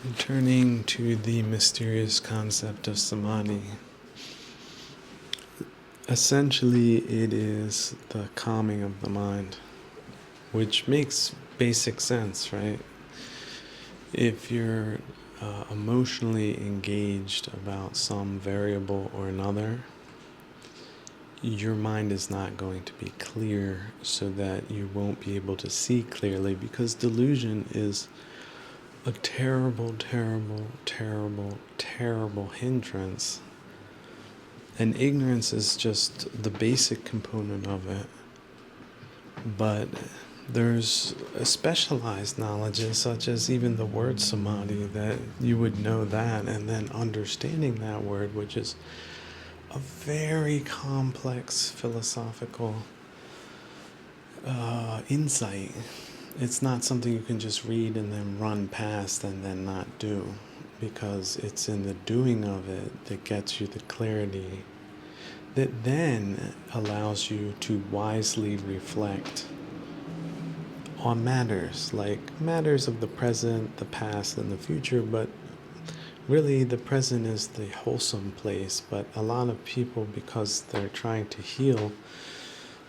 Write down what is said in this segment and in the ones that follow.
Returning to the mysterious concept of Samadi, essentially it is the calming of the mind, which makes basic sense, right? If you're emotionally engaged about some variable or another, your mind is not going to be clear, so that you won't be able to see clearly, because delusion is a terrible, terrible, terrible, terrible hindrance. And ignorance is just the basic component of it. But there's a specialized knowledges, such as even the word samadhi, that you would know that, and then understanding that word, which is a very complex philosophical insight. It's not something you can just read and then run past and then not do, because it's in the doing of it that gets you the clarity that then allows you to wisely reflect on matters, like matters of the present, the past, and the future. But really, the present is the wholesome place. But a lot of people, because they're trying to heal,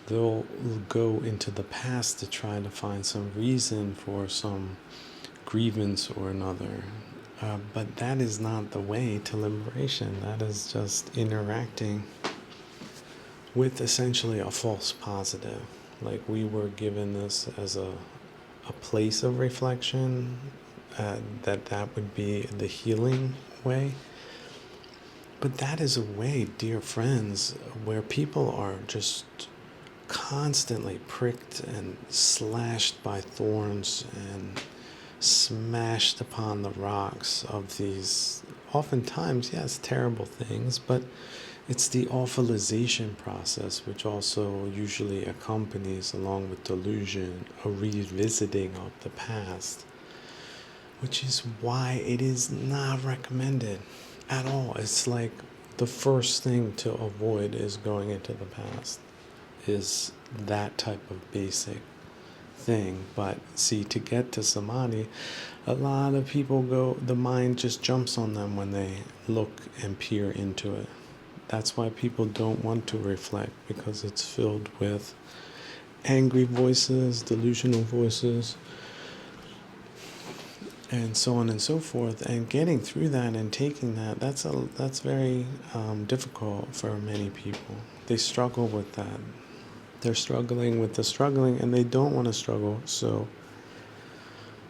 they'll go into the past to try to find some reason for some grievance or another. But that is not the way to liberation. That is just interacting with essentially a false positive. Like, we were given this as a place of reflection, that would be the healing way. But that is a way, dear friends, where people are just constantly pricked and slashed by thorns and smashed upon the rocks of these, oftentimes, yes, terrible things, but it's the awfulization process, which also usually accompanies, along with delusion, a revisiting of the past, which is why it is not recommended at all. It's like the first thing to avoid is going into the past, is that type of basic thing. But see, to get to samadhi, a lot of people go, the mind just jumps on them when they look and peer into it. That's why people don't want to reflect, because it's filled with angry voices, delusional voices, and so on and so forth. And getting through that and taking that, that's very difficult for many people. They struggle with that. They're struggling with the struggling, and they don't want to struggle, so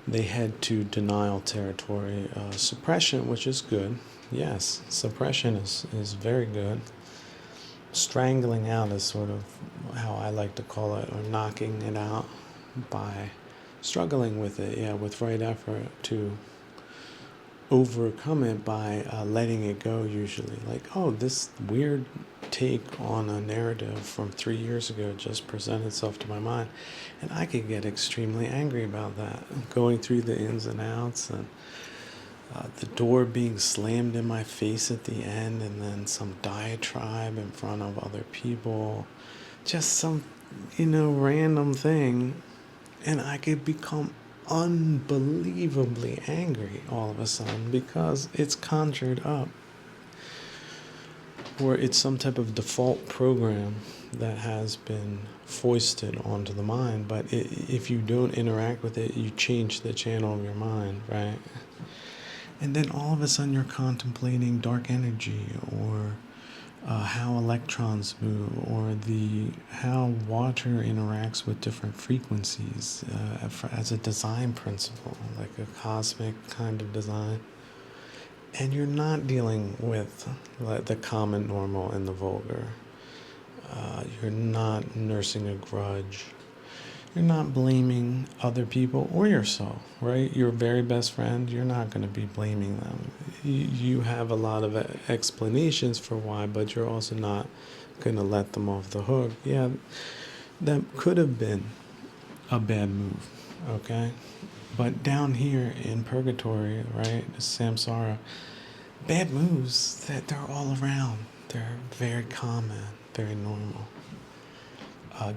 they head to denial territory. Suppression, which is good. Yes, suppression is very good. Strangling out is sort of how I like to call it, or knocking it out by struggling with it, yeah, with right effort to overcome it by letting it go, usually. Like, oh, this weird take on a narrative from 3 years ago just presented itself to my mind, and I could get extremely angry about that, going through the ins and outs, and the door being slammed in my face at the end, and then some diatribe in front of other people, just some, random thing, and I could become unbelievably angry all of a sudden, because it's conjured up, or it's some type of default program that has been foisted onto the mind. But if you don't interact with it, you change the channel of your mind, right? And then all of a sudden you're contemplating dark energy, or how electrons move, or how water interacts with different frequencies as a design principle, like a cosmic kind of design. And you're not dealing with the common, normal, and the vulgar. You're not nursing a grudge. You're not blaming other people or yourself, right? Your very best friend, you're not going to be blaming them. You have a lot of explanations for why, but you're also not going to let them off the hook. Yeah, that could have been a bad move, okay? But down here in purgatory, right, samsara, bad moves, that they're all around. They're very common, very normal.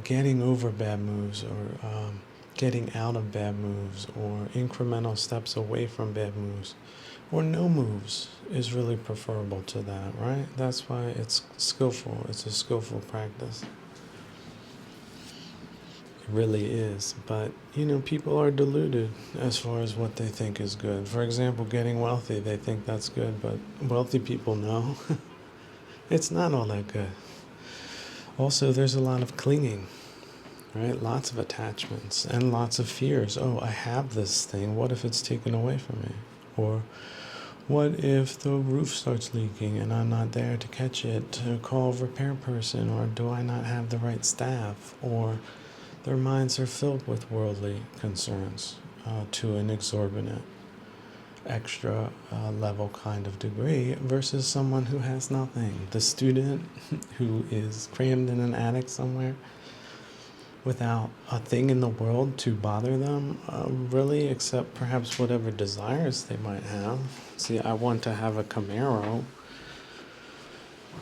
Getting over bad moves, or getting out of bad moves or incremental steps away from bad moves or no moves is really preferable to that, right? That's why it's skillful. It's a skillful practice. It really is. But, people are deluded as far as what they think is good. For example, getting wealthy, they think that's good, but wealthy people know it's not all that good. Also, there's a lot of clinging, right? Lots of attachments and lots of fears. Oh, I have this thing. What if it's taken away from me? Or what if the roof starts leaking and I'm not there to catch it, to call a repair person? Or do I not have the right staff? Or their minds are filled with worldly concerns to an exorbitant, extra level kind of degree versus someone who has nothing. The student who is crammed in an attic somewhere without a thing in the world to bother them, really, except perhaps whatever desires they might have. See, I want to have a Camaro,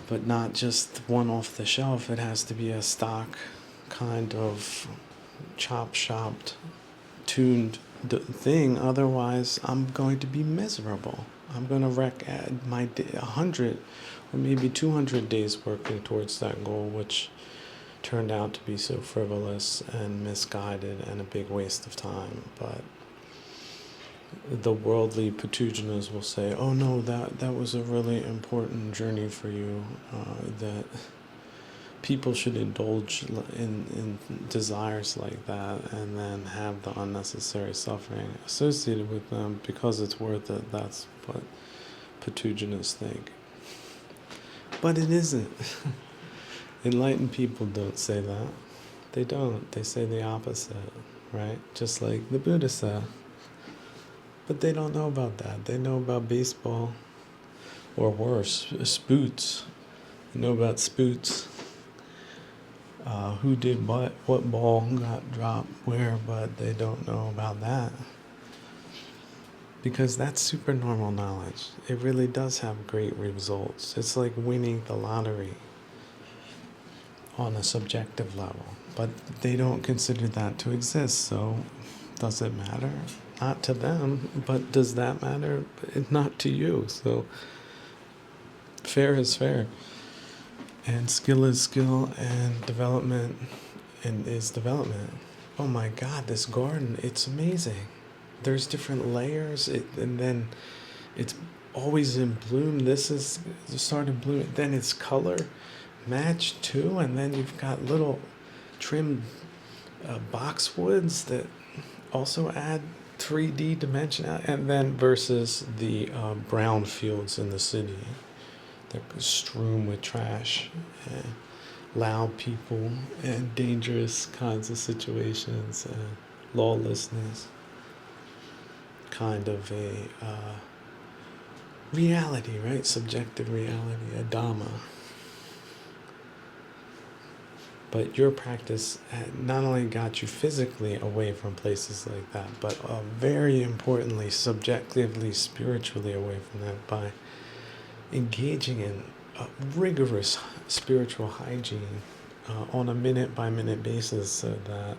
but not just one off the shelf. It has to be a stock kind of chop-shopped, tuned thing. Otherwise, I'm going to be miserable. I'm going to wreck my 100 or maybe 200 days working towards that goal, which turned out to be so frivolous and misguided and a big waste of time. But the worldly pathogens will say, oh no, that was a really important journey for you, that people should indulge in desires like that and then have the unnecessary suffering associated with them because it's worth it. That's what pathogenists think. But it isn't. Enlightened people don't say that. They don't. They say the opposite, right? Just like the Buddha said. But they don't know about that. They know about baseball, or worse, spoots. They know about spoots. Who did what ball got dropped where, but they don't know about that. Because that's supernormal knowledge. It really does have great results. It's like winning the lottery on a subjective level. But they don't consider that to exist, so does it matter? Not to them, but does that matter? Not to you. So fair is fair. And skill is skill, and development is development. Oh my God, this garden, it's amazing. There's different layers, and then it's always in bloom. This is started blooming. Then it's color matched too, and then you've got little trimmed boxwoods that also add 3D dimension, and then versus the brown fields in the city. They're strewn with trash and loud people and dangerous kinds of situations and lawlessness. Kind of a reality, right? Subjective reality, a Dhamma. But your practice not only got you physically away from places like that, but very importantly, subjectively, spiritually away from that by engaging in rigorous spiritual hygiene on a minute-by-minute basis, so that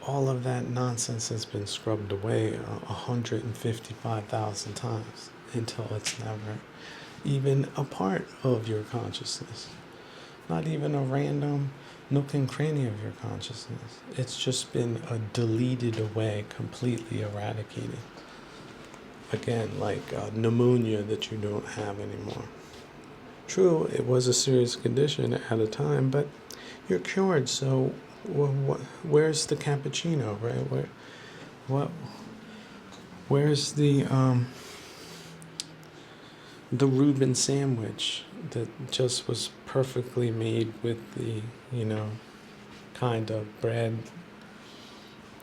all of that nonsense has been scrubbed away 155,000 times until it's never even a part of your consciousness. Not even a random nook and cranny of your consciousness. It's just been deleted away, completely eradicated. Again, like pneumonia that you don't have anymore. True, it was a serious condition at a time, but you're cured. So, where's the cappuccino, right? Where's the Reuben sandwich that just was perfectly made with the, kind of bread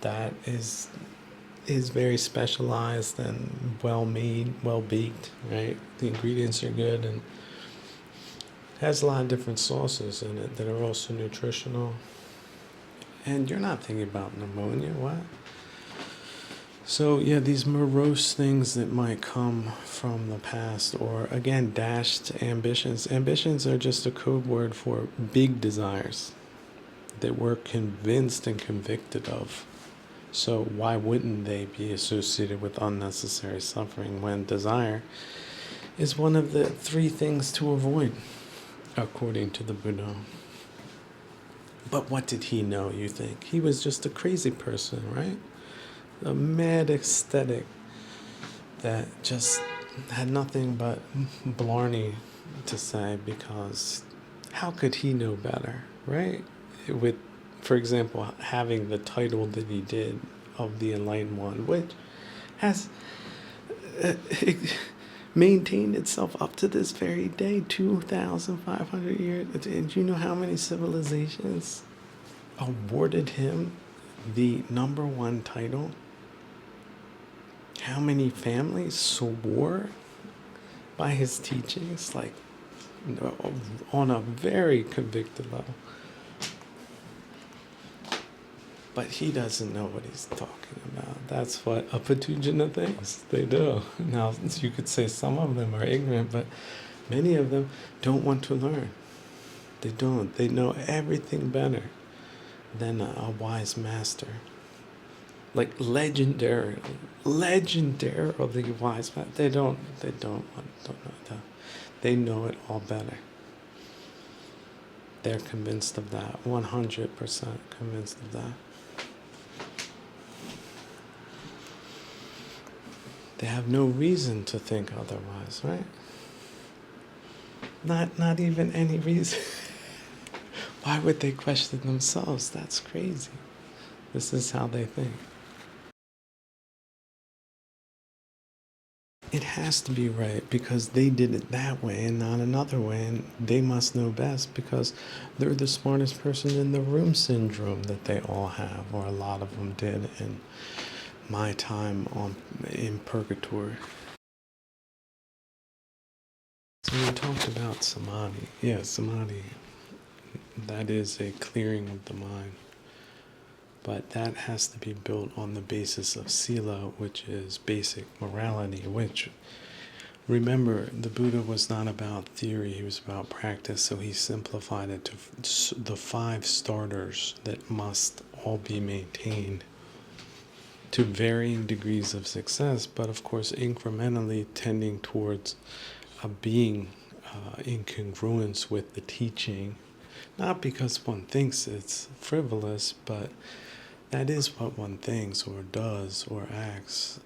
that is very specialized and well made, well baked, right? The ingredients are good and has a lot of different sauces in it that are also nutritional. And you're not thinking about pneumonia, what? So yeah, these morose things that might come from the past, or again, dashed ambitions. Ambitions are just a code word for big desires that we're convinced and convicted of So why wouldn't they be associated with unnecessary suffering when desire is one of the three things to avoid, according to the Buddha? But what did he know, you think? He was just a crazy person, right? A mad aesthetic that just had nothing but blarney to say, because how could he know better, right? With, for example, having the title that he did of the Enlightened One, which has uh, maintained itself up to this very day, 2,500 years. And you know how many civilizations awarded him the number one title? How many families swore by his teachings, like, on a very convicted level? But he doesn't know what he's talking about. That's what a Patujana thinks. They do. Now, you could say some of them are ignorant, but many of them don't want to learn. They don't. They know everything better than a wise master. Like legendarily wise master. They don't know that. They know it all better. They're convinced of that. 100% convinced of that. They have no reason to think otherwise, right? Not even any reason. Why would they question themselves? That's crazy. This is how they think. It has to be right because they did it that way and not another way, and they must know best because they're the smartest person in the room syndrome that they all have, or a lot of them did in my time in purgatory. So we talked about Samadi. Yeah, Samadi. That is a clearing of the mind. But that has to be built on the basis of sila, which is basic morality, which, remember, the Buddha was not about theory, he was about practice, so he simplified it to the 5 starters that must all be maintained to varying degrees of success, but of course incrementally tending towards being in congruence with the teaching, not because one thinks it's frivolous, but that is what one thinks or does or acts.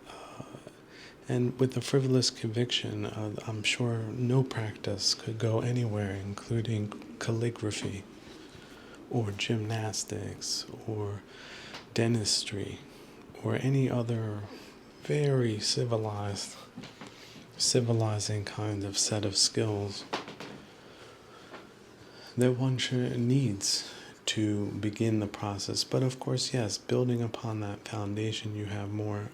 And with a frivolous conviction, I'm sure no practice could go anywhere, including calligraphy or gymnastics or dentistry or any other very civilizing kind of set of skills that one needs to begin the process. But of course, yes, building upon that foundation, you have more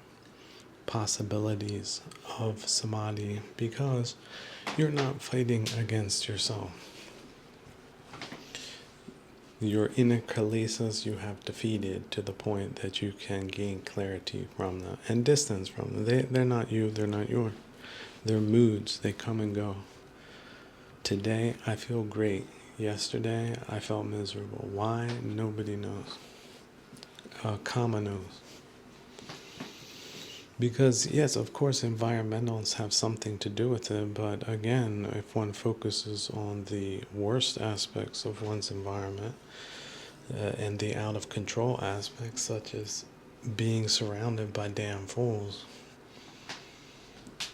possibilities of samadhi because you're not fighting against yourself. Your inner kilesas you have defeated to the point that you can gain clarity from them and distance from them. They're not you, they're not yours. They're moods, they come and go. Today I feel great. Yesterday I felt miserable. Why? Nobody knows. Karma knows. Because yes, of course environmentals have something to do with it, but again, if one focuses on the worst aspects of one's environment and the out of control aspects, such as being surrounded by damn fools,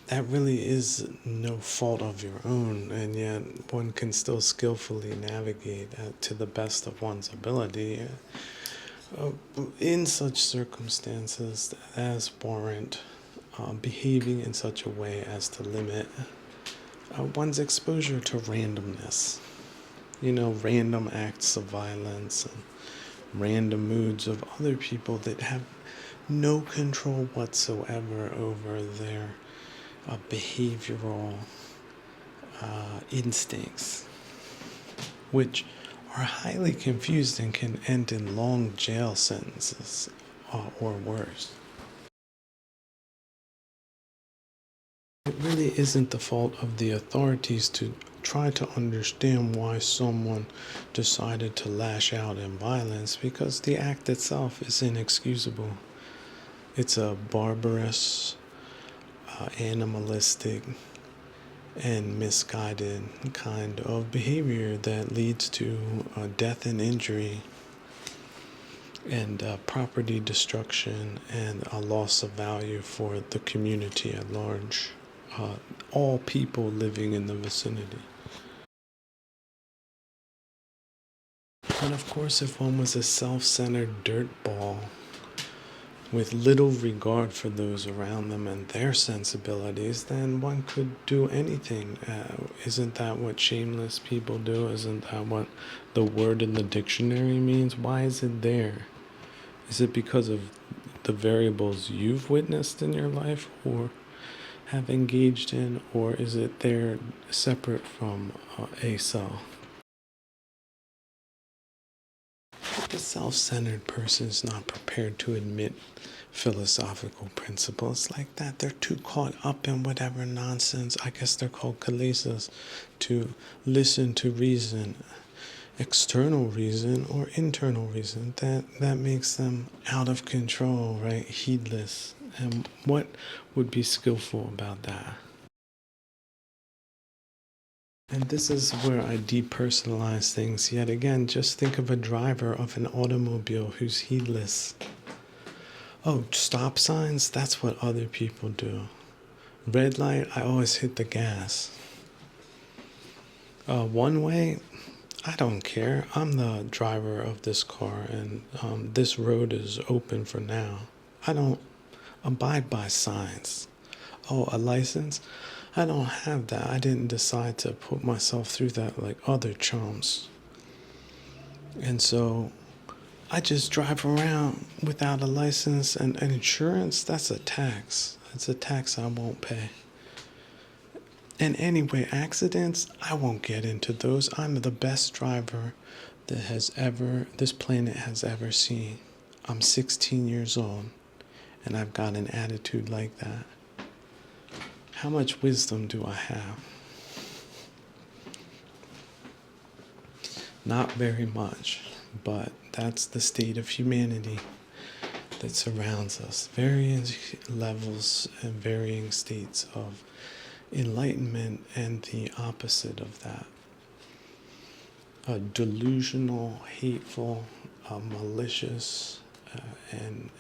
that really is no fault of your own, and yet one can still skillfully navigate to the best of one's ability in such circumstances as warrant behaving in such a way as to limit one's exposure to randomness. Random acts of violence and random moods of other people that have no control whatsoever over their behavioral instincts, which are highly confused and can end in long jail sentences or worse. It really isn't the fault of the authorities to try to understand why someone decided to lash out in violence, because the act itself is inexcusable. It's a barbarous, animalistic, and misguided kind of behavior that leads to death and injury and property destruction and a loss of value for the community at large, all people living in the vicinity. And of course, if one was a self-centered dirtball with little regard for those around them and their sensibilities, then one could do anything. Isn't that what shameless people do? Isn't that what the word in the dictionary means? Why is it there? Is it because of the variables you've witnessed in your life or have engaged in, or is it there separate from a self? The self-centered person is not prepared to admit philosophical principles like that. They're too caught up in whatever nonsense, I guess they're called kalesas, to listen to reason, external reason or internal reason, that makes them out of control, right? Heedless. And what would be skillful about that? And this is where I depersonalize things yet again. Just think of a driver of an automobile who's heedless. Oh, stop signs? That's what other people do. Red light, I always hit the gas. One way, I don't care. I'm the driver of this car and this road is open for now. I don't abide by signs. Oh, a license? I don't have that. I didn't decide to put myself through that like other chumps. And so I just drive around without a license and insurance. That's a tax. It's a tax I won't pay. And anyway, accidents, I won't get into those. I'm the best driver that this planet has ever seen. I'm 16 years old and I've got an attitude like that. How much wisdom do I have? Not very much, but that's the state of humanity that surrounds us. Varying levels and varying states of enlightenment and the opposite of that. Delusional, hateful, malicious, and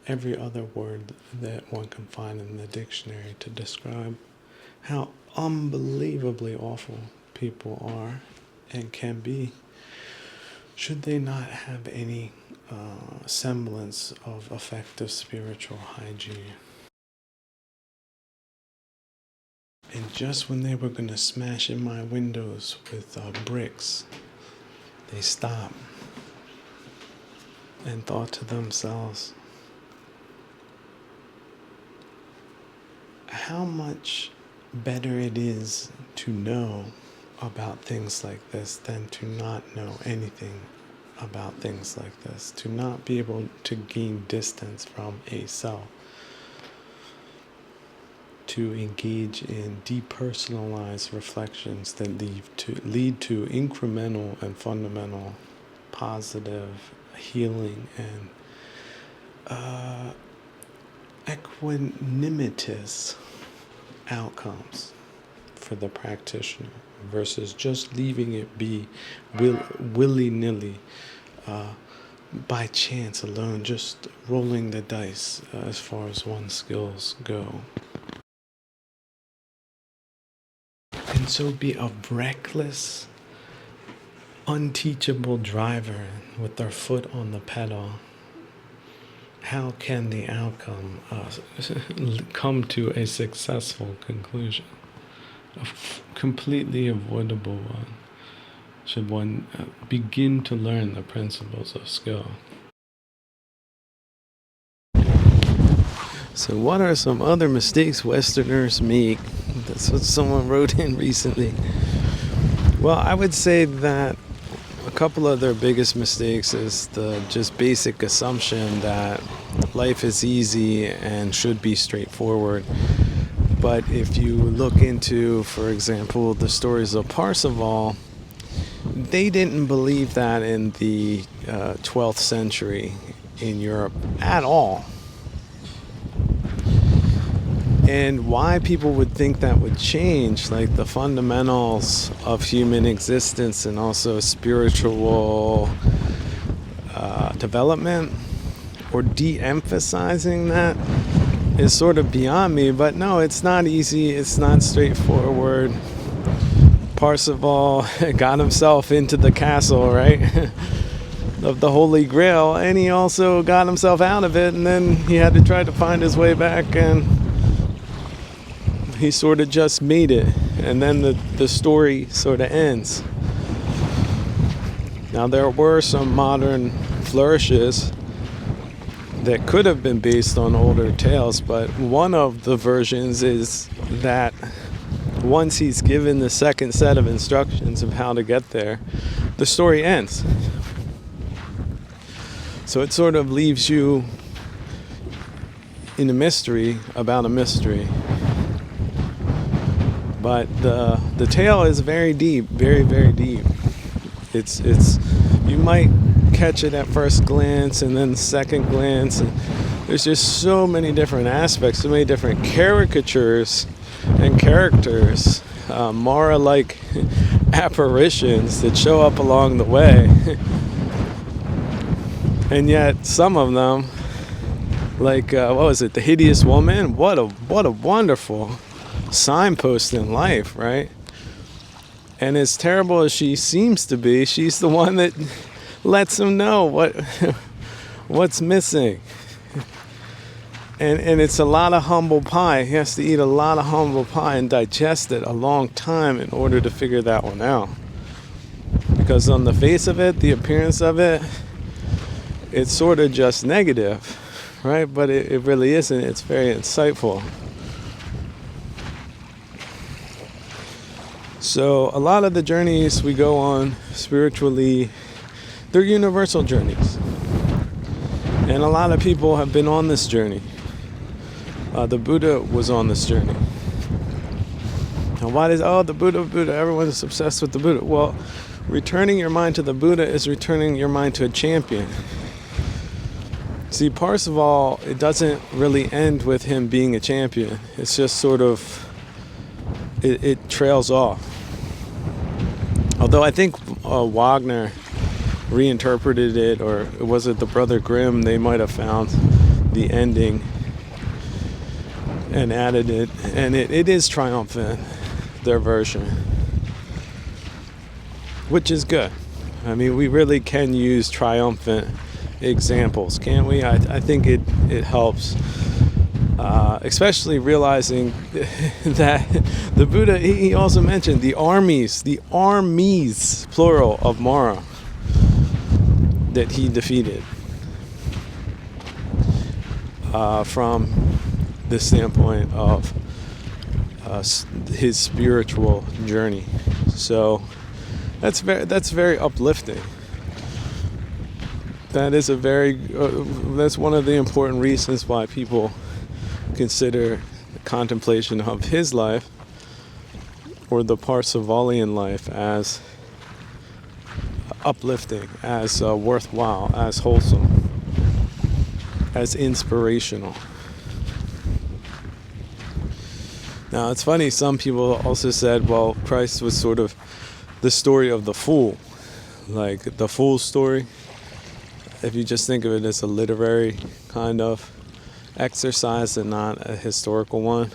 every other word that one can find in the dictionary to describe how unbelievably awful people are and can be, should they not have any semblance of effective spiritual hygiene. And just when they were going to smash in my windows with bricks, they stopped and thought to themselves, how much better it is to know about things like this than to not know anything about things like this, to not be able to gain distance from a self, to engage in depersonalized reflections that lead to incremental and fundamental positive healing and equanimitous outcomes for the practitioner versus just leaving it be willy-nilly by chance alone, just rolling the dice as far as one's skills go. And so be a reckless, unteachable driver with their foot on the pedal. How can the outcome come to a successful conclusion? A completely avoidable one, should one begin to learn the principles of skill. So what are some other mistakes Westerners make? That's what someone wrote in recently. Well, I would say that a couple of their biggest mistakes is the just basic assumption that life is easy and should be straightforward. But if you look into, for example, the stories of Parsifal, they didn't believe that in the 12th century in Europe at all. And why people would think that would change, like the fundamentals of human existence and also spiritual development, or de-emphasizing that, is sort of beyond me. But no, it's not easy. It's not straightforward. Parsifal got himself into the castle, right? Of the Holy Grail, and he also got himself out of it, and then he had to try to find his way back, and he sort of just made it, and then the story sort of ends. Now, there were some modern flourishes that could have been based on older tales, but one of the versions is that once he's given the second set of instructions of how to get there, the story ends. So it sort of leaves you in a mystery about a mystery. But the tale is very deep, very, very deep. It's you might catch it at first glance, and then second glance, and there's just so many different aspects, so many different caricatures and characters, Mara-like apparitions that show up along the way. And yet some of them, like what was it, the hideous woman? What a wonderful signpost in life, right? And as terrible as she seems to be, she's the one that lets him know what's missing. And it's a lot of humble pie. He has to eat a lot of humble pie and digest it a long time in order to figure that one out. Because on the face of it, the appearance of it, it's sort of just negative, right? But it really isn't. It's very insightful. So a lot of the journeys we go on spiritually, they're universal journeys. And a lot of people have been on this journey. The Buddha was on this journey. And why the Buddha, everyone's obsessed with the Buddha. Well, returning your mind to the Buddha is returning your mind to a champion. See, Parsifal, it doesn't really end with him being a champion. It's just sort of, it trails off. Although I think Wagner reinterpreted it, or was it the Brother Grimm? They might have found the ending and added it. And it is triumphant, their version. Which is good. I mean, we really can use triumphant examples, can't we? I think it helps, especially realizing that the Buddha, he also mentioned the armies plural of Mara that he defeated, from the standpoint of his spiritual journey. So that's very uplifting. That is that's one of the important reasons why people consider the contemplation of his life, or the Parsifalian life, as uplifting, as worthwhile, as wholesome, as inspirational. Now, it's funny, some people also said, well, Christ was sort of the story of the fool, like the fool's story. If you just think of it as a literary kind of exercise and not a historical one.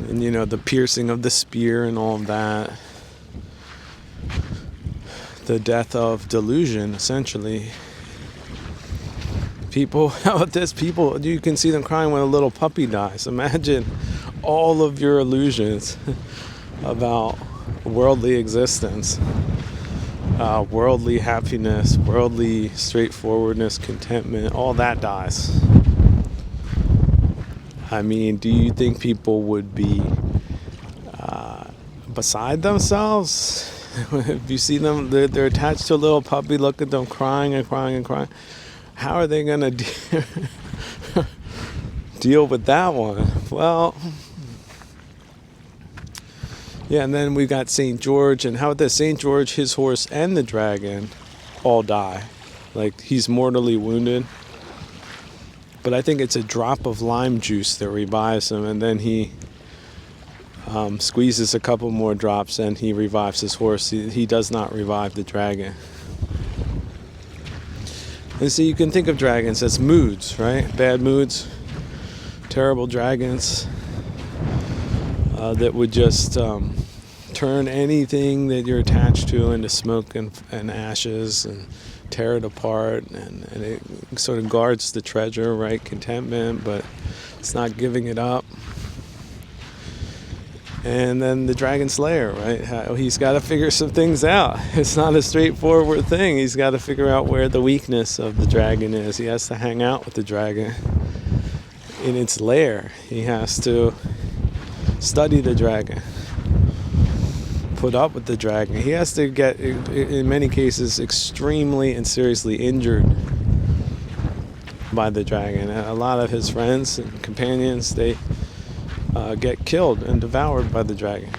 And the piercing of the spear and all of that. The death of delusion, essentially. People, how about this? People, you can see them crying when a little puppy dies. Imagine all of your illusions about worldly existence. Worldly happiness, worldly straightforwardness, contentment, all that dies. I mean, do you think people would be beside themselves? If you see them, they're attached to a little puppy, look at them crying and crying and crying. How are they going to deal with that one? Well, yeah, and then we've got St. George, and how about this? St. George, his horse, and the dragon all die. Like, he's mortally wounded. But I think it's a drop of lime juice that revives him, and then he squeezes a couple more drops and he revives his horse. He does not revive the dragon. And so you can think of dragons as moods, right? Bad moods, terrible dragons that would just turn anything that you're attached to into smoke and ashes and tear it apart. And it sort of guards the treasure, right? Contentment, but it's not giving it up. And then the Dragon Slayer, right? He's got to figure some things out. It's not a straightforward thing. He's got to figure out where the weakness of the dragon is. He has to hang out with the dragon in its lair. He has to study the dragon, put up with the dragon. He has to get, in many cases, extremely and seriously injured by the dragon. And a lot of his friends and companions, they get killed and devoured by the dragon.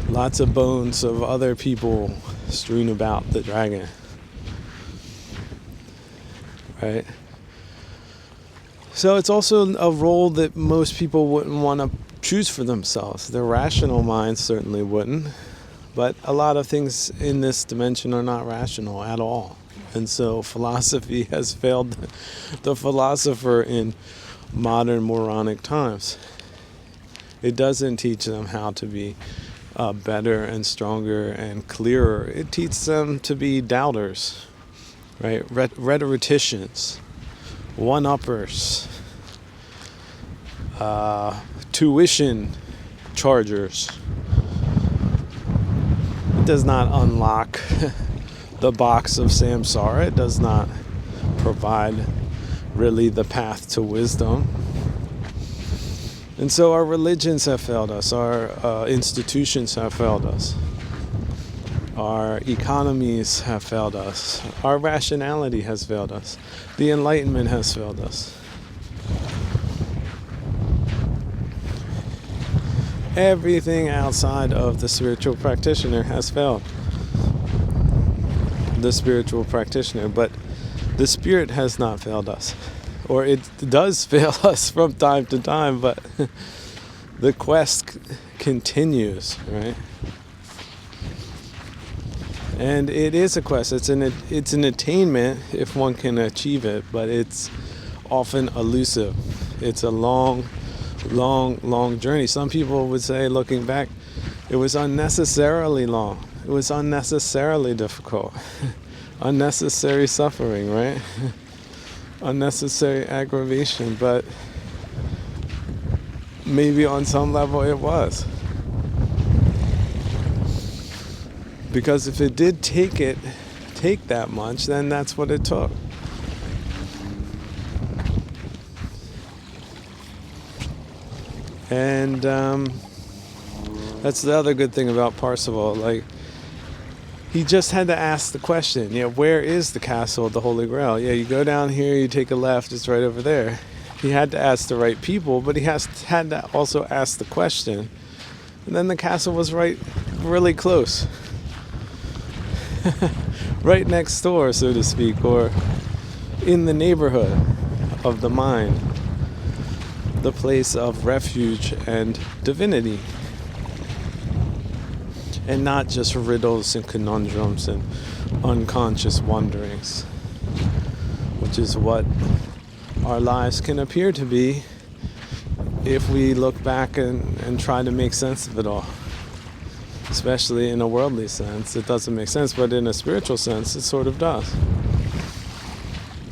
Lots of bones of other people strewn about the dragon, right? So it's also a role that most people wouldn't want to choose for themselves. Their rational minds certainly wouldn't, but a lot of things in this dimension are not rational at all. And so philosophy has failed the philosopher in modern moronic times. It doesn't teach them how to be better and stronger and clearer. It teaches them to be doubters, right? Rhetoricians, one-uppers, tuition chargers. It does not unlock the box of samsara. It does not provide really the path to wisdom. And so our religions have failed us, our institutions have failed us, our economies have failed us, our rationality has failed us, the Enlightenment has failed us. Everything outside of the spiritual practitioner has failed the spiritual practitioner, but the spirit has not failed us, or it does fail us from time to time, but the quest continues, right? And it is a quest. It's an attainment if one can achieve it, but it's often elusive. It's a long journey. Some people would say, looking back, it was unnecessarily long. It was unnecessarily difficult. Unnecessary suffering, right? Unnecessary aggravation, but maybe on some level it was. Because if it did take that much, then that's what it took. And that's the other good thing about Parzival. Like, he just had to ask the question, where is the castle of the Holy Grail? You go down here, you take a left, it's right over there. He had to ask the right people, but he had to also ask the question. And then the castle was really close. Right next door, so to speak, or in the neighborhood of the mind, the place of refuge and divinity. And not just riddles and conundrums and unconscious wonderings, which is what our lives can appear to be if we look back and try to make sense of it all. Especially in a worldly sense, it doesn't make sense, but in a spiritual sense, it sort of does.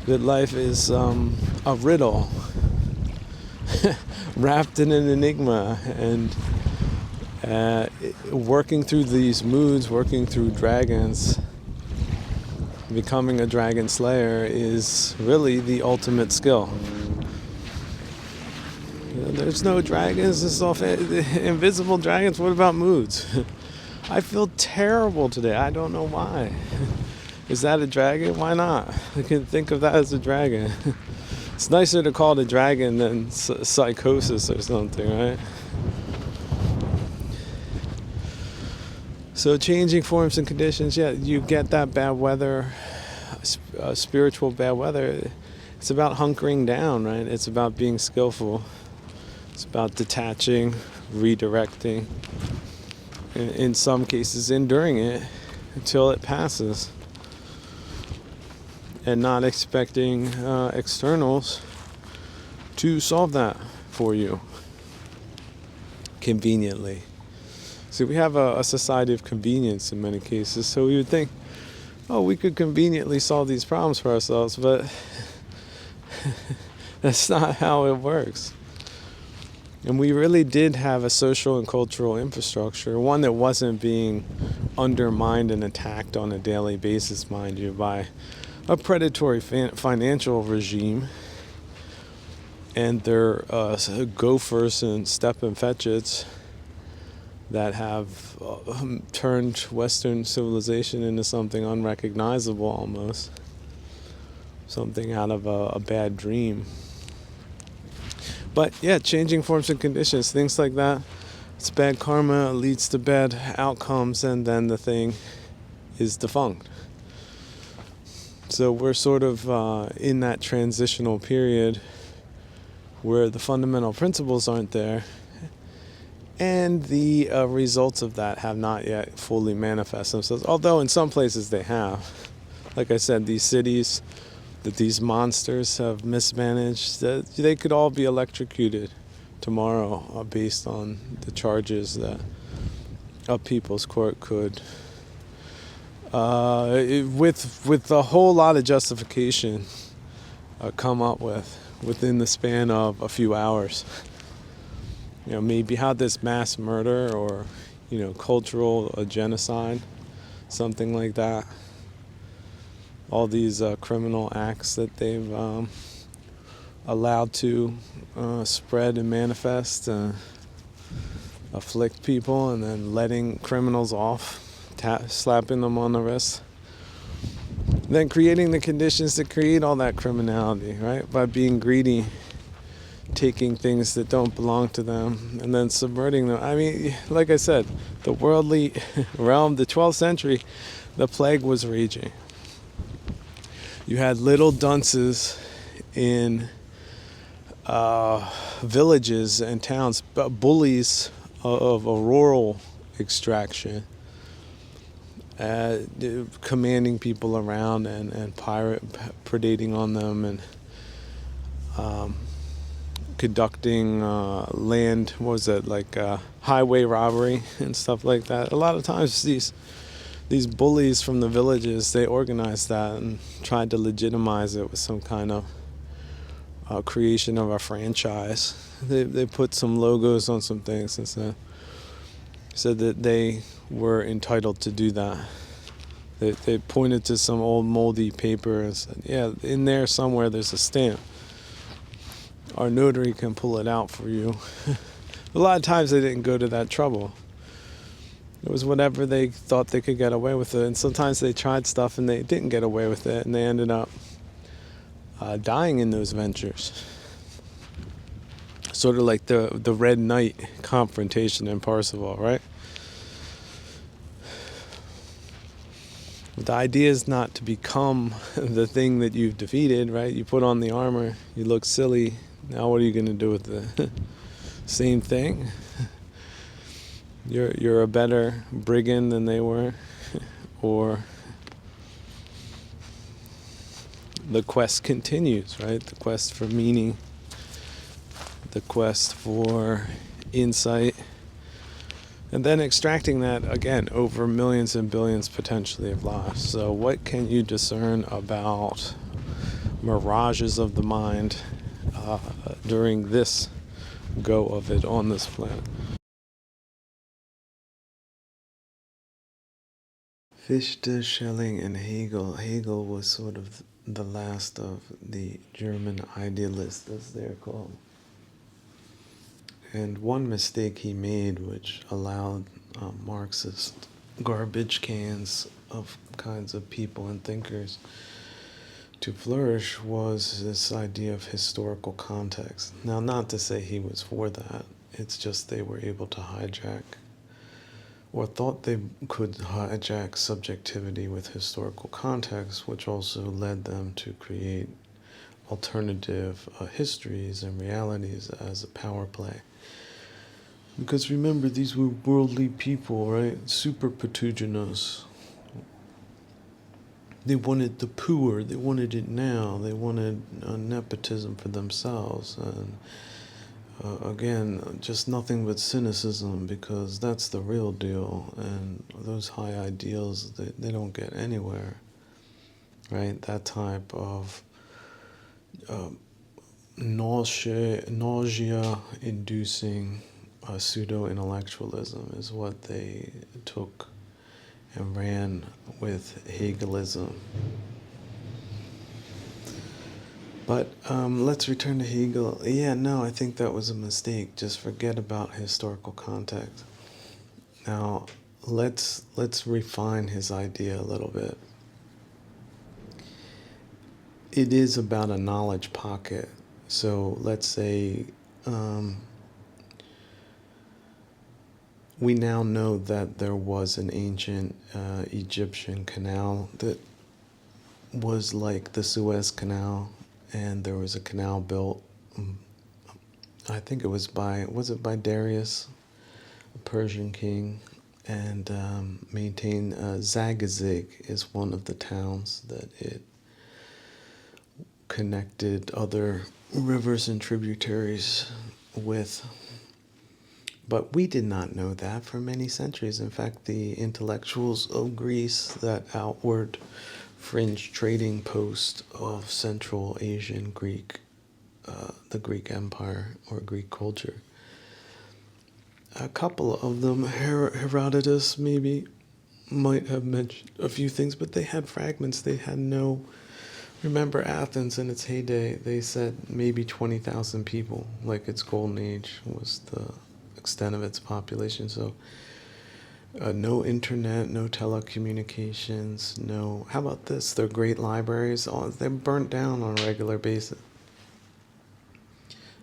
That life is a riddle, wrapped in an enigma, and working through these moods, working through dragons, becoming a dragon slayer is really the ultimate skill. There's no dragons, it's all invisible dragons. What about moods? I feel terrible today. I don't know why. Is that a dragon? Why not? I can think of that as a dragon. It's nicer to call it a dragon than psychosis or something, right? So changing forms and conditions, you get that bad weather, spiritual bad weather, it's about hunkering down, right? It's about being skillful. It's about detaching, redirecting, in some cases enduring it until it passes, and not expecting externals to solve that for you conveniently. See, we have a society of convenience in many cases, so we would think, oh, we could conveniently solve these problems for ourselves, but that's not how it works. And we really did have a social and cultural infrastructure, one that wasn't being undermined and attacked on a daily basis, mind you, by a predatory financial regime and their gophers and step and fetchits that have turned Western civilization into something unrecognizable almost, something out of a bad dream. But yeah, changing forms and conditions, things like that. It's bad karma, leads to bad outcomes, and then the thing is defunct. So we're sort of in that transitional period where the fundamental principles aren't there, and the results of that have not yet fully manifest themselves, although in some places they have. Like I said, these cities that these monsters have mismanaged, they could all be electrocuted tomorrow based on the charges that a people's court could, with a whole lot of justification, come up with within the span of a few hours. Maybe how this mass murder or, cultural genocide, something like that. All these criminal acts that they've allowed to spread and manifest, afflict people, and then letting criminals off, slapping them on the wrist. Then creating the conditions to create all that criminality, right? By being greedy, taking things that don't belong to them, and then subverting them. I mean, like I said, the worldly realm, the 12th century, the plague was raging. You had little dunces in villages and towns, bullies of a rural extraction, commanding people around and predating on them, and conducting land, highway robbery and stuff like that. A lot of times these bullies from the villages, they organized that and tried to legitimize it with some kind of creation of a franchise. They put some logos on some things and said that they were entitled to do that. They pointed to some old moldy paper and said, yeah, in there somewhere there's a stamp. Our notary can pull it out for you. A lot of times they didn't go to that trouble. It was whatever they thought they could get away with it. And sometimes they tried stuff and they didn't get away with it, and they ended up dying in those ventures. Sort of like the Red Knight confrontation in Parsifal, right? The idea is not to become the thing that you've defeated, right? You put on the armor, you look silly. Now what are you going to do with the same thing? You're a better brigand than they were, or the quest continues, right? The quest for meaning, the quest for insight, and then extracting that again over millions and billions potentially of lives. So what can you discern about mirages of the mind during this go of it on this planet? Fichte, Schelling, and Hegel. Hegel was sort of the last of the German idealists, as they're called. And one mistake he made, which allowed Marxist garbage cans of kinds of people and thinkers to flourish, was this idea of historical context. Now, not to say he was for that, it's just they were able to hijack or thought they could hijack subjectivity with historical context, which also led them to create alternative histories and realities as a power play. Because remember, these were worldly people, right? Super pathogenous. They wanted the poor, they wanted it now, they wanted nepotism for themselves. And again, just nothing but cynicism, because that's the real deal. And those high ideals, they don't get anywhere, right? That type of nausea-inducing pseudo-intellectualism is what they took and ran with Hegelism. But let's return to Hegel. Yeah, no, I think that was a mistake. Just forget about historical context. Now, let's refine his idea a little bit. It is about a knowledge pocket. So let's say we now know that there was an ancient Egyptian canal that was like the Suez Canal, and there was a canal built. I think it was it by Darius, a Persian king, and maintained Zagazig is one of the towns that it connected other rivers and tributaries with. But we did not know that for many centuries. In fact, the intellectuals of Greece, that outward fringe trading post of Central Asian Greek, the Greek Empire or Greek culture, a couple of them, Herodotus maybe, might have mentioned a few things, but they had fragments. They had no. Remember Athens in its heyday, they said maybe 20,000 people, like its golden age was the extent of its population. So no internet, no telecommunications, no. How about this? Their great libraries, they're burnt down on a regular basis.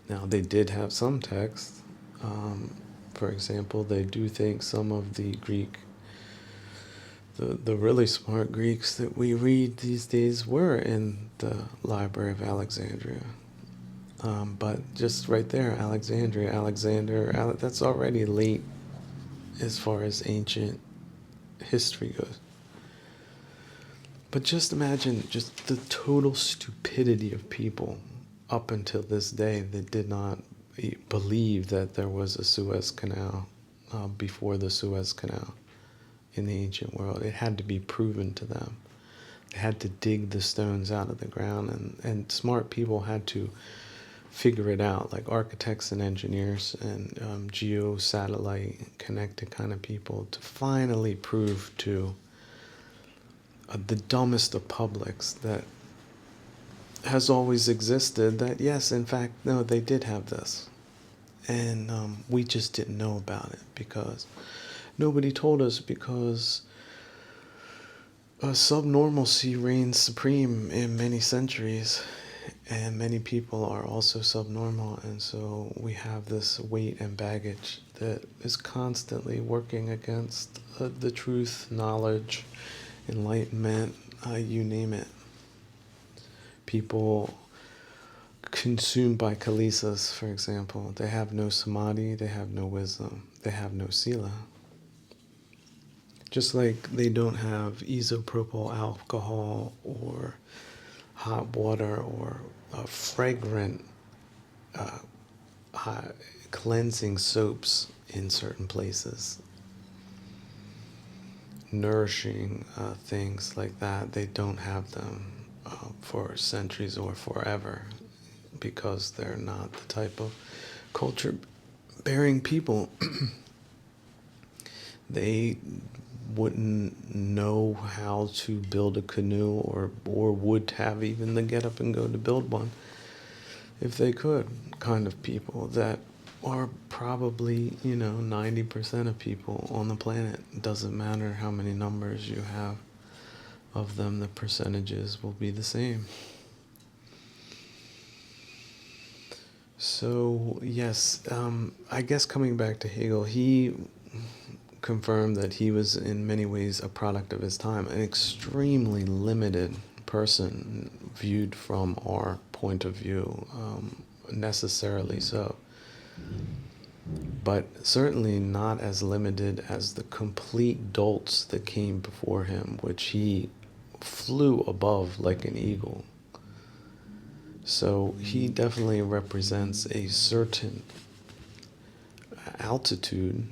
Now, they did have some text. For example, they do think some of the Greek, the really smart Greeks that we read these days were in the Library of Alexandria. But just right there, Alexander, that's already late as far as ancient history goes. But just imagine just the total stupidity of people up until this day that did not believe that there was a Suez Canal before the Suez Canal in the ancient world. It had to be proven to them. They had to dig the stones out of the ground, and smart people had to figure it out, like architects and engineers and geo-satellite connected kind of people, to finally prove to the dumbest of publics that has always existed that yes, in fact, no, they did have this. And we just didn't know about it because nobody told us, because subnormalcy reigns supreme in many centuries, and many people are also subnormal, and so we have this weight and baggage that is constantly working against the truth, knowledge, enlightenment, you name it. People consumed by kalisas, for example, they have no samadhi, they have no wisdom, they have no sila. Just like they don't have isopropyl alcohol or hot water or fragrant cleansing soaps in certain places, nourishing things like that, they don't have them for centuries or forever, because they're not the type of culture-bearing people. They wouldn't know how to build a canoe, or would have even the get up and go to build one if they could, kind of people that are probably, 90% of people on the planet. It doesn't matter how many numbers you have of them, the percentages will be the same. So yes, I guess coming back to Hegel, he confirmed that he was in many ways a product of his time, an extremely limited person viewed from our point of view, necessarily so. But certainly not as limited as the complete dolts that came before him, which he flew above like an eagle. So he definitely represents a certain altitude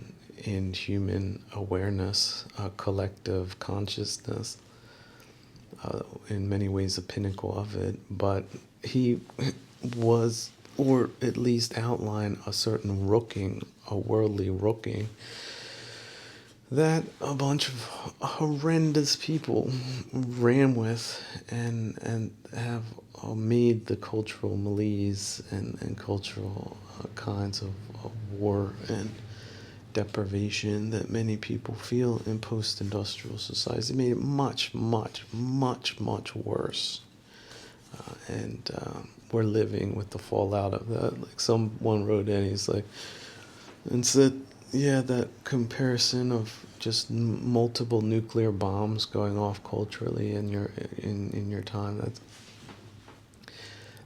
in human awareness, a collective consciousness, in many ways a pinnacle of it. But he was, or at least outlined, a certain rooking, a worldly rooking, that a bunch of horrendous people ran with and have made the cultural malaise and cultural kinds of war and deprivation that many people feel in post-industrial societies. It made it much, much, much, much worse. And we're living with the fallout of that. Like someone wrote in, he's like, and said, yeah, that comparison of just multiple nuclear bombs going off culturally in your time,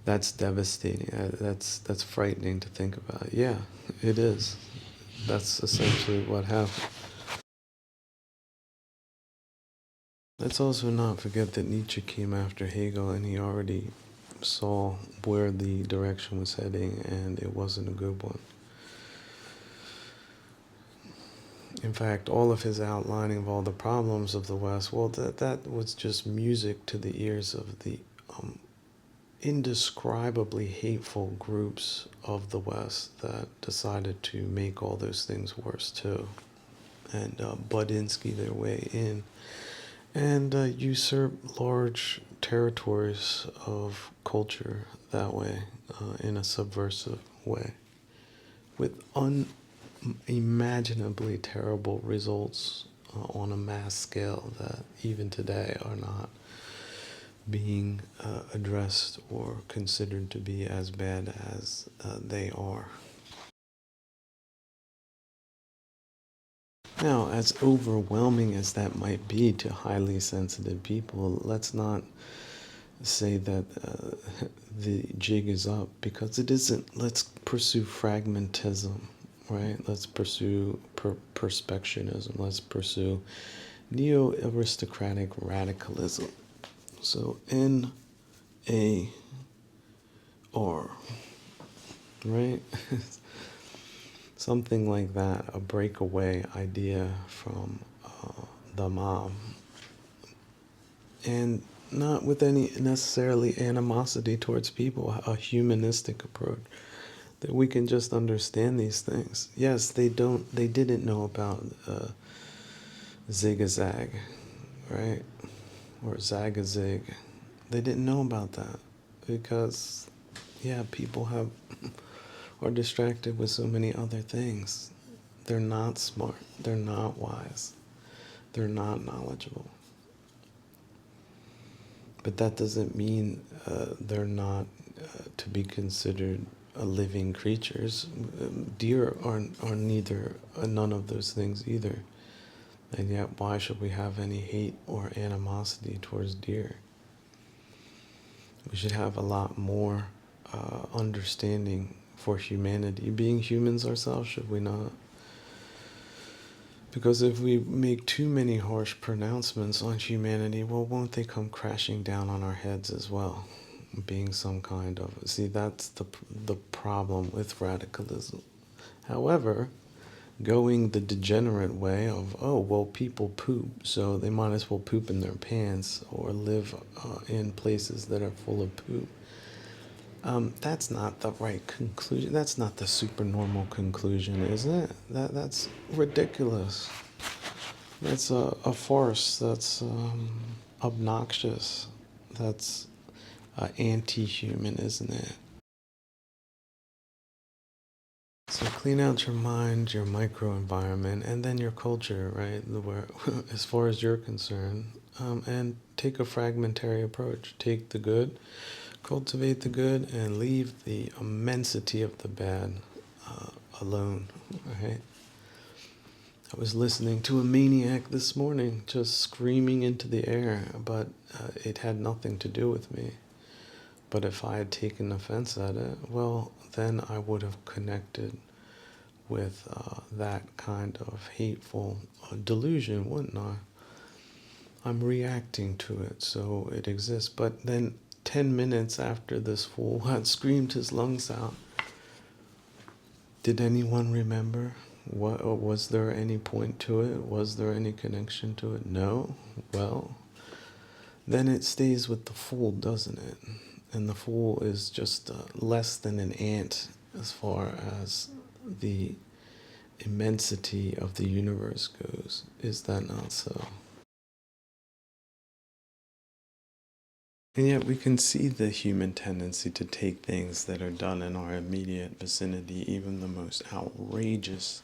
that's devastating. That's frightening to think about. Yeah, it is. That's essentially what happened. Let's also not forget that Nietzsche came after Hegel, and he already saw where the direction was heading, and it wasn't a good one. In fact, all of his outlining of all the problems of the West, well, that was just music to the ears of the indescribably hateful groups of the West that decided to make all those things worse too, and Budinsky their way in, and usurp large territories of culture that way, in a subversive way, with unimaginably terrible results on a mass scale that even today are not being addressed or considered to be as bad as they are. Now, as overwhelming as that might be to highly sensitive people, let's not say that the jig is up, because it isn't. Let's pursue fragmentism, right? Let's pursue perspectionism. Let's pursue neo-aristocratic radicalism. So N-A-R, right? Something like that, a breakaway idea from the mob. And not with any necessarily animosity towards people, a humanistic approach, that we can just understand these things. Yes, they didn't know about zig-a-zag, right? Or zag-a-zig. They didn't know about that because, yeah, people are distracted with so many other things. They're not smart. They're not wise. They're not knowledgeable. But that doesn't mean they're not to be considered living creatures. Deer are neither, none of those things either. And yet, why should we have any hate or animosity towards deer? We should have a lot more understanding for humanity, being humans ourselves, should we not? Because if we make too many harsh pronouncements on humanity, well, won't they come crashing down on our heads as well? Being some kind of... See, that's the problem with radicalism. However, going the degenerate way of, oh, well, people poop, so they might as well poop in their pants or live in places that are full of poop. That's not the right conclusion. That's not the supernormal conclusion, is it? That's ridiculous. That's a farce. That's obnoxious. That's anti-human, isn't it? So clean out your mind, your microenvironment, and then your culture, right? Where, as far as you're concerned, and take a fragmentary approach. Take the good, cultivate the good, and leave the immensity of the bad alone, right? I was listening to a maniac this morning just screaming into the air, but it had nothing to do with me. But if I had taken offense at it, well, then I would have connected with that kind of hateful delusion, wouldn't I? I'm reacting to it, so it exists. But then 10 minutes after this fool had screamed his lungs out, did anyone remember? What, was there any point to it? Was there any connection to it? No? Well, then it stays with the fool, doesn't it? And the fool is just less than an ant as far as the immensity of the universe goes. Is that not so? And yet we can see the human tendency to take things that are done in our immediate vicinity, even the most outrageous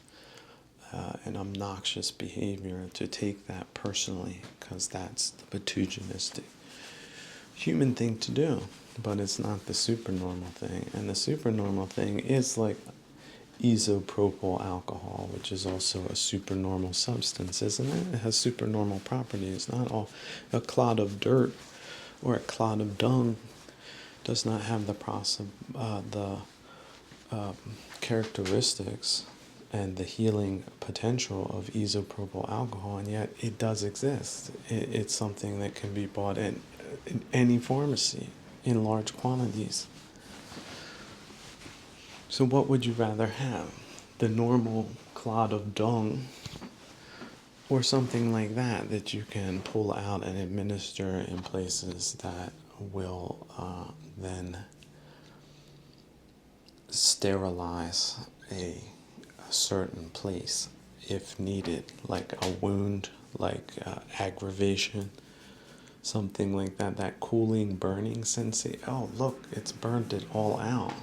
and obnoxious behavior, to take that personally, because that's the pathogenistic human thing to do. But it's not the supernormal thing. And the supernormal thing is like isopropyl alcohol, which is also a supernormal substance, isn't it? It has supernormal properties. Not all a clod of dirt or a clod of dung does not have the characteristics and the healing potential of isopropyl alcohol, and yet it does exist. It's something that can be bought in any pharmacy in large quantities. So what would you rather have? The normal clod of dung or something like that that you can pull out and administer in places that will then sterilize a certain place if needed, like a wound, like aggravation, something like that, that cooling, burning sensation. Oh, look, it's burnt it all out.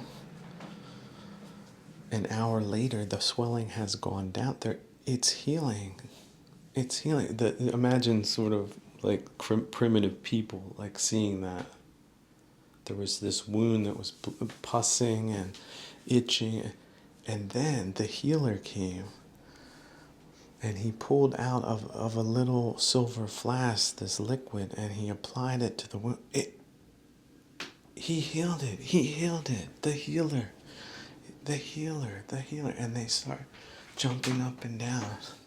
An hour later, the swelling has gone down. It's healing. It's healing. Imagine sort of like primitive people, like seeing that there was this wound that was pussing and itching, and then the healer came and he pulled out of a little silver flask this liquid, and he applied it to the wound. He healed it. He healed it. The healer. The healer. The healer. And they start jumping up and down.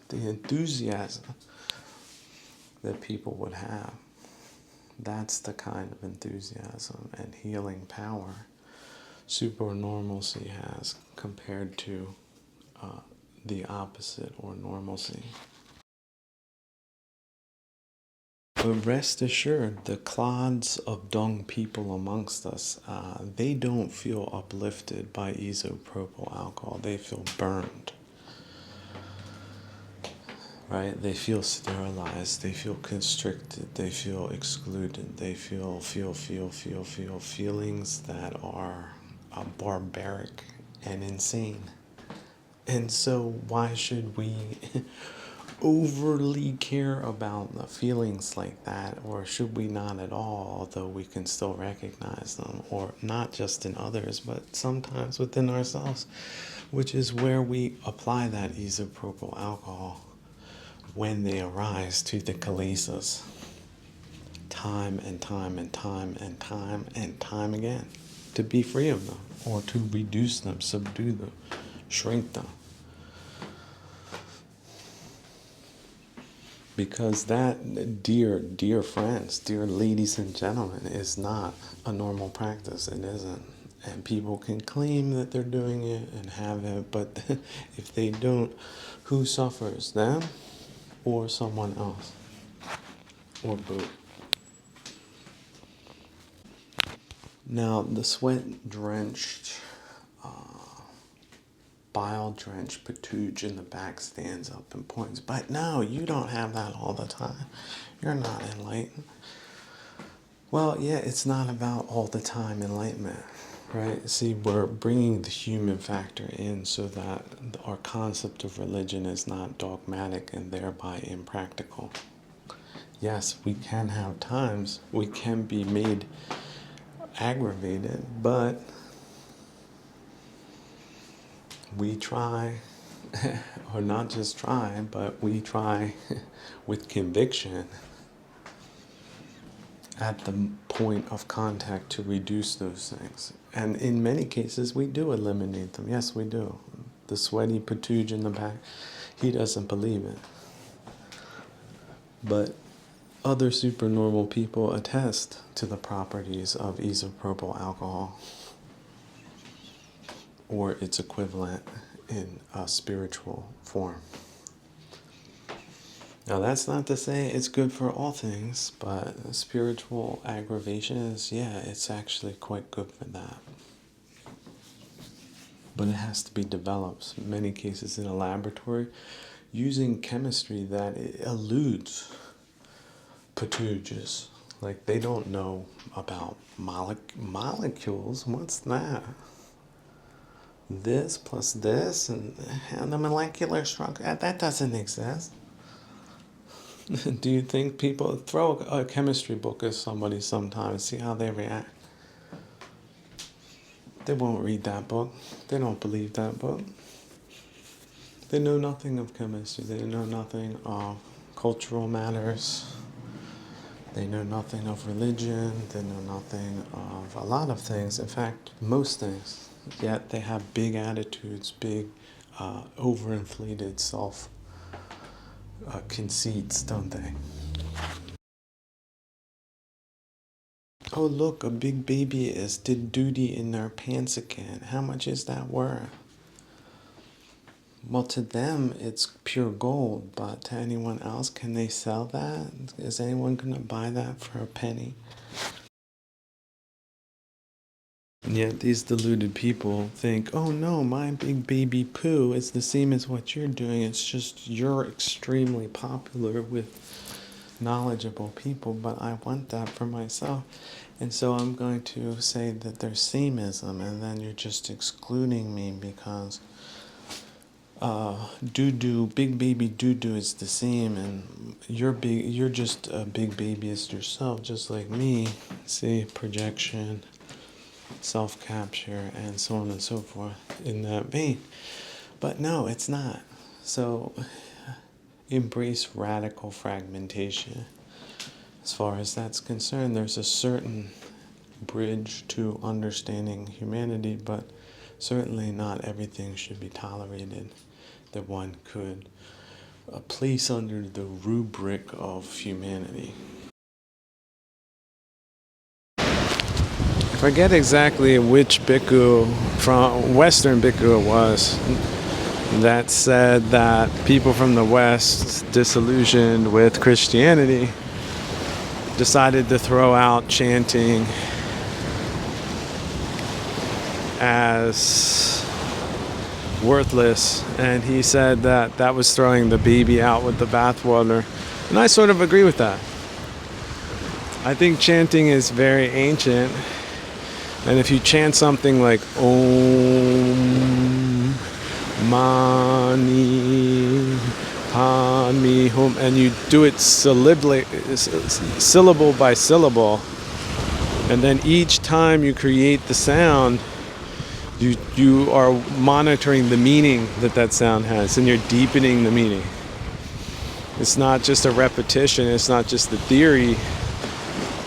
The enthusiasm that people would have. That's the kind of enthusiasm and healing power supernormalcy has compared to the opposite, or normalcy. But rest assured, the clods of dung people amongst us, they don't feel uplifted by isopropyl alcohol. They feel burned. Right? They feel sterilized. They feel constricted. They feel excluded. They feel feelings that are barbaric and insane. And so why should we overly care about the feelings like that, or should we not at all, although we can still recognize them, or not just in others, but sometimes within ourselves, which is where we apply that isopropyl alcohol when they arise to the kilesas, time and time and time and time and time again, to be free of them, or to reduce them, subdue them, shrink them. Because that, dear friends, dear ladies and gentlemen, is not a normal practice. It isn't. And people can claim that they're doing it and have it, but if they don't, who suffers? Them or someone else? Or both? Now, the sweat-drenched, bile-drenched patooge in the back stands up and points. But no, you don't have that all the time. You're not enlightened. Well, yeah, it's not about all the time enlightenment, right? See, we're bringing the human factor in so that our concept of religion is not dogmatic and thereby impractical. Yes, we can have times, we can be made aggravated, but we try or not just try, but we try with conviction at the point of contact to reduce those things. And in many cases, we do eliminate them. Yes, we do. The sweaty patooge in the back, he doesn't believe it. But other supernormal people attest to the properties of isopropyl alcohol or its equivalent in a spiritual form. Now, that's not to say it's good for all things, but spiritual aggravation is, it's actually quite good for that. But it has to be developed, in many cases in a laboratory, using chemistry that eludes patooges. Like, they don't know about molecules. What's that? This plus this and the molecular structure, that doesn't exist. Do you think people throw a chemistry book at somebody sometimes, see how they react? They won't read that book. They don't believe that book. They know nothing of chemistry. They know nothing of cultural matters. They know nothing of religion. They know nothing of a lot of things. In fact, most things. Yet they have big attitudes, big overinflated self conceits, don't they? Oh, look, a big baby did duty in their pants again. How much is that worth? Well, to them, it's pure gold, but to anyone else, can they sell that? Is anyone going to buy that for a penny? And yet these deluded people think, oh no, my big baby poo is the same as what you're doing. It's just you're extremely popular with knowledgeable people, but I want that for myself. And so I'm going to say that there's samenism, and then you're just excluding me because big baby doo-doo is the same, and you're just a big babyist yourself, just like me. See, projection, self-capture, and so on and so forth in that vein. But no, it's not. So embrace radical fragmentation. As far as that's concerned, there's a certain bridge to understanding humanity, but certainly not everything should be tolerated that one could place under the rubric of humanity. I forget exactly which bhikkhu from Western bhikkhu it was that said that people from the West, disillusioned with Christianity, decided to throw out chanting as worthless, and he said that that was throwing the baby out with the bathwater, and I sort of agree with that. I think chanting is very ancient, and if you chant something like Om Mani Padme Hum, and you do it syllable by syllable, and then each time you create the sound, you are monitoring the meaning that sound has, and you're deepening the meaning. It's not just a repetition, it's not just the theory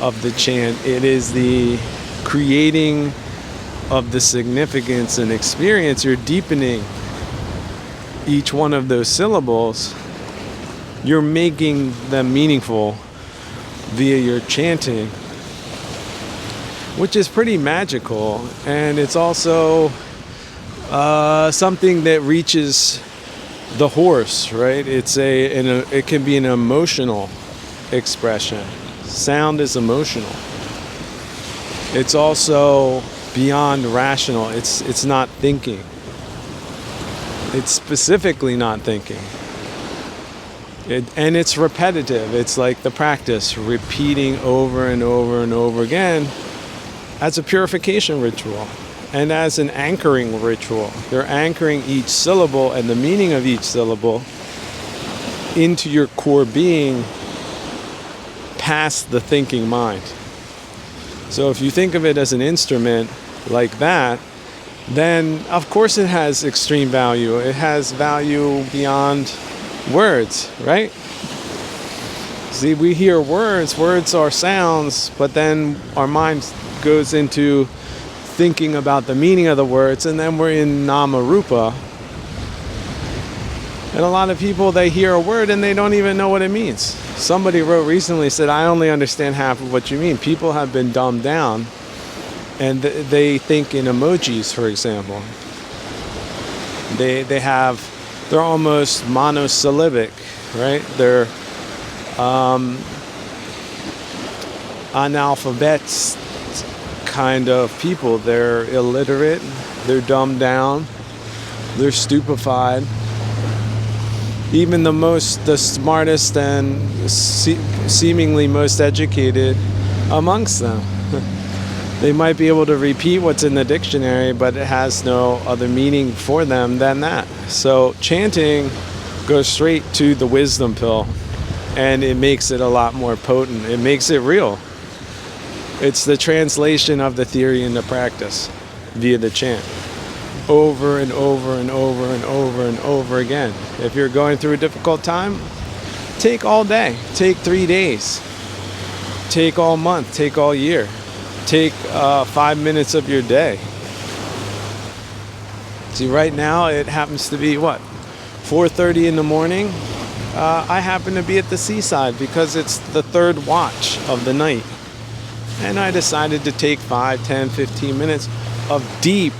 of the chant, it is the creating of the significance and experience. You're deepening each one of those syllables. You're making them meaningful via your chanting, which is pretty magical, and it's also something that reaches the horse, right? It can be an emotional expression. Sound is emotional. It's also beyond rational. It's not thinking. It's specifically not thinking. And it's repetitive. It's like the practice, repeating over and over and over again as a purification ritual and as an anchoring ritual. You're anchoring each syllable and the meaning of each syllable into your core being past the thinking mind. So if you think of it as an instrument like that, then of course it has extreme value. It has value beyond words, right? See, we hear words are sounds, but then our mind goes into thinking about the meaning of the words, and then we're in nama rupa. And a lot of people, they hear a word and they don't even know what it means. Somebody wrote recently, said, I only understand half of what you mean. People have been dumbed down, and they think in emojis, for example. They're almost monosyllabic, right? They're analphabets kind of people. They're illiterate, they're dumbed down, they're stupefied. Even the smartest and seemingly most educated amongst them. They might be able to repeat what's in the dictionary, but it has no other meaning for them than that. So chanting goes straight to the wisdom pill, and it makes it a lot more potent. It makes it real. It's the translation of the theory into practice via the chant. Over and over and over and over and over again. If you're going through a difficult time, take all day, take 3 days, take all month, take all year, take 5 minutes of your day. See, right now it happens to be 4:30 in the morning. I happen to be at the seaside because it's the third watch of the night. And I decided to take 5, 10, 15 minutes of deep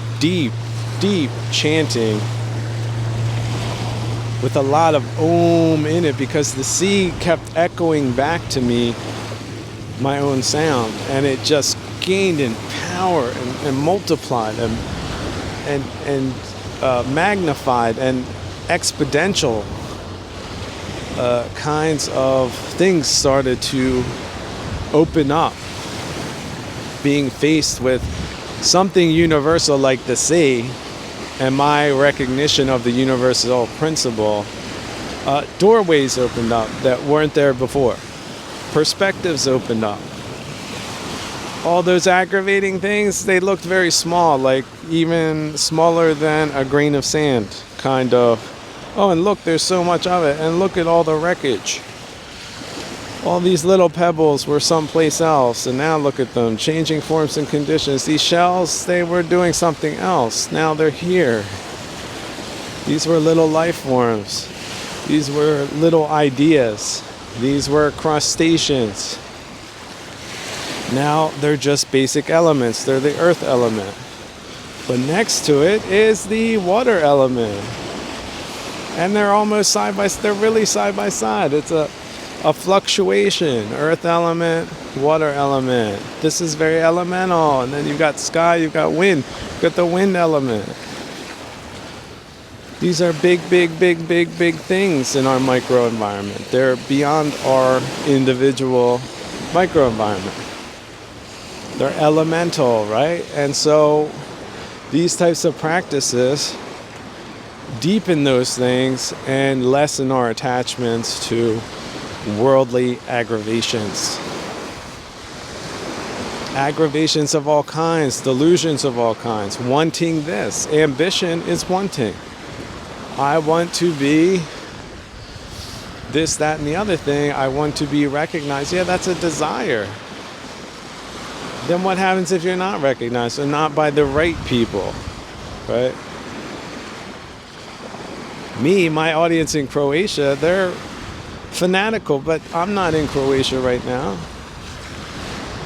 chanting with a lot of om in it, because the sea kept echoing back to me my own sound, and it just gained in power and multiplied and magnified, and exponential kinds of things started to open up. Being faced with something universal like the sea, and my recognition of the universal principle, doorways opened up that weren't there before. Perspectives opened up. All those aggravating things, they looked very small, like even smaller than a grain of sand, kind of. Oh, and look, there's so much of it, and look at all the wreckage. All these little pebbles were someplace else, and now look at them, changing forms and conditions. These shells, they were doing something else. Now they're here. These were little life forms. These were little ideas. These were crustaceans. Now they're just basic elements. They're the earth element. But next to it is the water element. And they're almost they're really side by side. It's a fluctuation, earth element, water element. This is very elemental. And then you've got sky, you've got wind, you've got the wind element. These are big things in our microenvironment. They're beyond our individual microenvironment. They're elemental, right? And so these types of practices deepen those things and lessen our attachments to worldly aggravations. Aggravations of all kinds, delusions of all kinds, wanting this. Ambition is wanting. I want to be this, that, and the other thing. I want to be recognized. Yeah, that's a desire. Then what happens if you're not recognized and not by the right people, right? My audience in Croatia, they're fanatical, but I'm not in Croatia right now.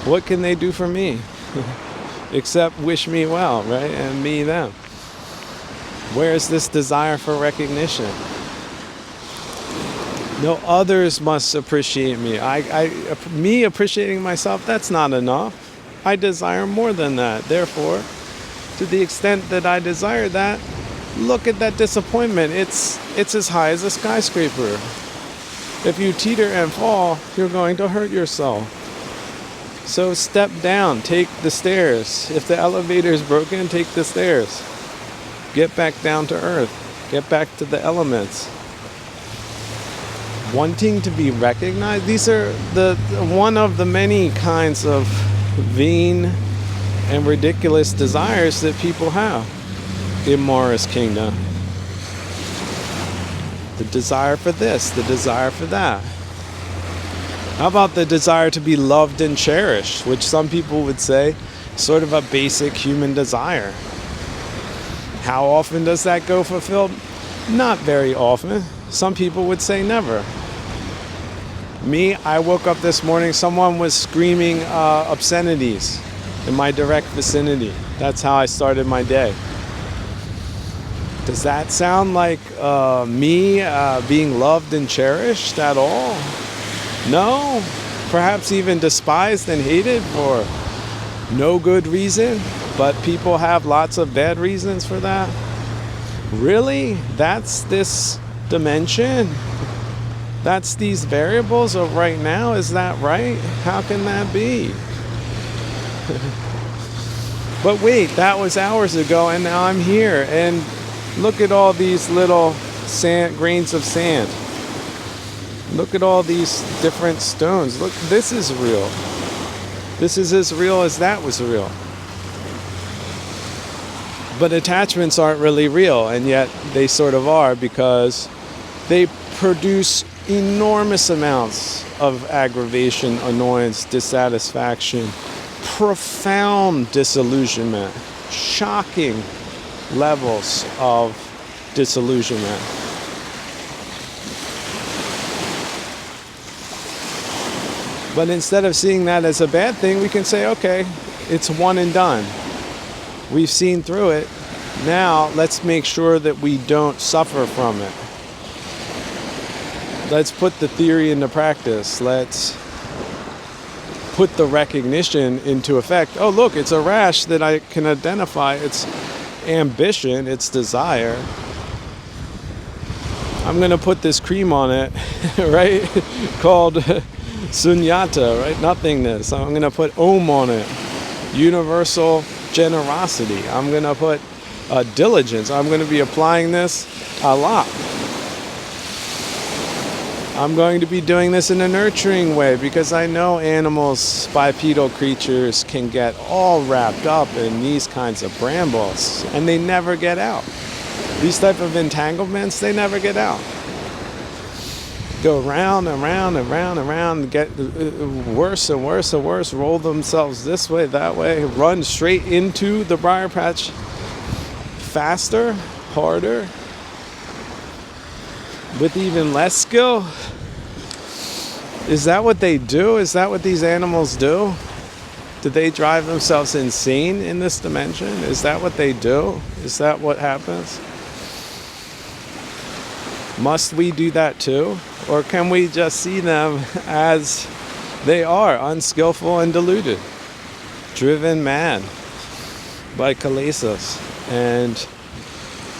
What can they do for me? Except wish me well, right? And me them. Where is this desire for recognition? No, others must appreciate me. Me appreciating myself, that's not enough. I desire more than that. Therefore, to the extent that I desire that, look at that disappointment. It's as high as a skyscraper. If you teeter and fall, you're going to hurt yourself. So step down, take the stairs. If the elevator is broken, take the stairs. Get back down to earth. Get back to the elements. Wanting to be recognized, these are one of the many kinds of vain and ridiculous desires that people have. in Mara's kingdom. The desire for this, the desire for that. How about the desire to be loved and cherished, which some people would say sort of a basic human desire. How often does that go fulfilled? Not very often. Some people would say never. Me, I woke up this morning, someone was screaming obscenities in my direct vicinity. That's how I started my day. Does that sound like me being loved and cherished at all? No? Perhaps even despised and hated for no good reason, but people have lots of bad reasons for that. Really? That's this dimension? That's these variables of right now? Is that right? How can that be? But wait, that was hours ago and now I'm here. And look at all these little grains of sand. Look at all these different stones. Look, this is real. This is as real as that was real. But attachments aren't really real, and yet they sort of are, because they produce enormous amounts of aggravation, annoyance, dissatisfaction, profound disillusionment, shocking levels of disillusionment. But instead of seeing that as a bad thing, we can say, okay, it's one and done. We've seen through it. Now let's make sure that we don't suffer from it. Let's put the theory into practice. Let's put the recognition into effect. Oh, look, it's a rash that I can identify. It's ambition, it's desire. I'm going to put this cream on it, right? Called sunyata, right? Nothingness. I'm going to put Om on it. Universal generosity. I'm going to put diligence. I'm going to be applying this a lot. I'm going to be doing this in a nurturing way, because I know animals, bipedal creatures, can get all wrapped up in these kinds of brambles, and they never get out. These type of entanglements, they never get out. Go round and round and round and round, get worse and worse and worse, roll themselves this way, that way, run straight into the briar patch faster, harder, with even less skill. Is that what they do? Is that what these animals do? Do they drive themselves insane in this dimension? Is that what they do? Is that what happens? Must we do that too? Or can we just see them as they are, unskillful and deluded, driven mad by kilesas and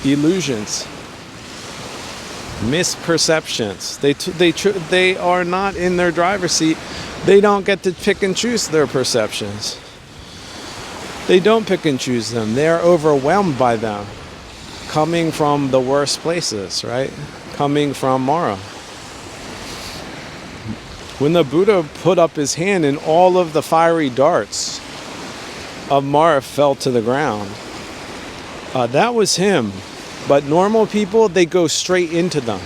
illusions, misperceptions? They are not in their driver's seat. They don't get to pick and choose their perceptions. They don't pick and choose them. They're overwhelmed by them, coming from the worst places, right? Coming from Mara. When the Buddha put up his hand and all of the fiery darts of Mara fell to the ground, that was him. But normal people, they go straight into them.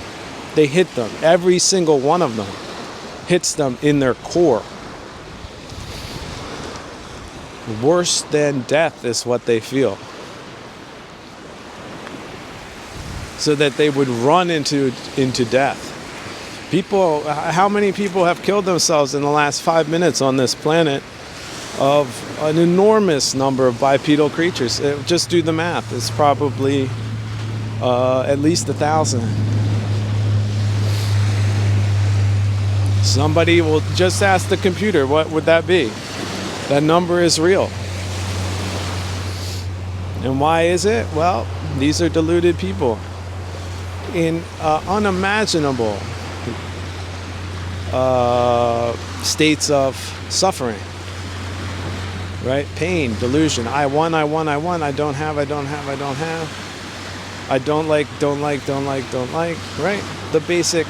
They hit them. Every single one of them hits them in their core. Worse than death is what they feel. So that they would run into death. People, how many people have killed themselves in the last 5 minutes on this planet? Of an enormous number of bipedal creatures. Just do the math. It's probably at least 1,000. Somebody will just ask the computer, what would that be? That number is real. And why is it? Well, these are deluded people in unimaginable states of suffering, right? Pain, delusion. I want, I don't have, I don't like, right? The basic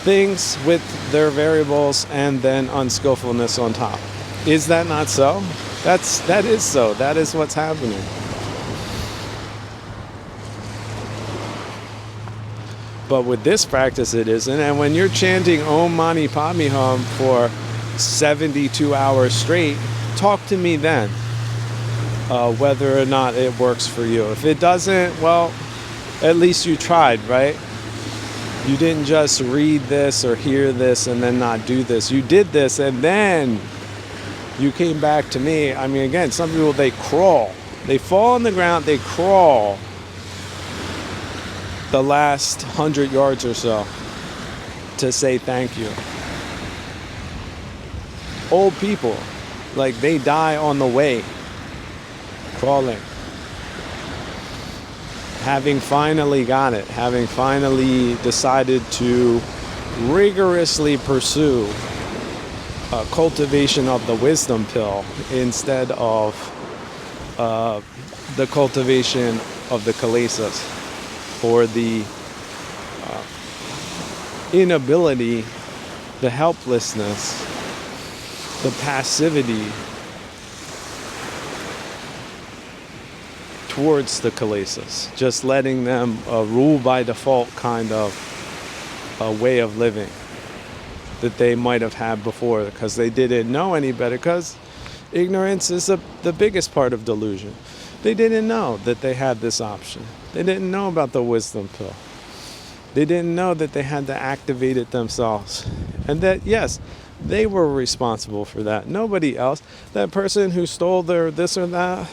things with their variables and then unskillfulness on top. Is that not so? That is so. That is what's happening. But with this practice, it isn't. And when you're chanting Om Mani Padme Hum for 72 hours straight, talk to me then, whether or not it works for you. If it doesn't, well, at least you tried, right? You didn't just read this or hear this and then not do this. You did this and then you came back to me. I mean, again, some people, they crawl. They fall on the ground, they crawl the last 100 yards or so to say thank you. Old people, like they die on the way, crawling. Having finally got it, having finally decided to rigorously pursue cultivation of the wisdom pill instead of the cultivation of the kilesas, or the inability, the helplessness, the passivity towards the kilesas, just letting them rule by default kind of a way of living that they might have had before because they didn't know any better, because ignorance is the biggest part of delusion. They didn't know that they had this option. They didn't know about the wisdom pill. They didn't know that they had to activate it themselves. And that, yes, they were responsible for that. Nobody else. That person who stole their this or that,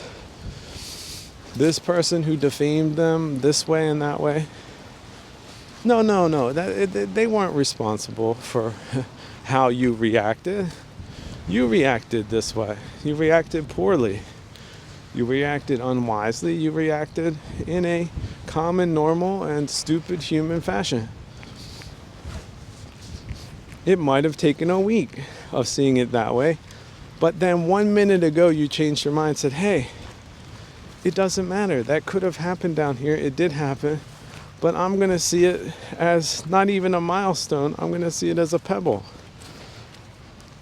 this person who defamed them this way and that way. No. They weren't responsible for how you reacted. You reacted this way. You reacted poorly. You reacted unwisely. You reacted in a common, normal, and stupid human fashion. It might have taken a week of seeing it that way, but then 1 minute ago you changed your mind and said, hey, it doesn't matter. That could have happened down here. It did happen, but I'm going to see it as not even a milestone. I'm going to see it as a pebble.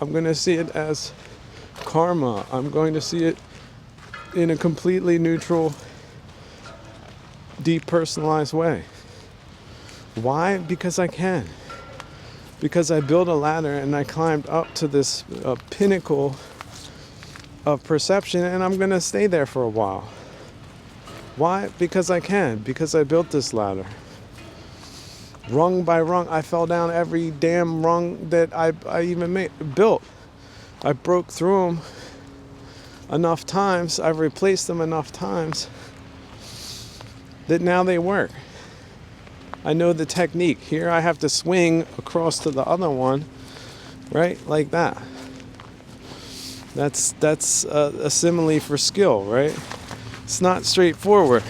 I'm going to see it as karma. I'm going to see it in a completely neutral, depersonalized way. Why? Because I can. Because I built a ladder and I climbed up to this pinnacle of perception, and I'm going to stay there for a while. Why? Because I can. Because I built this ladder. Rung by rung, I fell down every damn rung that I even built. I broke through them enough times, I've replaced them enough times that now they work. I know the technique. Here I have to swing across to the other one, right? Like that. That's a simile for skill, right? It's not straightforward.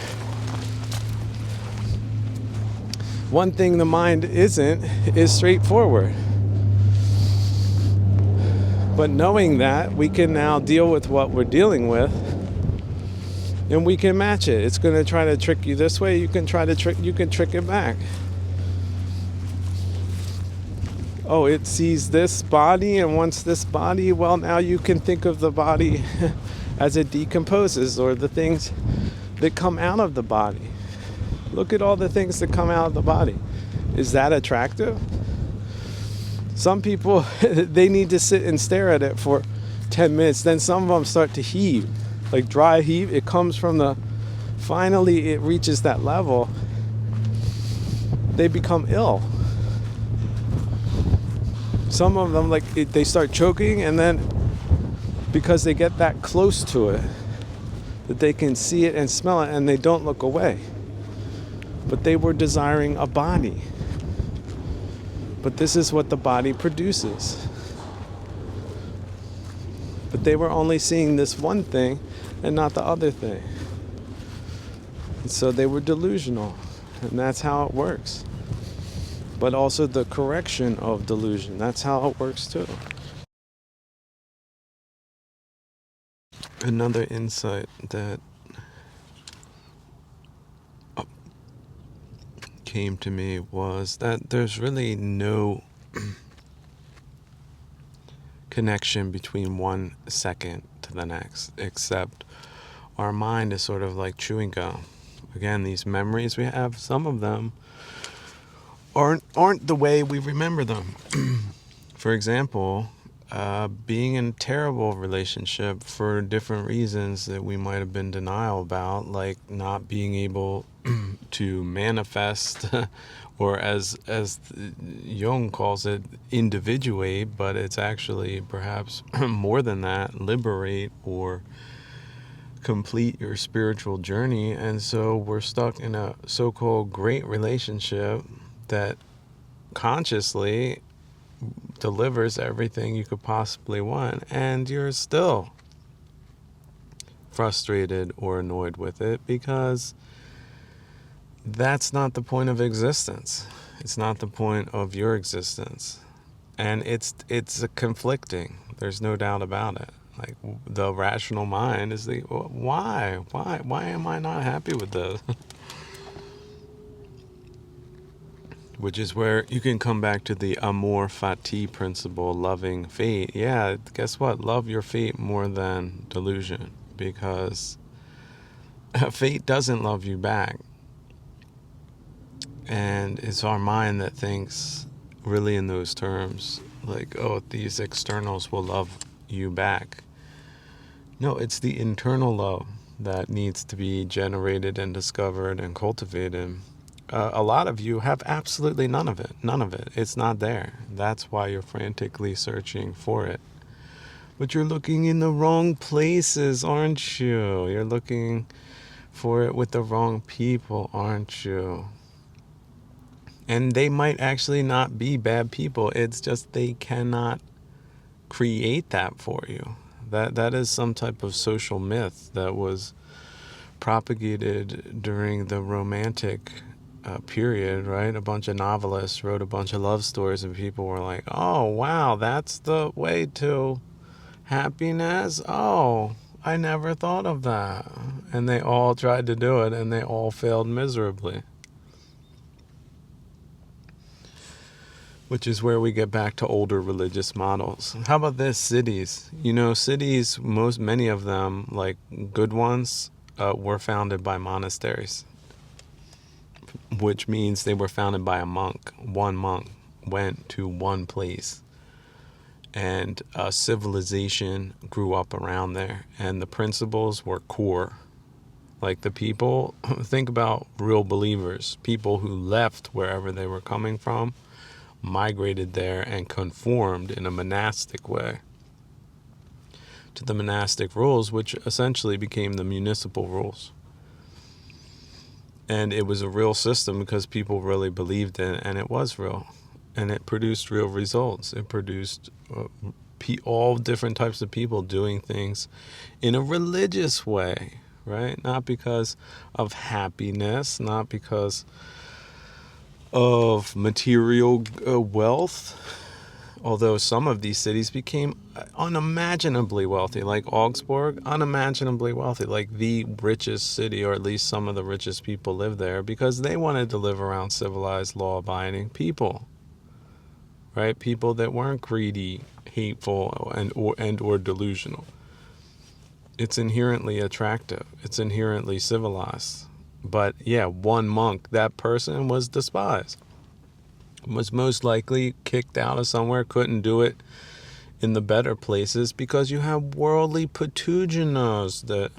One thing the mind isn't is straightforward. But knowing that, we can now deal with what we're dealing with, and we can match it. It's going to try to trick you this way. You can trick it back. Oh, it sees this body and wants this body. Well, now you can think of the body as it decomposes, or the things that come out of the body. Look at all the things that come out of the body. Is that attractive? Some people, they need to sit and stare at it for 10 minutes. Then some of them start to heave, like dry heave. It comes from finally it reaches that level. They become ill. Some of them, they start choking, and then because they get that close to it, that they can see it and smell it, and they don't look away. But they were desiring a body. But this is what the body produces. But they were only seeing this one thing and not the other thing. And so they were delusional. And that's how it works. But also the correction of delusion. That's how it works too. Another insight that came to me was that there's really no connection between 1 second to the next, except our mind is sort of like chewing gum. Again, these memories we have, some of them aren't the way we remember them. For example, being in a terrible relationship for different reasons that we might have been denial about, like not being able to manifest, or as Jung calls it, individuate, but it's actually perhaps more than that, liberate or complete your spiritual journey. And so we're stuck in a so-called great relationship that consciously delivers everything you could possibly want, and you're still frustrated or annoyed with it because that's not the point of existence. It's not the point of your existence. And it's a conflicting. There's no doubt about it. Like, the rational mind is why am I not happy with this? Which is where you can come back to the amor fati principle, loving fate. Yeah, guess what? Love your fate more than delusion, because fate doesn't love you back. And it's our mind that thinks really in those terms, like, oh, these externals will love you back. No, it's the internal love that needs to be generated and discovered and cultivated. A lot of you have absolutely none of it. None of it. It's not there. That's why you're frantically searching for it. But you're looking in the wrong places, aren't you? You're looking for it with the wrong people, aren't you? And they might actually not be bad people. It's just they cannot create that for you. That is some type of social myth that was propagated during the Romantic period, right? A bunch of novelists wrote a bunch of love stories, and people were like, oh, wow, that's the way to happiness? Oh, I never thought of that. And they all tried to do it, and they all failed miserably. Which is where we get back to older religious models. How about this? Cities. Cities, many of them, like good ones, were founded by monasteries, which means they were founded by a monk. One monk went to one place, and a civilization grew up around there, and the principles were core. Like the people, think about real believers, people who left wherever they were coming from, migrated there and conformed in a monastic way to the monastic rules, which essentially became the municipal rules. And it was a real system because people really believed in it, and it was real. And it produced real results. It produced all different types of people doing things in a religious way, right? Not because of happiness, not because of material wealth, although some of these cities became unimaginably wealthy, like Augsburg, unimaginably wealthy, like the richest city, or at least some of the richest people live there because they wanted to live around civilized, law-abiding people, right? People that weren't greedy, hateful, and or delusional. It's inherently attractive. It's inherently civilized. But yeah, one monk, that person was despised, was most likely kicked out of somewhere, couldn't do it in the better places because you have worldly pathogenos that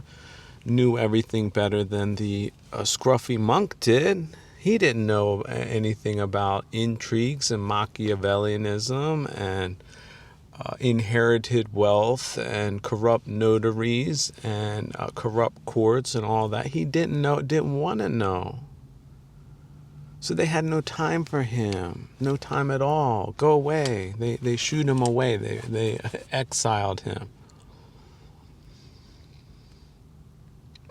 knew everything better than the scruffy monk did. He didn't know anything about intrigues and Machiavellianism and inherited wealth and corrupt notaries and corrupt courts and all that. He didn't want to know. So they had no time for him, no time at all. Go away. They shooed him away. They exiled him.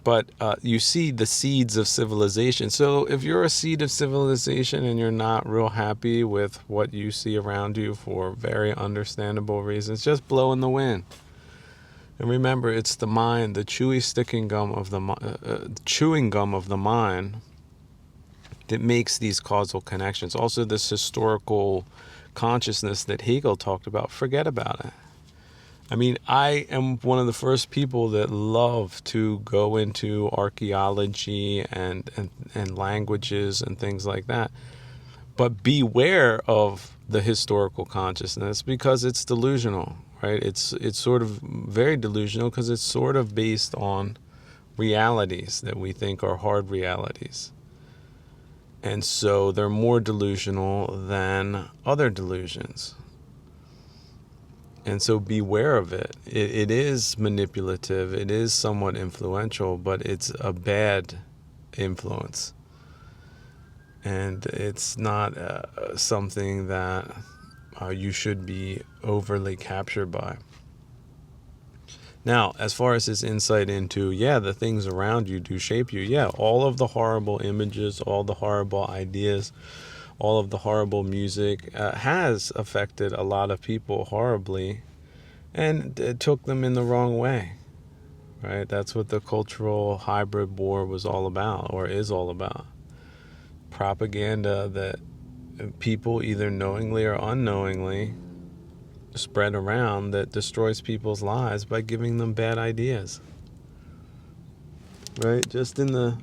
But you see the seeds of civilization. So if you're a seed of civilization and you're not real happy with what you see around you for very understandable reasons, just blow in the wind. And remember, it's the mind, the chewing gum of the mind, that makes these causal connections. Also, this historical consciousness that Hegel talked about, forget about it. I mean, I am one of the first people that love to go into archaeology and languages and things like that. But beware of the historical consciousness because it's delusional, right? It's sort of very delusional because it's sort of based on realities that we think are hard realities. And so they're more delusional than other delusions. And so beware of it. It is manipulative. It is somewhat influential, but it's a bad influence. And it's not something that you should be overly captured by. Now, as far as this insight into, the things around you do shape you. Yeah, all of the horrible images, all the horrible ideas, all of the horrible music has affected a lot of people horribly, and it took them in the wrong way, right? That's what the cultural hybrid war was all about, or is all about. Propaganda that people either knowingly or unknowingly spread around that destroys people's lives by giving them bad ideas, right? Just in the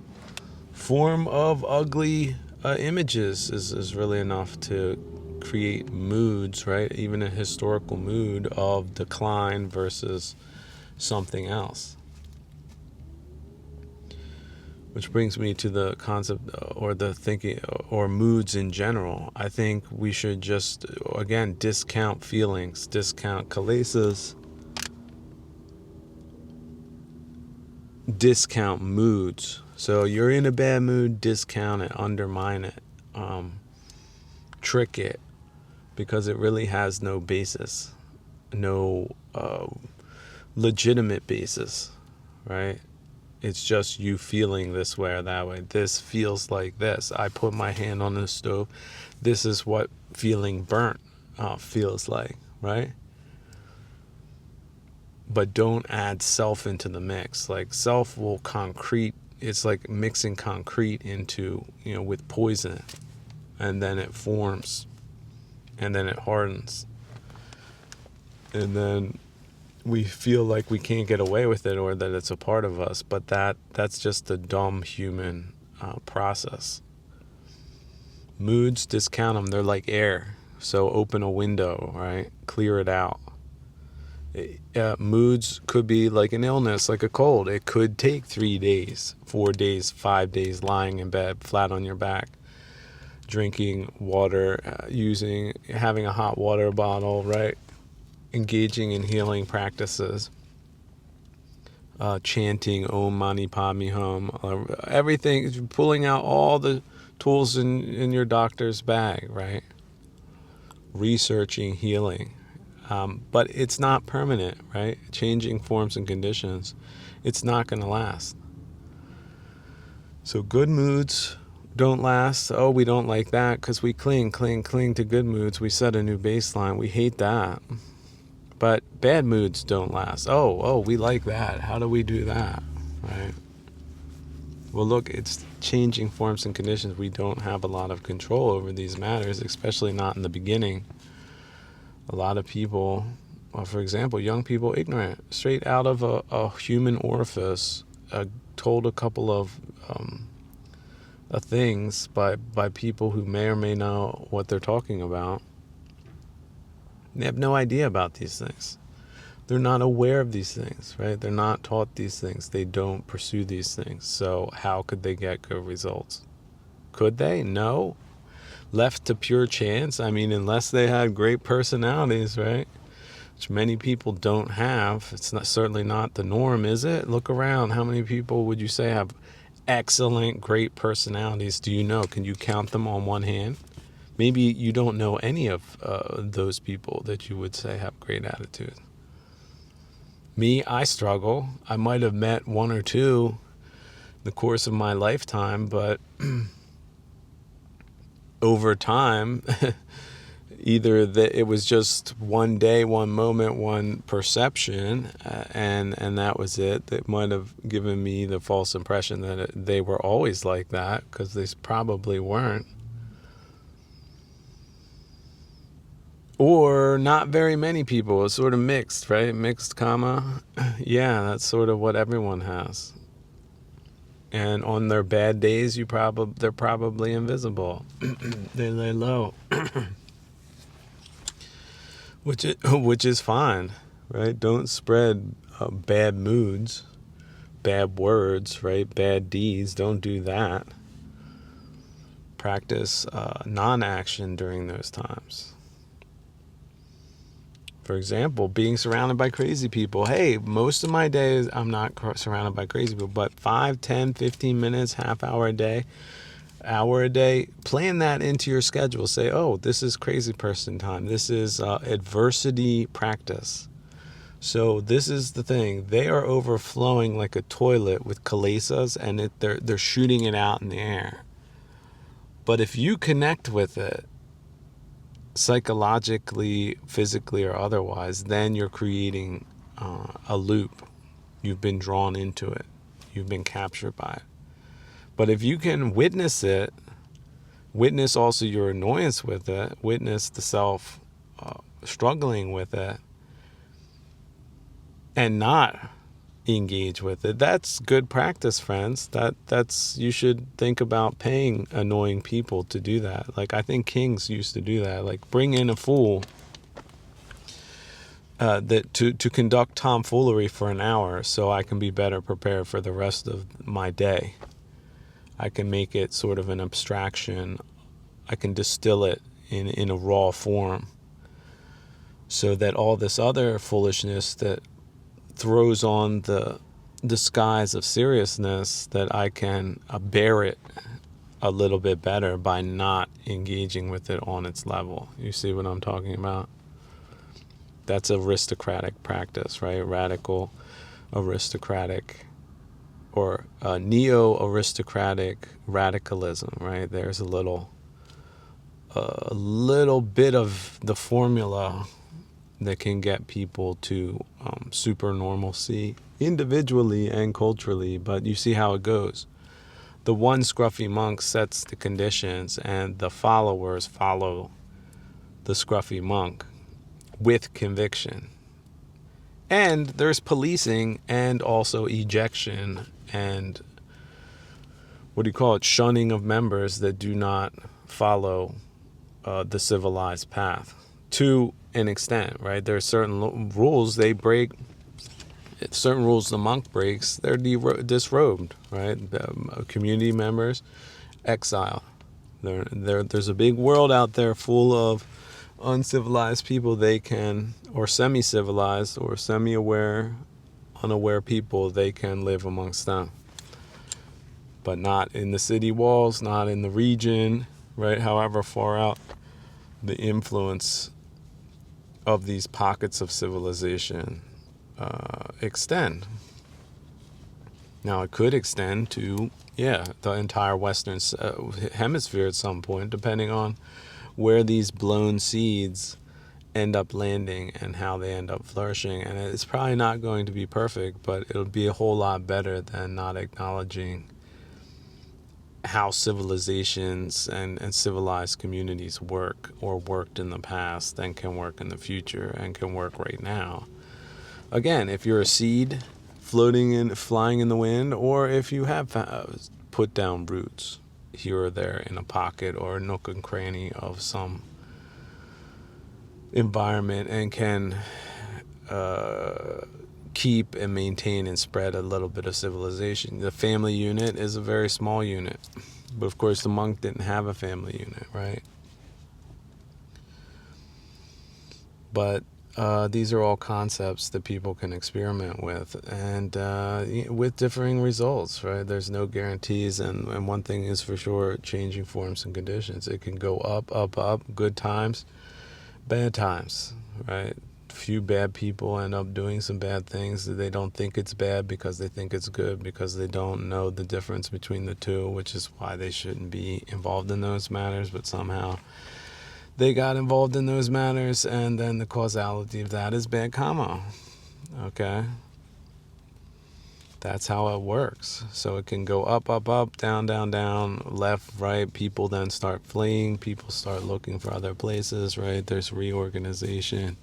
form of ugly images is really enough to create moods, right? Even a historical mood of decline versus something else. Which brings me to the concept or the thinking or moods in general. I think we should just, again, discount feelings, discount kilesas, discount moods. So you're in a bad mood, discount it, undermine it, trick it, because it really has no basis, no legitimate basis, right? It's just you feeling this way or that way. This feels like this. I put my hand on the stove. This is what feeling burnt feels like, right? But don't add self into the mix. Like self will concrete. It's like mixing concrete into, with poison. And then it forms. And then it hardens. And then we feel like we can't get away with it or that it's a part of us, but that's just a dumb human process. Moods, discount them. They're like air. So open a window, right? Clear it out. Moods could be like an illness, like a cold. It could take 3 days, 4 days, 5 days lying in bed, flat on your back, drinking water, having a hot water bottle, right? Engaging in healing practices, chanting Om Mani Padme Hum, everything, pulling out all the tools in your doctor's bag, right? Researching healing. But it's not permanent, right? Changing forms and conditions, it's not going to last. So good moods don't last. Oh, we don't like that because we cling to good moods. We set a new baseline. We hate that. But bad moods don't last. Oh, we like that. How do we do that? Right? Well, look, it's changing forms and conditions. We don't have a lot of control over these matters, especially not in the beginning. A lot of people, for example, young people, ignorant, straight out of a human orifice, told a couple of things by people who may or may know what they're talking about. They have no idea about these things. They're not aware of these things, right? They're not taught these things. They don't pursue these things. So how could they get good results? Could they? No. Left to pure chance? I mean, unless they had great personalities, right? Which many people don't have. It's certainly not the norm, is it? Look around. How many people would you say have excellent, great personalities? Do you know? Can you count them on one hand? Maybe you don't know any of those people that you would say have great attitude. Me, I struggle. I might have met one or two in the course of my lifetime, but over time, either that it was just one day, one moment, one perception, and that was it. That might have given me the false impression that they were always like that, because they probably weren't. Or not very many people. It's sort of mixed, right? Mixed, comma. Yeah, that's sort of what everyone has. And on their bad days, they're probably invisible. They lay low, which is fine, right? Don't spread bad moods, bad words, right? Bad deeds. Don't do that. Practice non-action during those times. For example, being surrounded by crazy people. Hey, most of my days I'm not surrounded by crazy people, but 5, 10, 15 minutes, half hour a day, hour a day, plan that into your schedule. Say, oh, this is crazy person time. This is adversity practice. So this is the thing. They are overflowing like a toilet with kilesas, and they're shooting it out in the air. But if you connect with it, psychologically, physically, or otherwise, then you're creating a loop. You've been drawn into it. You've been captured by it. But if you can witness it, witness also your annoyance with it, witness the self struggling with it, and not engage with it, that's good practice, friends. That's you should think about paying annoying people to do that. Like, I think kings used to do that. Like, bring in a fool that to conduct tomfoolery for an hour, so I can be better prepared for the rest of my day. I can make it sort of an abstraction. I can distill it in a raw form, so that all this other foolishness that throws on the disguise of seriousness, that I can bear it a little bit better by not engaging with it on its level. You see what I'm talking about? That's aristocratic practice, right? Radical aristocratic, or neo-aristocratic radicalism, right? There's a little bit of the formula that can get people to super normalcy individually and culturally, but you see how it goes. The one scruffy monk sets the conditions, and the followers follow the scruffy monk with conviction. And there's policing and also ejection and shunning of members that do not follow the civilized path to an extent, right? There are certain rules they break. Certain rules the monk breaks, they're disrobed, right? Community members, exile. There's a big world out there full of uncivilized people. They can, or semi-civilized or semi-aware, unaware people, they can live amongst them. But not in the city walls, not in the region, right? However far out the influence of these pockets of civilization extend. Now, it could extend to, the entire Western hemisphere at some point, depending on where these blown seeds end up landing and how they end up flourishing. And it's probably not going to be perfect, but it'll be a whole lot better than not acknowledging how civilizations and civilized communities work, or worked in the past, and can work in the future, and can work right now. Again, if you're a seed flying in the wind, or if you have put down roots here or there in a pocket or a nook and cranny of some environment, and can keep and maintain and spread a little bit of civilization. The family unit is a very small unit, but of course the monk didn't have a family unit, right? But these are all concepts that people can experiment with, and with differing results, right? There's no guarantees, and one thing is for sure: changing forms and conditions. It can go up, up, up, good times, bad times, right? Few bad people end up doing some bad things that they don't think it's bad because they think it's good, because they don't know the difference between the two, which is why they shouldn't be involved in those matters, but somehow they got involved in those matters, and then the causality of that is bad karma. Okay? That's how it works. So it can go up, up, up, down, down, down, left, right. People then start fleeing. People start looking for other places, right? There's reorganization.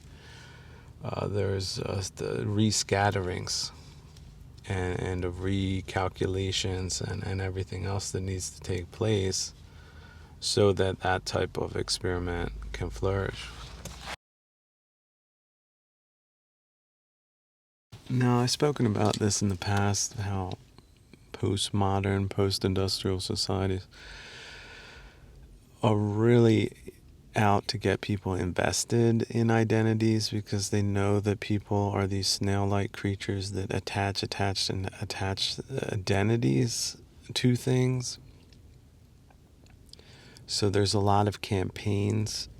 There's the rescatterings. and of recalculations and everything else that needs to take place so that that type of experiment can flourish. Now, I've spoken about this in the past, how postmodern, post-industrial societies are really out to get people invested in identities because they know that people are these snail-like creatures that attach identities to things. So there's a lot of campaigns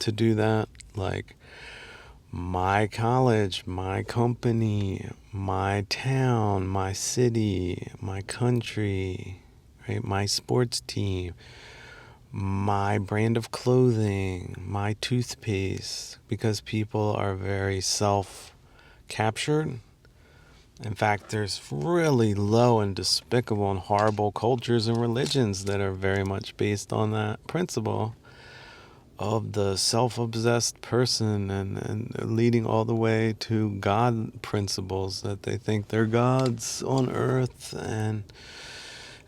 to do that, like my college, my company, my town, my city, my country, right? My sports team, my brand of clothing, my toothpaste, because people are very self-captured. In fact, there's really low and despicable and horrible cultures and religions that are very much based on that principle of the self-obsessed person and leading all the way to God principles that they think they're gods on earth and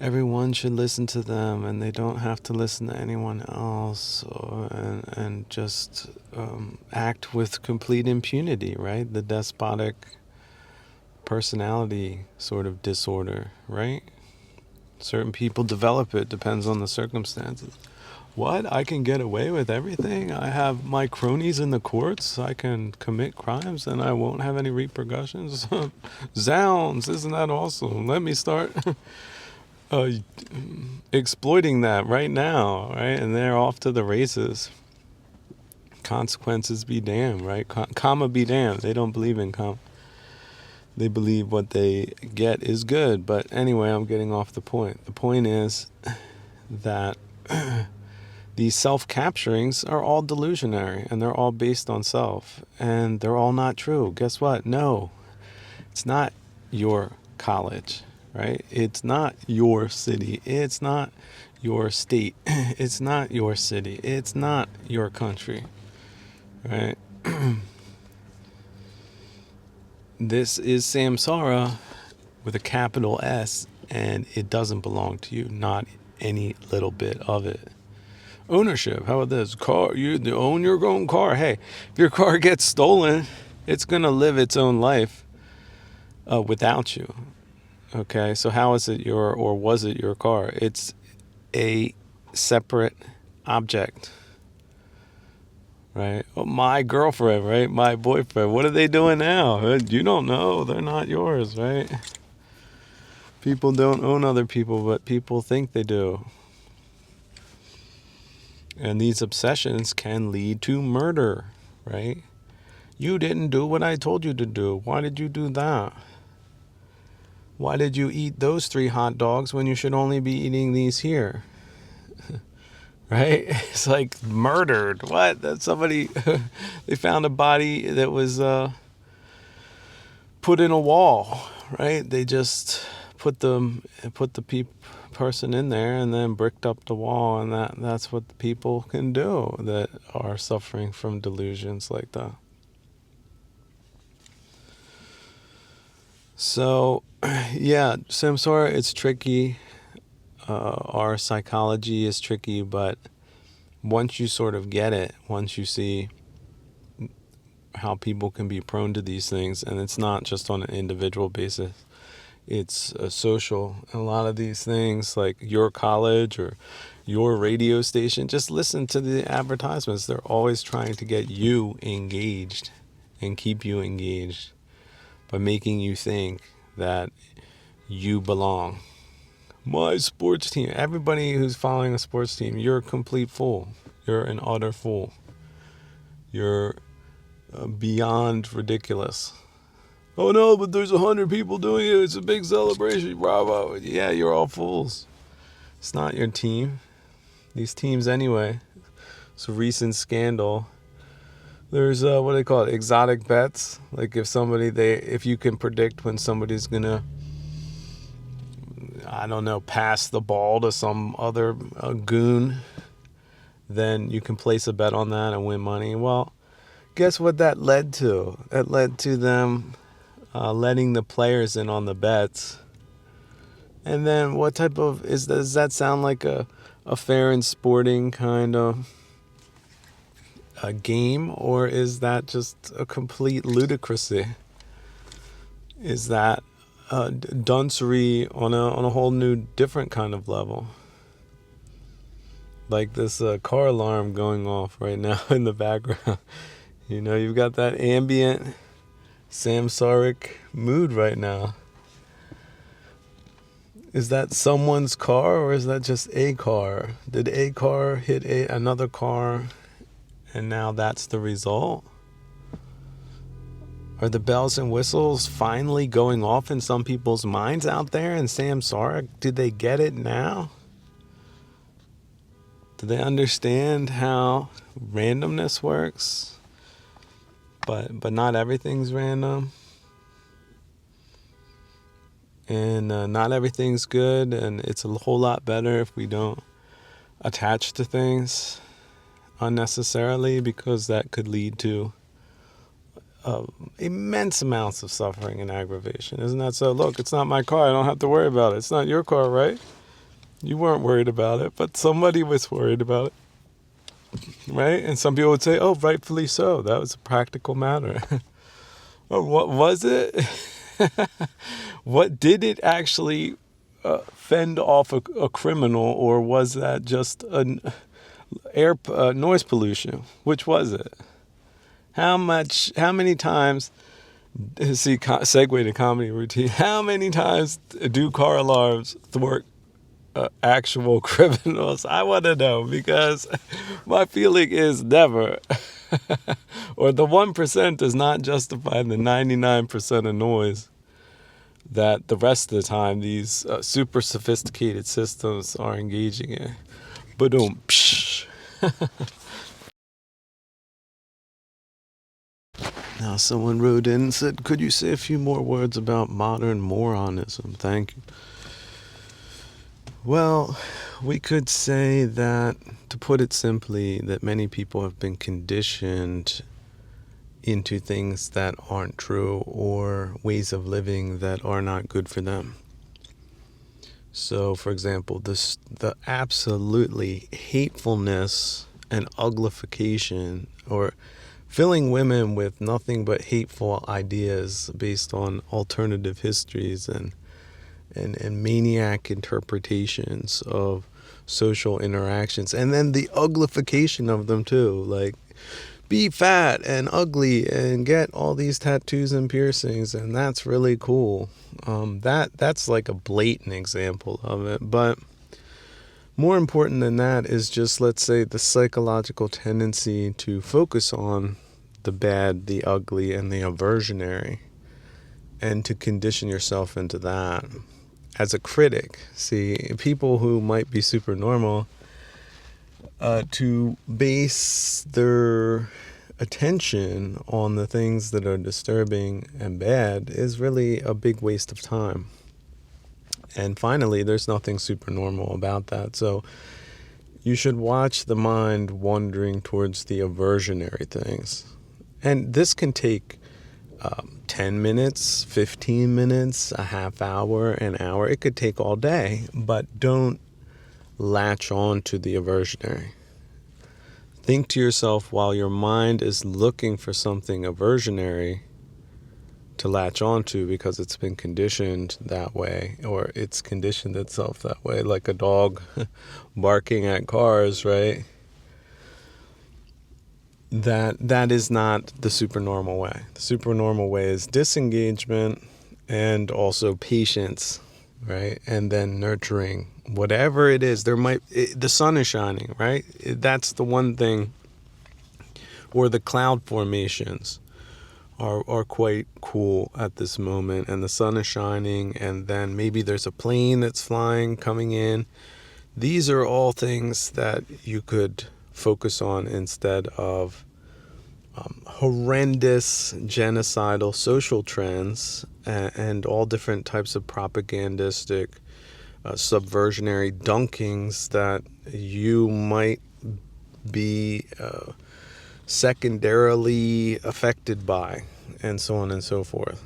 everyone should listen to them and they don't have to listen to anyone else and just act with complete impunity, right? The despotic personality sort of disorder, right? Certain people develop it, depends on the circumstances. What? I can get away with everything? I have my cronies in the courts. I can commit crimes and I won't have any repercussions? Zounds, isn't that awesome? Let me start exploiting that right now, right? And they're off to the races. Consequences be damned, right? Comma be damned. They don't believe in comma. They believe what they get is good. But anyway, I'm getting off the point. The point is that these self-capturings are all delusionary and they're all based on self and they're all not true. Guess what? No, it's not your college, right? It's not your city. It's not your state. It's not your city. It's not your country, right? This is samsara with a capital S and it doesn't belong to you, not any little bit of it. Ownership. How about this? Car. You own your own car. Hey, if your car gets stolen, it's going to live its own life without you. Okay, so how is it or was it your car? It's a separate object, right? Oh, my girlfriend, right? My boyfriend. What are they doing now? You don't know. They're not yours, right? People don't own other people, but people think they do. And these obsessions can lead to murder, right? You didn't do what I told you to do. Why did you do that? Why did you eat those 3 hot dogs when you should only be eating these here? Right? It's like murdered. What? That somebody, they found a body that was put in a wall, right? They just put the person in there and then bricked up the wall, and that's what the people can do that are suffering from delusions like that. So, yeah, samsara, it's tricky. Our psychology is tricky, but once you sort of get it, once you see how people can be prone to these things, and it's not just on an individual basis, it's a social. And a lot of these things, like your college or your radio station, just listen to the advertisements. They're always trying to get you engaged and keep you engaged by making you think that you belong. My sports team, everybody who's following a sports team, you're a complete fool. You're an utter fool. You're beyond ridiculous. Oh no, but there's 100 people doing it. It's a big celebration. Bravo. Yeah, you're all fools. It's not your team. These teams anyway. It's a recent scandal. There's what do they call it? Exotic bets. Like if you can predict when somebody's gonna, I don't know, pass the ball to some other goon, then you can place a bet on that and win money. Well, guess what that led to? It led to them letting the players in on the bets. And then what type of, does that sound like a fair and sporting kind of a game, or is that just a complete ludicrousy? Is that duncery on a whole new different kind of level? Like this car alarm going off right now in the background. You've got that ambient samsaric mood right now. Is that someone's car, or is that just a car? Did a car hit another car, and now that's the result? Are the bells and whistles finally going off in some people's minds out there in samsara? Did they get it now? Do they understand how randomness works? But not everything's random. And not everything's good, and it's a whole lot better if we don't attach to things unnecessarily, because that could lead to immense amounts of suffering and aggravation. Isn't that so? Look, it's not my car. I don't have to worry about it. It's not your car, right? You weren't worried about it, but somebody was worried about it, right? And some people would say, oh, rightfully so. That was a practical matter. Or what was it? What did it actually fend off a criminal, or was that just noise pollution? Which was it? How many times, segue to comedy routine, how many times do car alarms thwart actual criminals? I want to know, because my feeling is never. Or the 1% does not justify the 99% of noise that the rest of the time these super sophisticated systems are engaging in. Boom. Now someone wrote in and said, could you say a few more words about modern moronism? Thank you. Well, we could say that, to put it simply, that many people have been conditioned into things that aren't true, or ways of living that are not good for them. So, for example, the absolutely hatefulness and uglification, or filling women with nothing but hateful ideas based on alternative histories and maniac interpretations of social interactions, and then the uglification of them too, like be fat and ugly and get all these tattoos and piercings, and that's really cool. That's like a blatant example of it. But more important than that is just, let's say, the psychological tendency to focus on the bad, the ugly, and the aversionary, and to condition yourself into that. As a critic, see, people who might be super normal, to base their attention on the things that are disturbing and bad is really a big waste of time. And finally, there's nothing super normal about that. So you should watch the mind wandering towards the aversionary things. And this can take 10 minutes, 15 minutes, a half hour, an hour. It could take all day, but don't latch on to the aversionary. Think to yourself, while your mind is looking for something aversionary to latch onto because it's been conditioned that way, or it's conditioned itself that way, like a dog barking at cars, right? That is not the supernormal way. The supernormal way is disengagement and also patience, right? And then nurturing whatever it is. The sun is shining, right? That's the one thing. Or the cloud formations are quite cool at this moment, and the sun is shining, and then maybe there's a plane that's flying, coming in. These are all things that you could focus on instead of horrendous genocidal social trends and all different types of propagandistic subversionary dunkings that you might be secondarily affected by, and so on and so forth.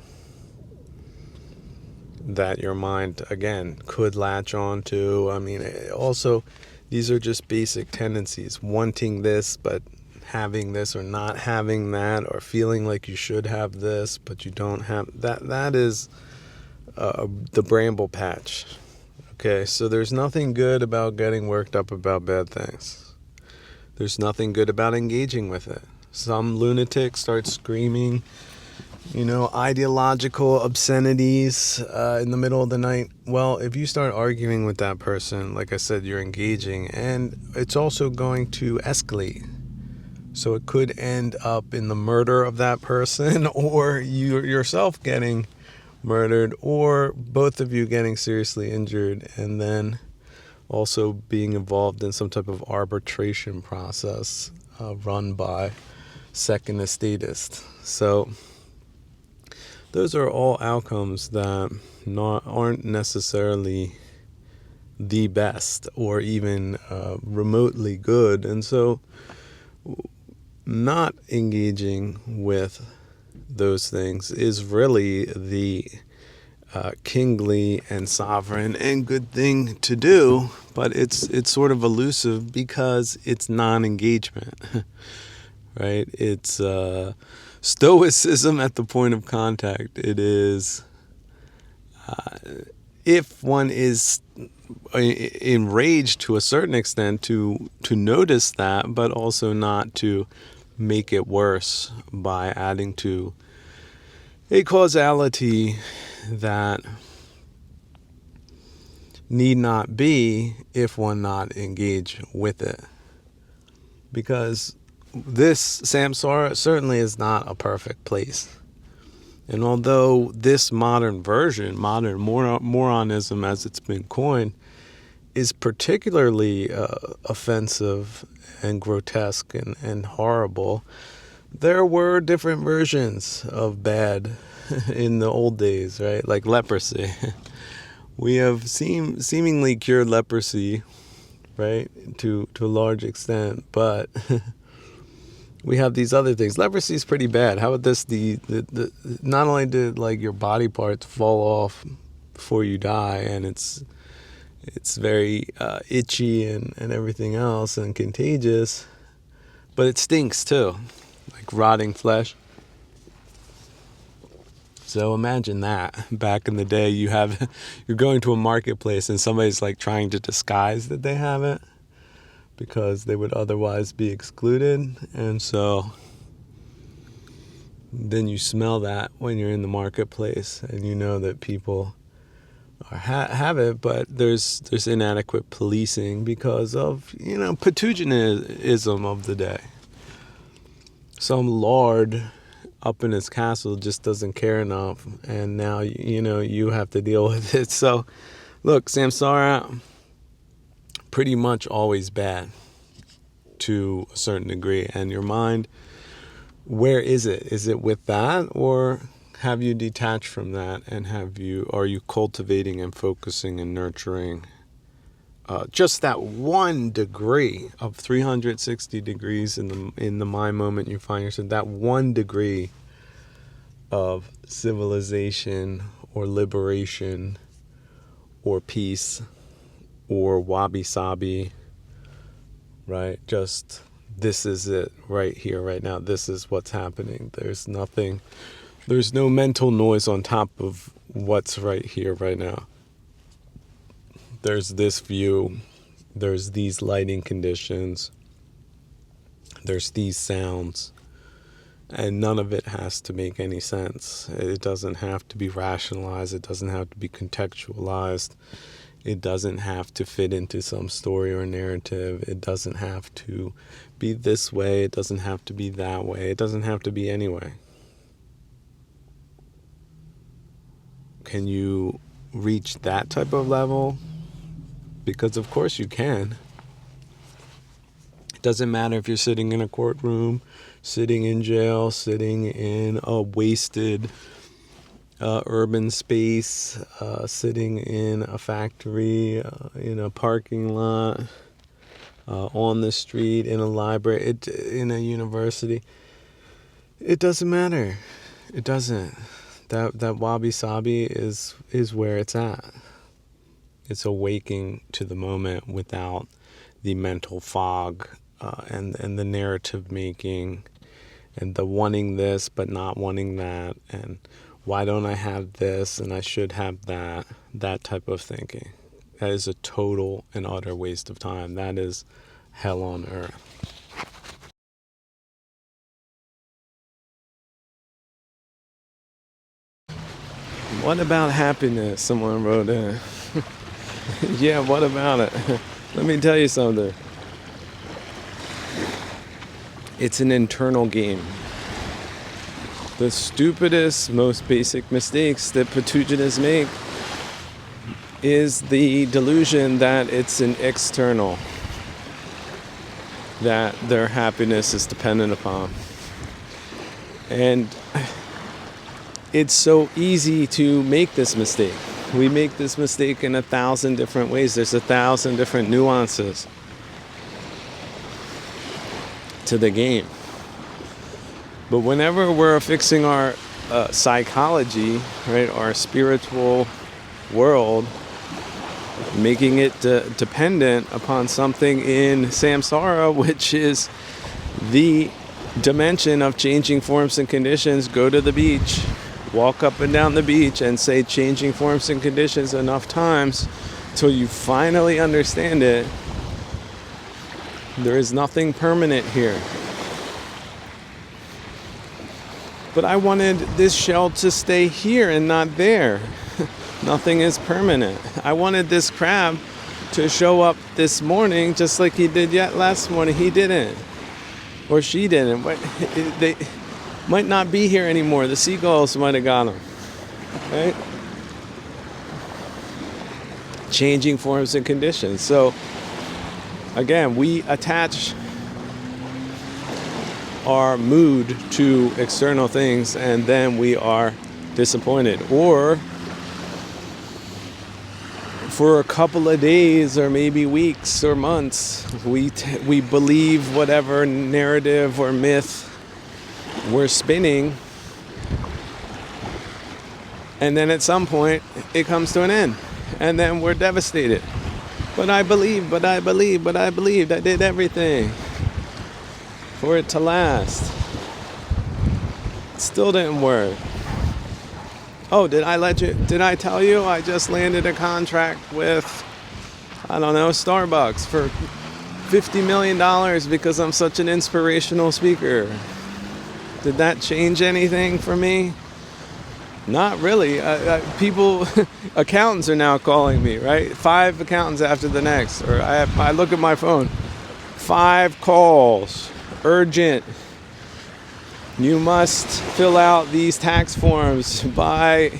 that your mind, again, could latch on to. I mean, also, these are just basic tendencies. Wanting this, but having this or not having that, or feeling like you should have this, but you don't have that. That is the bramble patch. Okay, so there's nothing good about getting worked up about bad things. There's nothing good about engaging with it. Some lunatic starts screaming, ideological obscenities in the middle of the night. Well, if you start arguing with that person, like I said, you're engaging, and it's also going to escalate. So it could end up in the murder of that person, or you yourself getting murdered, or both of you getting seriously injured, and then also being involved in some type of arbitration process run by second estatists. So those are all outcomes that aren't necessarily the best or even remotely good. And so not engaging with those things is really the kingly and sovereign and good thing to do, but it's sort of elusive because it's non-engagement, right? It's stoicism at the point of contact. It is if one is enraged to a certain extent to notice that, but also not to make it worse by adding to a causality that need not be if one not engage with it. Because this samsara certainly is not a perfect place. And although this modern version, modern moronism as it's been coined, is particularly offensive and grotesque and horrible, there were different versions of bad in the old days, right? Like leprosy. We have seemingly cured leprosy, right, to a large extent, but we have these other things. Leprosy is pretty bad. How about this? The not only did like your body parts fall off before you die, and it's very itchy and everything else and contagious, but it stinks too, like rotting flesh. So imagine that back in the day, you're going to a marketplace and somebody's like trying to disguise that they have it because they would otherwise be excluded. And so then you smell that when you're in the marketplace and you know that people have it, but there's inadequate policing because of, pathogenism of the day. Some lord up in his castle just doesn't care enough, and now you have to deal with it. So look, samsara, pretty much always bad to a certain degree. And your mind, where is it? Is it with that, or have you detached from that, and are you cultivating and focusing and nurturing just that 1 degree of 360 degrees in the mind moment you find yourself, that 1 degree of civilization or liberation or peace or wabi-sabi, right? Just this is it right here, right now. This is what's happening. There's no mental noise on top of what's right here, right now. There's this view, there's these lighting conditions, there's these sounds, and none of it has to make any sense. It doesn't have to be rationalized, it doesn't have to be contextualized, it doesn't have to fit into some story or narrative, it doesn't have to be this way, it doesn't have to be that way, it doesn't have to be any way. Can you reach that type of level? Because of course you can. It doesn't matter if you're sitting in a courtroom, sitting in jail, sitting in a wasted urban space, sitting in a factory, in a parking lot, on the street, in a library, in a university. It doesn't matter. It doesn't. That wabi sabi is where it's at. It's awaking to the moment without the mental fog and the narrative making and the wanting this but not wanting that, and why don't I have this and I should have that type of thinking. That is a total and utter waste of time. That is hell on earth. What about happiness? Someone wrote in. Yeah, what about it? Let me tell you something. It's an internal game. The stupidest, most basic mistakes that Patuginas make is the delusion that it's an external, that their happiness is dependent upon. And it's so easy to make this mistake. We make this mistake in 1,000 different ways. There's 1,000 different nuances to the game. But whenever we're fixing our psychology, right, our spiritual world, making it dependent upon something in samsara, which is the dimension of changing forms and conditions, go to the beach, walk up and down the beach and say changing forms and conditions enough times till you finally understand it. There is nothing permanent here. But I wanted this shell to stay here and not there. Nothing is permanent. I wanted this crab to show up this morning just like he did yet last morning. He didn't. Or she didn't. They might not be here anymore. The seagulls might have got them. Right? Changing forms and conditions. So, again, we attach our mood to external things and then we are disappointed. Or for a couple of days or maybe weeks or months, we believe whatever narrative or myth we're spinning, and then at some point it comes to an end and then we're devastated. But I believed I did everything for it to last. It still didn't work. Oh, did I tell you I just landed a contract with, Starbucks for $50 million because I'm such an inspirational speaker? Did that change anything for me? Not really. People, accountants are now calling me, right? 5 accountants after the next. Or I look at my phone. 5 calls. Urgent. You must fill out these tax forms by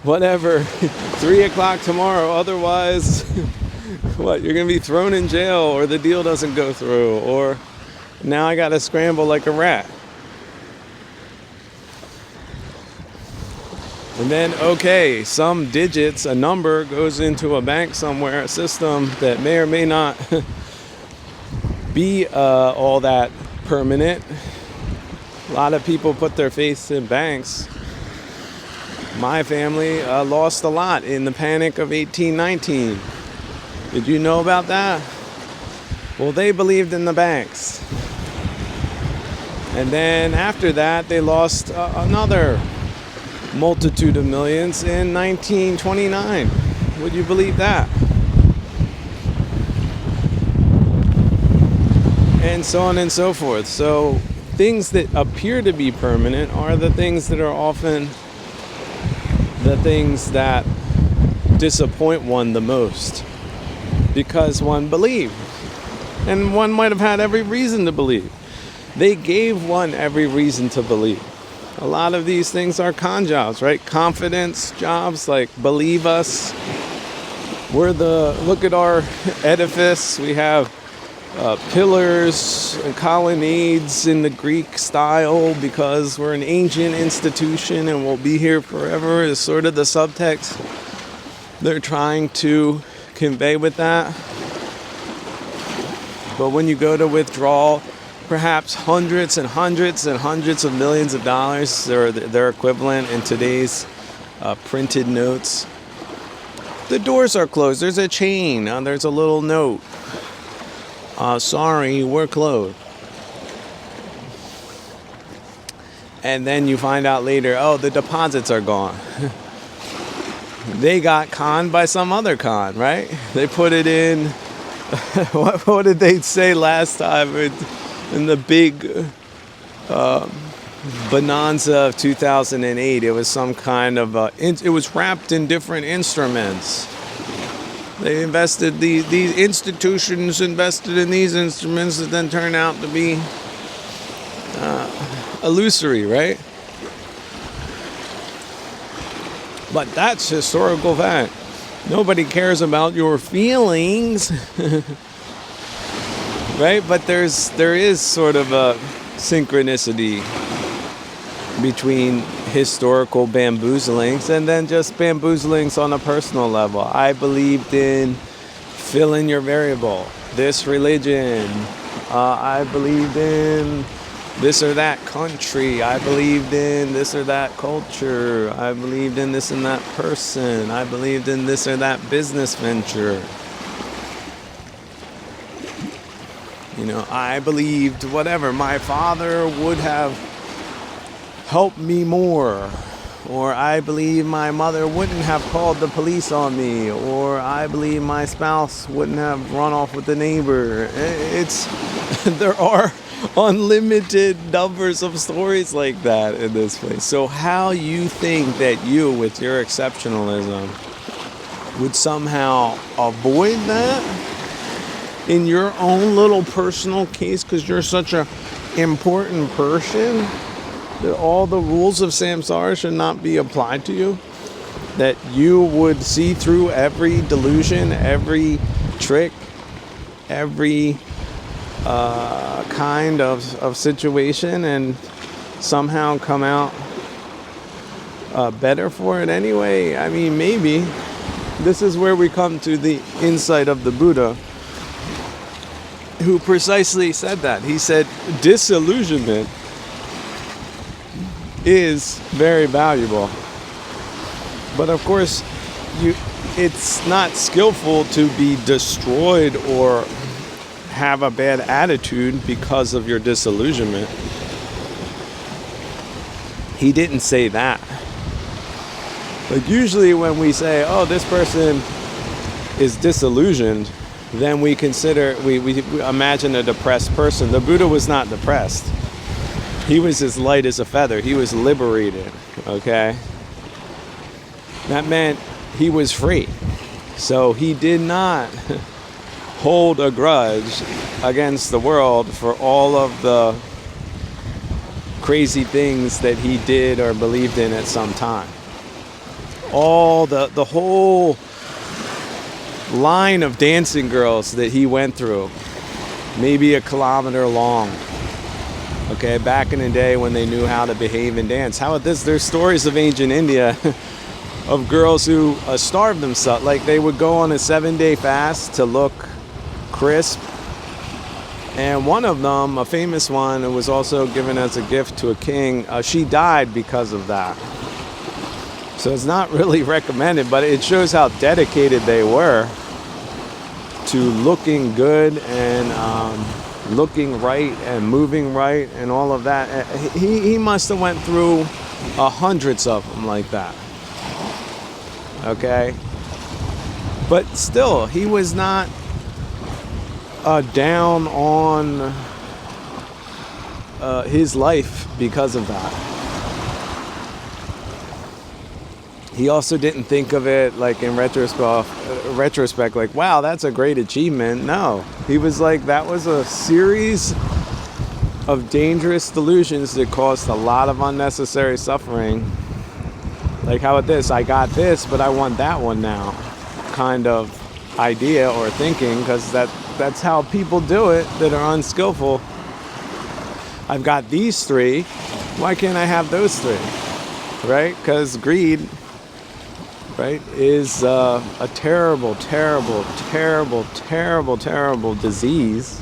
whatever 3 o'clock tomorrow. Otherwise, what? You're going to be thrown in jail, or the deal doesn't go through, or now I got to scramble like a rat. And then, okay, some digits, a number goes into a bank somewhere, a system that may or may not be all that permanent. A lot of people put their faith in banks. My family lost a lot in the panic of 1819. Did you know about that? Well, they believed in the banks. And then after that, they lost another multitude of millions in 1929. Would you believe that? And so on and so forth. So things that appear to be permanent are the things that are often the things that disappoint one the most, because one believed, and one might have had every reason to believe. They gave one every reason to believe. A lot of these things are con jobs, right? Confidence jobs, like believe us. Look at our edifice. We have pillars and colonnades in the Greek style because we're an ancient institution and we'll be here forever, is sort of the subtext they're trying to convey with that. But when you go to withdraw perhaps hundreds and hundreds and hundreds of millions of dollars, or their equivalent in today's printed notes. The doors are closed. There's a chain. There's a little note. Sorry, we're closed. And then you find out later, oh, the deposits are gone. They got conned by some other con, right? They put it in. What did they say last time in the big bonanza of 2008? It was some kind of it was wrapped in different instruments. They invested, these institutions invested in these instruments that then turned out to be illusory, right? But that's historical fact. Nobody cares about your feelings, right? But there is sort of a synchronicity between historical bamboozlings and then just bamboozlings on a personal level. I believed in fill in your variable, this religion. I believed in this or that country. I believed in this or that culture. I believed in this and that person. I believed in this or that business venture. You know, I believed whatever. My father would have helped me more. Or I believe my mother wouldn't have called the police on me. Or I believe my spouse wouldn't have run off with the neighbor. There are unlimited numbers of stories like that in this place. So how you think that you, with your exceptionalism, would somehow avoid that in your own little personal case because you're such an important person that all the rules of samsara should not be applied to you, that you would see through every delusion, every trick, every kind of situation and somehow come out better for it anyway. I mean, maybe this is where we come to the insight of the Buddha, who precisely said that. He said disillusionment is very valuable, but of course it's not skillful to be destroyed or have a bad attitude because of your disillusionment. He didn't say that. Like usually when we say, oh, this person is disillusioned, then we consider, we imagine a depressed person. The Buddha was not depressed. He was as light as a feather. He was liberated, okay? That meant he was free. So he did not hold a grudge against the world for all of the crazy things that he did or believed in at some time. All the whole line of dancing girls that he went through, maybe 1 kilometer long, okay, back in the day when they knew how to behave and dance. How about this? There's stories of ancient India of girls who starved themselves. Like they would go on a 7-day fast to look crisp. And one of them, a famous one, who was also given as a gift to a king, she died because of that. So it's not really recommended, but it shows how dedicated they were to looking good and looking right and moving right and all of that. He must have went through hundreds of them like that. Okay? But still, he was not down on his life because of that. He also didn't think of it like in retrospect, like, wow, that's a great achievement. No, he was like, that was a series of dangerous delusions that caused a lot of unnecessary suffering. Like, how about this? I got this, but I want that one now kind of idea or thinking, because that's how people do it that are unskillful. I've got these 3. Why can't I have those 3? Right? Because greed, right, is a terrible, terrible, terrible, terrible, terrible disease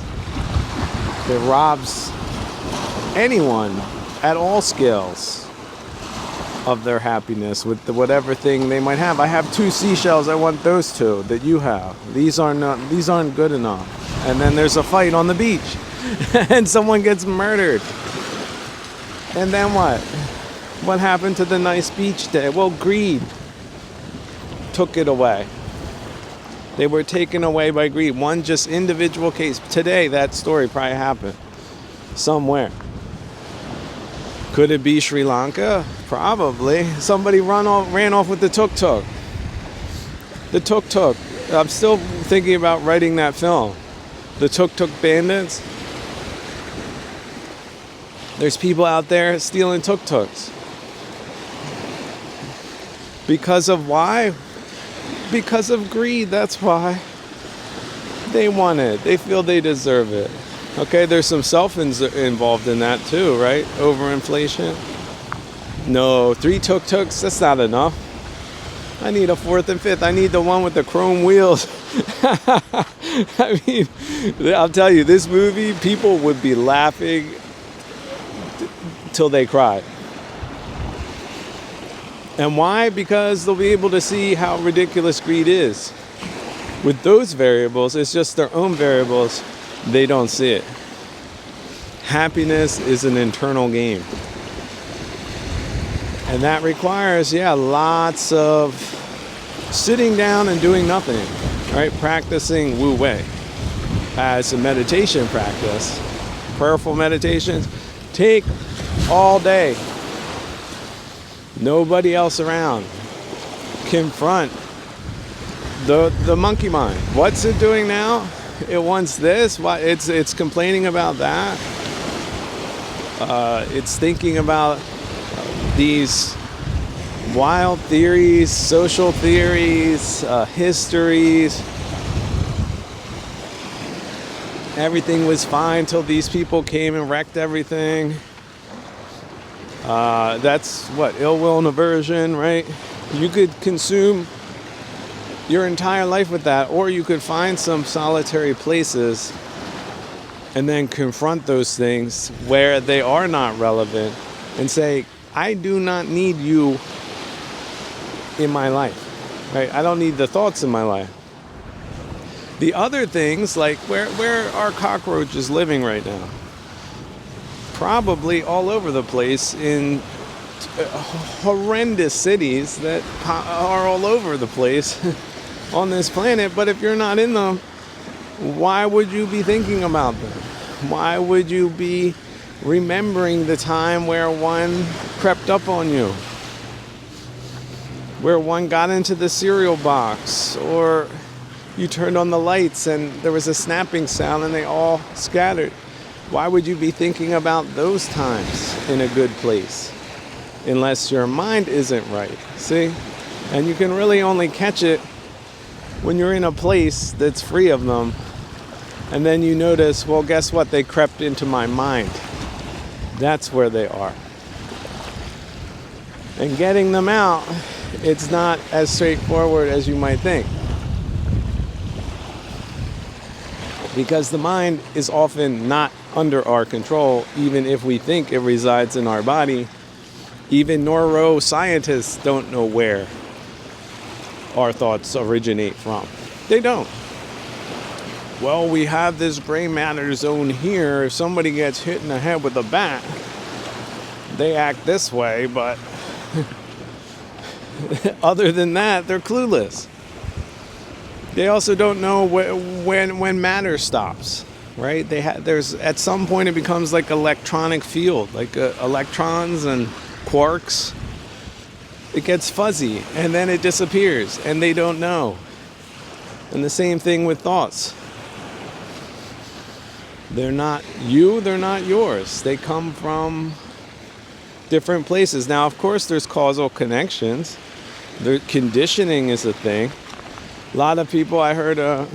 that robs anyone at all scales of their happiness with whatever thing they might have. I have 2 seashells. I want those 2 that you have. These aren't good enough. And then there's a fight on the beach, and someone gets murdered. And then what? What happened to the nice beach day? Well, greed took it away. They were taken away by greed. One just individual case. Today, that story probably happened somewhere. Could it be Sri Lanka? Probably. Somebody ran off with the tuk-tuk. The tuk-tuk. I'm still thinking about writing that film. The tuk-tuk bandits. There's people out there stealing tuk-tuks. Because of why? Because of greed, that's why. They want it. They feel they deserve it. Okay, there's some self involved in that too, right? Overinflation. No, 3 tuk-tuks, that's not enough. I need a 4th and 5th. I need the one with the chrome wheels. I mean, I'll tell you, this movie, people would be laughing till they cried. And why? Because they'll be able to see how ridiculous greed is. With those variables, it's just their own variables. They don't see it. Happiness is an internal game. And that requires, lots of sitting down and doing nothing, right? Practicing Wu Wei as a meditation practice. Prayerful meditations take all day. Nobody else around. Confront the monkey mind. What's it doing now? It wants this. Why? It's complaining about that. It's thinking about these wild theories, social theories, histories. Everything was fine till these people came and wrecked everything. That's what, ill will and aversion, right? You could consume your entire life with that, or you could find some solitary places and then confront those things where they are not relevant and say, I do not need you in my life, right? I don't need the thoughts in my life. The other things, like where are cockroaches living right now? Probably all over the place in horrendous cities that are all over the place on this planet. But if you're not in them, why would you be thinking about them? Why would you be remembering the time where one crept up on you? Where one got into the cereal box, or you turned on the lights and there was a snapping sound and they all scattered. Why would you be thinking about those times in a good place? Unless your mind isn't right, see? And you can really only catch it when you're in a place that's free of them. And then you notice, well, guess what? They crept into my mind. That's where they are. And getting them out, it's not as straightforward as you might think. Because the mind is often not under our control, even if we think it resides in our body. Even neuroscientists don't know where our thoughts originate from. They don't. Well, we have this gray matter zone here. If somebody gets hit in the head with a bat, they act this way, but other than that, they're clueless. They also don't know when matter stops, right? There's at some point it becomes like electronic field, like electrons and quarks. It gets fuzzy and then it disappears, and they don't know. And the same thing with thoughts. They're not you, they're not yours. They come from different places. Now, of course, there's causal connections. Conditioning is a thing. A lot of people, I heard a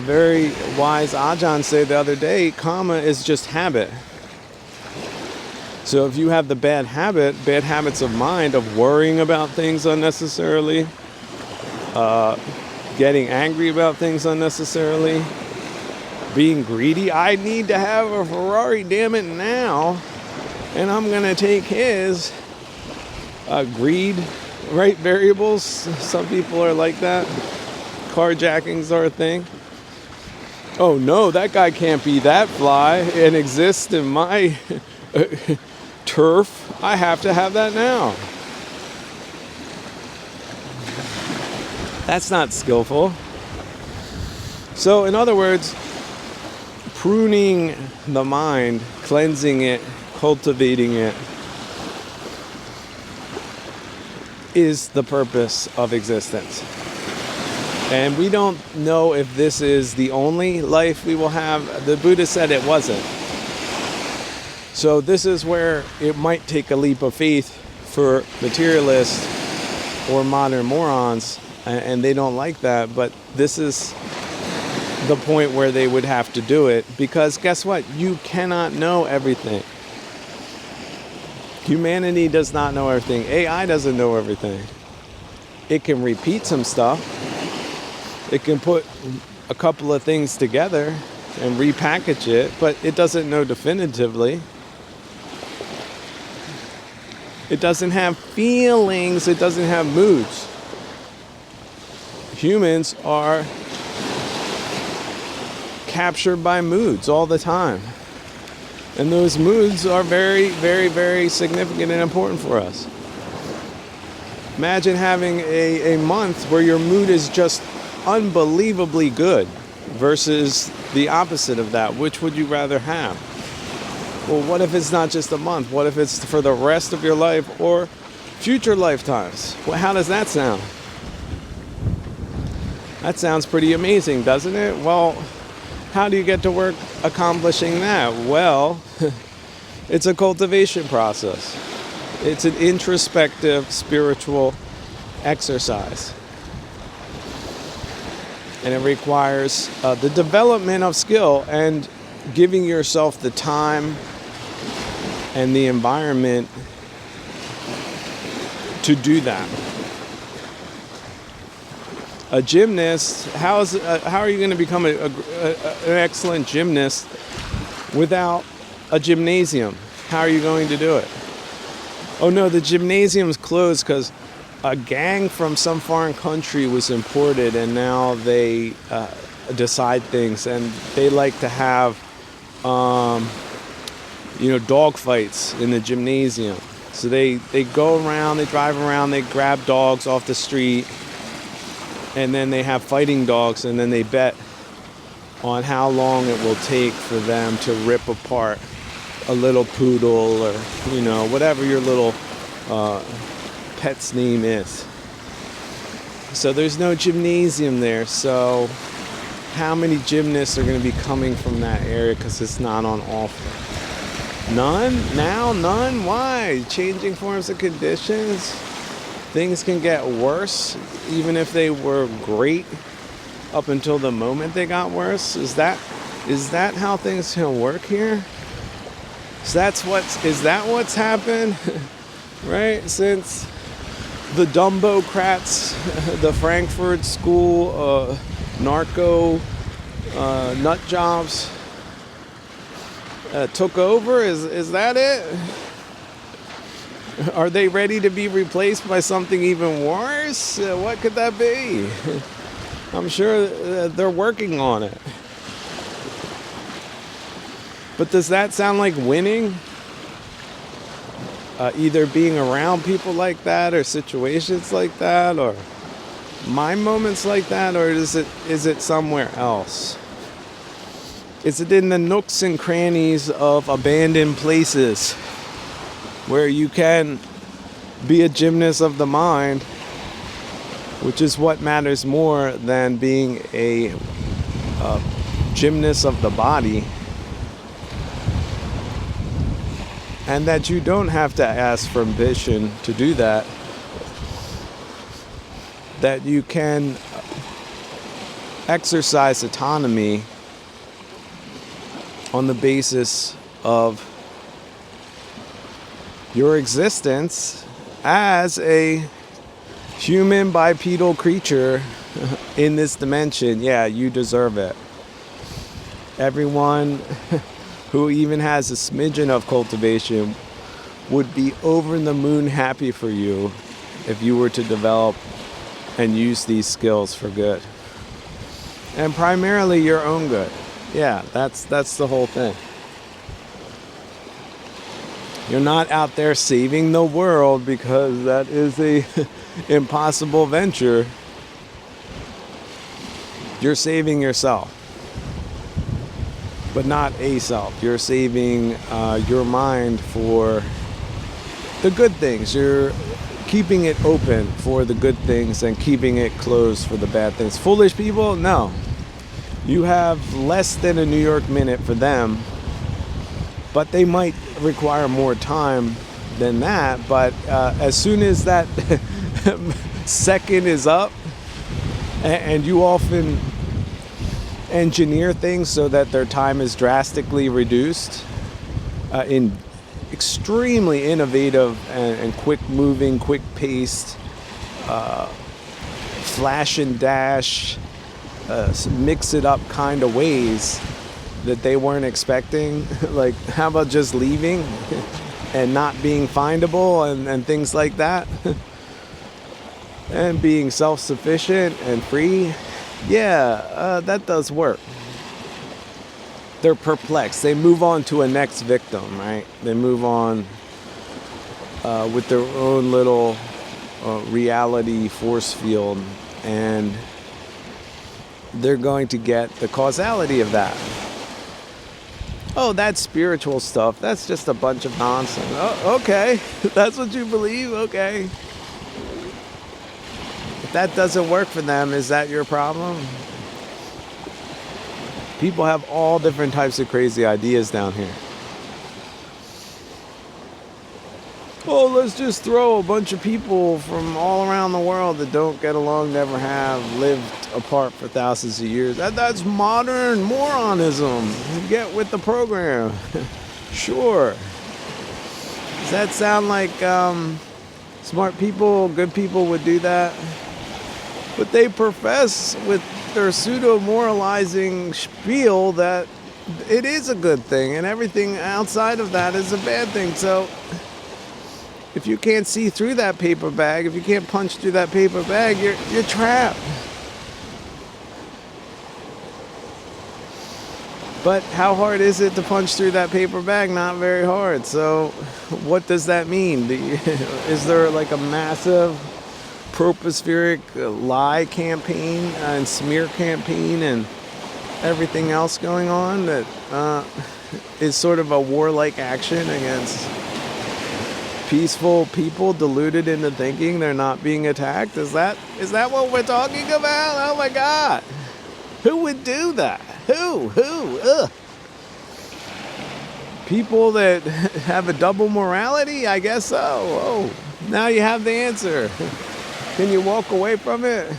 very wise Ajahn say the other day, karma is just habit. So if you have the bad habits of mind of worrying about things unnecessarily, getting angry about things unnecessarily, being greedy. I need to have a Ferrari, damn it, now. And I'm going to take his greed, right? Variables. Some people are like that. Carjackings are a thing. Oh no, that guy can't be that fly and exist in my turf. I have to have that now. That's not skillful. So in other words, pruning the mind, cleansing it, cultivating it, is the purpose of existence. And we don't know if this is the only life we will have. The Buddha said it wasn't. So this is where it might take a leap of faith for materialists or modern morons, and they don't like that, but this is the point where they would have to do it, because guess what? You cannot know everything. Humanity does not know everything. AI doesn't know everything. It can repeat some stuff. It can put a couple of things together and repackage it, but it doesn't know definitively. It doesn't have feelings. It doesn't have moods. Humans are captured by moods all the time. And those moods are very, very, very significant and important for us. Imagine having a month where your mood is just unbelievably good versus the opposite of that. Which would you rather have? Well, what if it's not just a month? What if it's for the rest of your life or future lifetimes? Well, how does that sound? That sounds pretty amazing, doesn't it? Well, how do you get to work accomplishing that? Well, it's a cultivation process. It's an introspective spiritual exercise. And it requires the development of skill and giving yourself the time and the environment to do that. A gymnast, how are you going to become an excellent gymnast without a gymnasium? How are you going to do it? Oh no, the gymnasium's closed because a gang from some foreign country was imported, and now they decide things, and they like to have dog fights in the gymnasium. So they go around, they drive around, they grab dogs off the street, and then they have fighting dogs, and then they bet on how long it will take for them to rip apart a little poodle or, whatever your little pet's name is. So there's no gymnasium there. So how many gymnasts are going to be coming from that area because it's not on offer? None? Now? None? Why? Changing forms and conditions? Things can get worse, even if they were great up until the moment they got worse. Is that how things can work here? So is that what's happened? Right? Since the Dumbocrats, the Frankfurt School, narco nut jobs took over? Is that it? Are they ready to be replaced by something even worse? What could that be? I'm sure they're working on it. But does that sound like winning? Either being around people like that, or situations like that, or my moments like that, or is it somewhere else? Is it in the nooks and crannies of abandoned places where you can be a gymnast of the mind, which is what matters more than being a gymnast of the body? And that you don't have to ask for permission to do that. That you can exercise autonomy on the basis of your existence as a human bipedal creature in this dimension. Yeah, you deserve it. Everyone who even has a smidgen of cultivation would be over the moon happy for you if you were to develop and use these skills for good. And primarily your own good. Yeah, that's the whole thing. You're not out there saving the world, because that is a impossible venture. You're saving yourself, but not a self. You're saving your mind for the good things. You're keeping it open for the good things and keeping it closed for the bad things. Foolish people, no. You have less than a New York minute for them, but they might require more time than that. But as soon as that second is up, and you often engineer things so that their time is drastically reduced in extremely innovative and quick moving, quick paced, flash and dash, mix it up kind of ways that they weren't expecting. Like, how about just leaving and not being findable and things like that? And being self-sufficient and free. Yeah, that does work. They're perplexed. They move on to a next victim, right? They move on with their own little reality force field, and they're going to get the causality of that. Oh, that's spiritual stuff. That's just a bunch of nonsense. Oh, okay. That's what you believe? Okay. If that doesn't work for them, is that your problem? People have all different types of crazy ideas down here. Oh, let's just throw a bunch of people from all around the world that don't get along, never have, lived apart for thousands of years. That's modern moronism. Get with the program. Sure. Does that sound like smart people, good people would do that? But they profess with their pseudo-moralizing spiel that it is a good thing, and everything outside of that is a bad thing. So if you can't see through that paper bag, if you can't punch through that paper bag, you're trapped. But how hard is it to punch through that paper bag? Not very hard. So what does that mean? Is there like a massive tropospheric lie campaign and smear campaign and everything else going on that is sort of a warlike action against peaceful people deluded into thinking they're not being attacked? Is that what we're talking about? Oh my God. Who would do that? Who? Ugh. People that have a double morality? I guess so. Oh, now you have the answer. Can you walk away from it?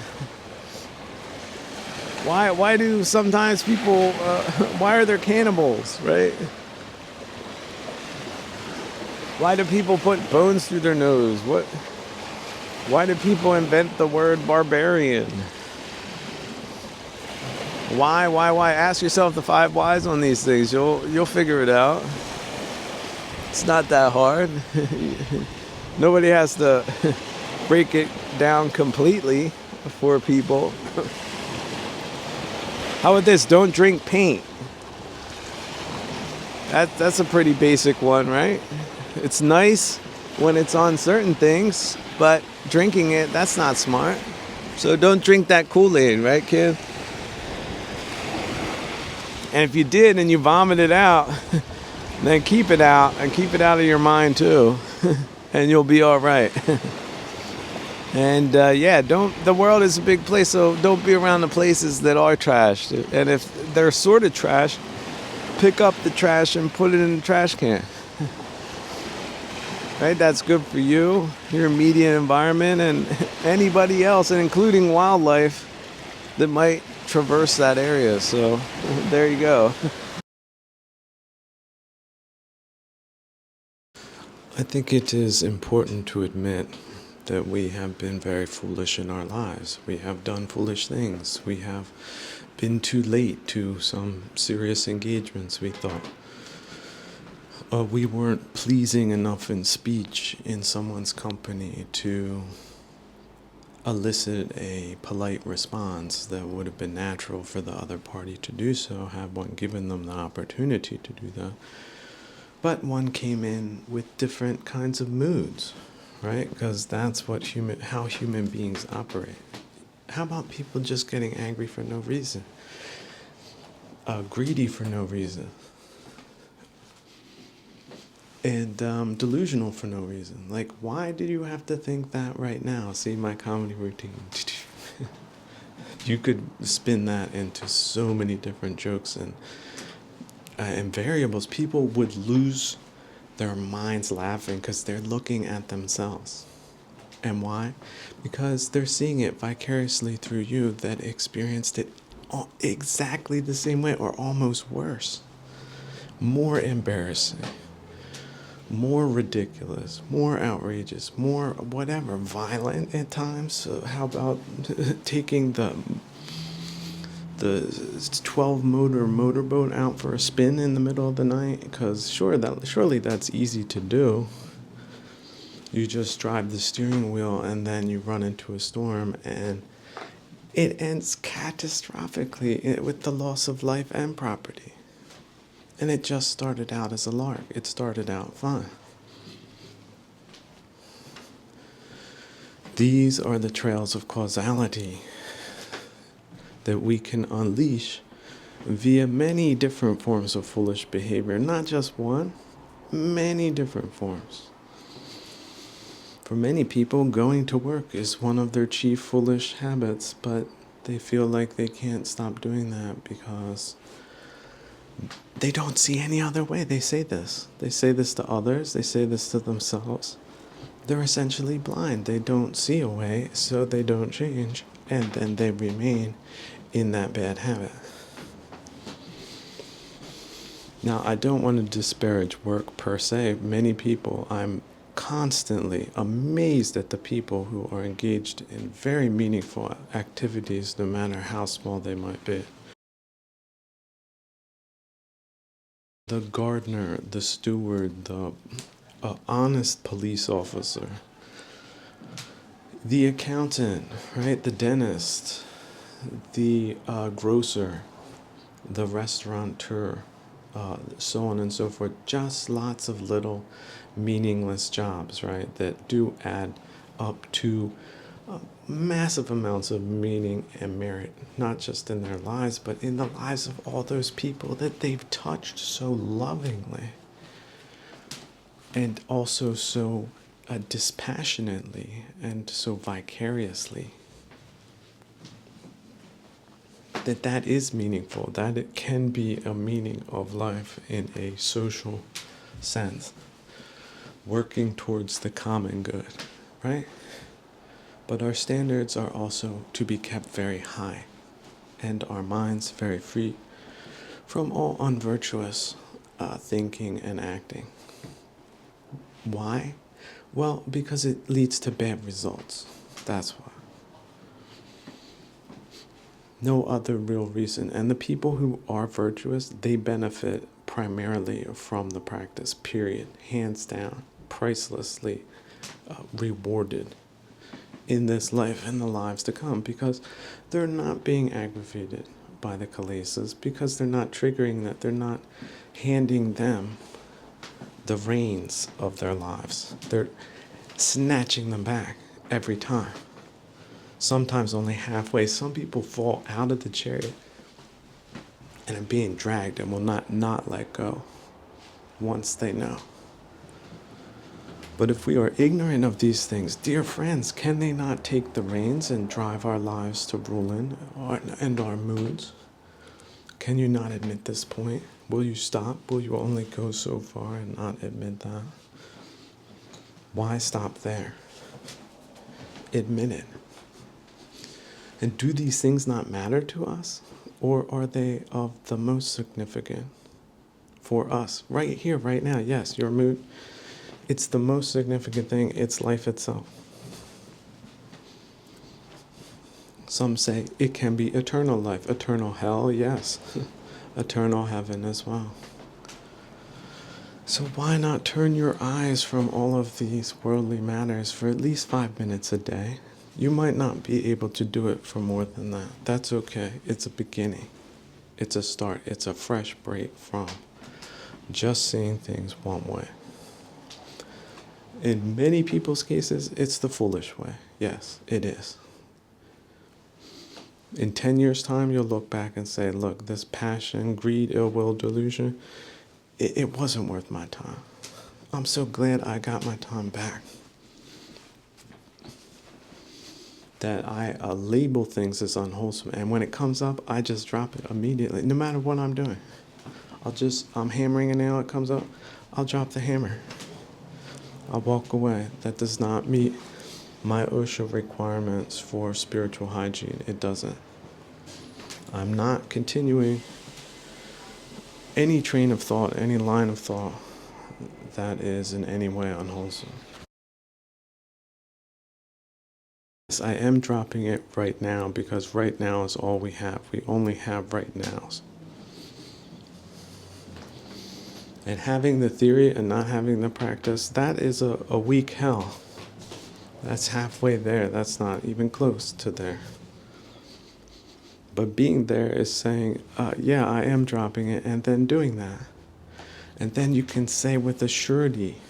Why do sometimes people, why are there cannibals, right? Why do people put bones through their nose? Why do people invent the word barbarian? Why? Ask yourself the 5 whys on these things. You'll figure it out. It's not that hard. Nobody has to break it down completely for people. How about this? Don't drink paint. That's a pretty basic one, right? It's nice when it's on certain things, but drinking it, that's not smart. So don't drink that Kool-Aid, right, kid? And if you did and you vomit it out, then keep it out, and keep it out of your mind too, and you'll be all right. And the world is a big place, so don't be around the places that are trashed. And if they're sort of trashed, pick up the trash and put it in the trash can. Right? That's good for you, your immediate environment, and anybody else, and including wildlife that might traverse that area. So there you go. I think it is important to admit that we have been very foolish in our lives. We have done foolish things. We have been too late to some serious engagements, we thought. We weren't pleasing enough in speech in someone's company to elicit a polite response that would have been natural for the other party to do so, had one given them the opportunity to do that. But one came in with different kinds of moods, right? Because that's how human beings operate. How about people just getting angry for no reason? Greedy for no reason? And delusional for no reason. Like, why did you have to think that right now? See my comedy routine. You could spin that into so many different jokes and variables. People would lose their minds laughing because they're looking at themselves. And why? Because they're seeing it vicariously through you that experienced it exactly the same way or almost worse. More embarrassing. More ridiculous, more outrageous, more whatever, violent at times. So how about taking the 12 motor motorboat out for a spin in the middle of the night? Because surely that's easy to do. You just drive the steering wheel and then you run into a storm and it ends catastrophically with the loss of life and property. And it just started out as a lark. It started out fun. These are the trails of causality that we can unleash via many different forms of foolish behavior. Not just one, many different forms. For many people, going to work is one of their chief foolish habits, but they feel like they can't stop doing that because they don't see any other way. They say this. They say this to others. They say this to themselves. They're essentially blind. They don't see a way, so they don't change. And then they remain in that bad habit. Now, I don't want to disparage work per se. Many people, I'm constantly amazed at the people who are engaged in very meaningful activities, no matter how small they might be. The gardener, the steward, the honest police officer, the accountant, right? The dentist, the grocer, the restaurateur, so on and so forth. Just lots of little meaningless jobs, right? That do add up to massive amounts of meaning and merit, not just in their lives, but in the lives of all those people that they've touched so lovingly and also so dispassionately and so vicariously. That is meaningful, that it can be a meaning of life in a social sense, working towards the common good, right? But our standards are also to be kept very high, and our minds very free from all unvirtuous thinking and acting. Why? Well, because it leads to bad results. That's why. No other real reason. And the people who are virtuous, they benefit primarily from the practice, period. Hands down, pricelessly rewarded in this life and the lives to come, because they're not being aggravated by the kilesas, because they're not triggering that, they're not handing them the reins of their lives. They're snatching them back every time. Sometimes only halfway. Some people fall out of the chariot and are being dragged and will not let go once they know. But if we are ignorant of these things, dear friends, can they not take the reins and drive our lives to ruin and our moods? Can you not admit this point? Will you stop? Will you only go so far and not admit that? Why stop there? Admit it. And do these things not matter to us? Or are they of the most significant for us? Right here, right now, yes, your mood. It's the most significant thing. It's life itself. Some say it can be eternal life. Eternal hell, yes. Eternal heaven as well. So why not turn your eyes from all of these worldly matters for at least 5 minutes a day? You might not be able to do it for more than that. That's okay. It's a beginning. It's a start. It's a fresh break from just seeing things one way. In many people's cases, it's the foolish way. Yes, it is. In 10 years' time, you'll look back and say, look, this passion, greed, ill will, delusion, it wasn't worth my time. I'm so glad I got my time back. That I label things as unwholesome. And when it comes up, I just drop it immediately, no matter what I'm doing. I'm hammering a nail, it comes up, I'll drop the hammer. I'll walk away. That does not meet my OSHA requirements for spiritual hygiene. It doesn't. I'm not continuing any train of thought, any line of thought that is in any way unwholesome. Yes, I am dropping it right now because right now is all we have. We only have right nows. And having the theory and not having the practice, that is a weak hell. That's halfway there. That's not even close to there. But being there is saying, yeah, I am dropping it, and then doing that. And then you can say with a surety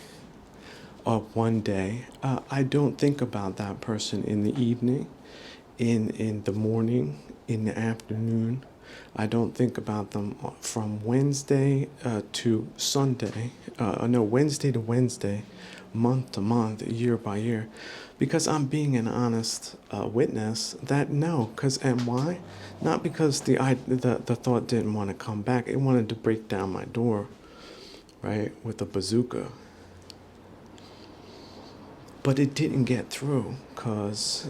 of one day, I don't think about that person in the evening, in the morning, in the afternoon. I don't think about them from Wednesday to Sunday. Wednesday to Wednesday, month to month, year by year. Because I'm being an honest witness that no. And why? Not because the thought didn't want to come back. It wanted to break down my door, right, with a bazooka. But it didn't get through because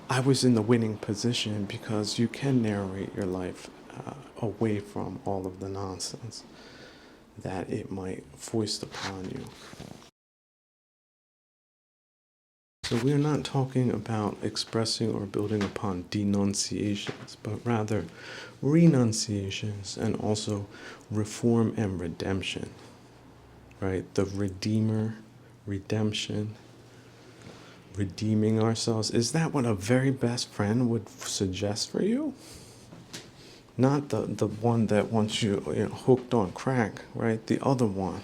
I was in the winning position, because you can narrate your life away from all of the nonsense that it might foist upon you. So we're not talking about expressing or building upon denunciations, but rather renunciations and also reform and redemption, right? The Redeemer, redemption, redeeming ourselves. Is that what a very best friend would suggest for you? Not the one that wants you, hooked on crack, right? The other one.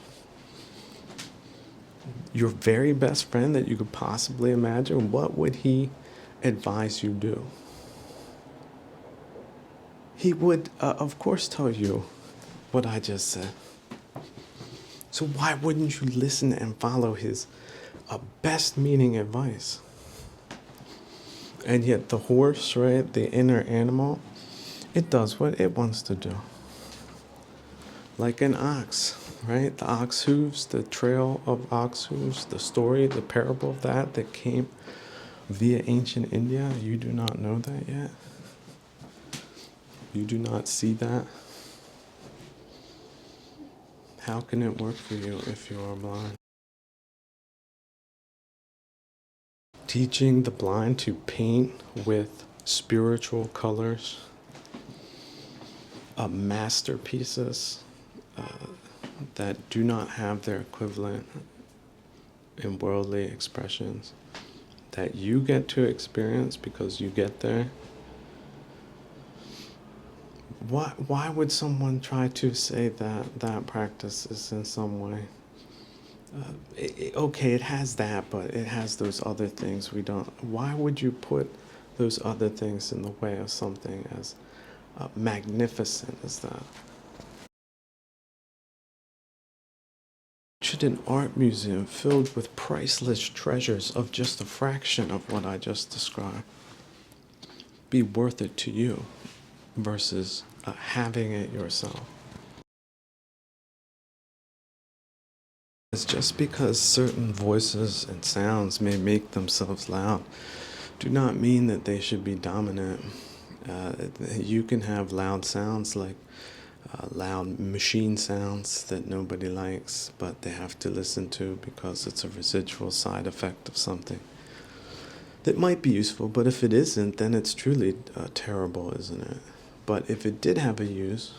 Your very best friend that you could possibly imagine, what would he advise you do? He would, of course, tell you what I just said. So why wouldn't you listen and follow his best meaning advice? And yet the horse, right, the inner animal, it does what it wants to do. Like an ox, right? The ox hooves, the trail of ox hooves, the story, the parable of that came via ancient India. You do not know that yet? You do not see that? How can it work for you if you are blind? Teaching the blind to paint with spiritual colors, masterpieces that do not have their equivalent in worldly expressions, that you get to experience because you get there. Why would someone try to say that practice is in some way? Okay, it has that, but it has those other things we don't. Why would you put those other things in the way of something as magnificent as that? Should an art museum filled with priceless treasures of just a fraction of what I just described be worth it to you versus having it yourself? It's just because certain voices and sounds may make themselves loud do not mean that they should be dominant. You can have loud sounds like loud machine sounds that nobody likes, but they have to listen to because it's a residual side effect of something. that might be useful, but if it isn't, then it's truly terrible, isn't it? But if it did have a use,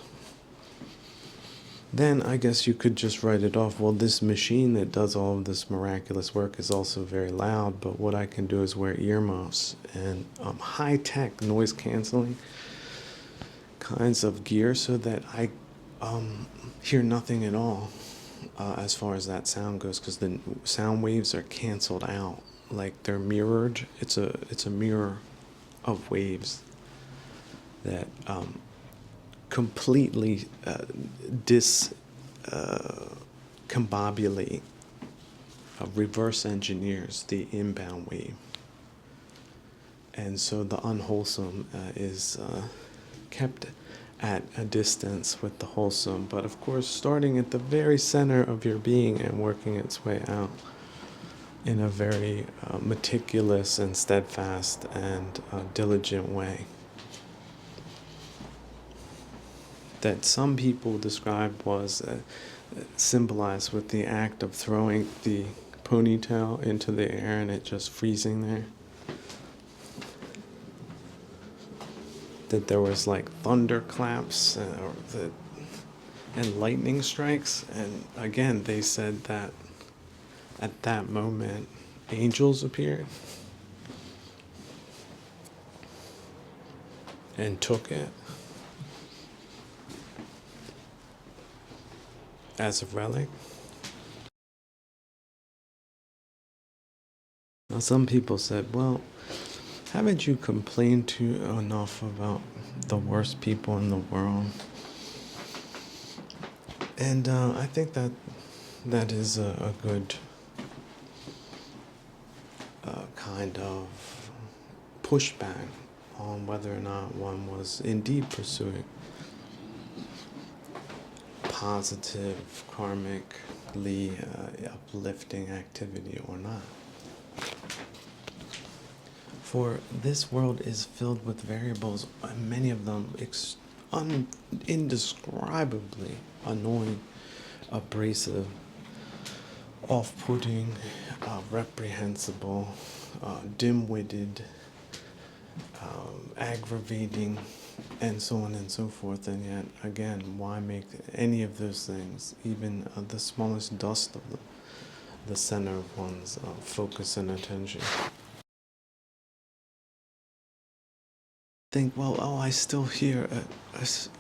then I guess you could just write it off. Well, this machine that does all of this miraculous work is also very loud, but what I can do is wear earmuffs and high-tech noise canceling kinds of gear so that I hear nothing at all as far as that sound goes, because the sound waves are canceled out, like they're mirrored. It's a mirror of waves that completely discombobulate, reverse engineers the inbound wave. And so the unwholesome is kept at a distance with the wholesome, but of course starting at the very center of your being and working its way out in a very meticulous and steadfast and diligent way that some people described was symbolized with the act of throwing the ponytail into the air and it just freezing there. That there was like thunderclaps and lightning strikes, and again they said that at that moment angels appeared and took it as a relic. Now some people said, well, haven't you complained to enough about the worst people in the world? And I think that is a good kind of pushback on whether or not one was indeed pursuing positive, karmically uplifting activity or not. For this world is filled with variables, and many of them indescribably annoying, abrasive, off-putting, reprehensible, dim-witted, aggravating, and so on and so forth. And yet, again, why make any of those things, even the smallest dust of the center of one's focus and attention? Think, well, I still hear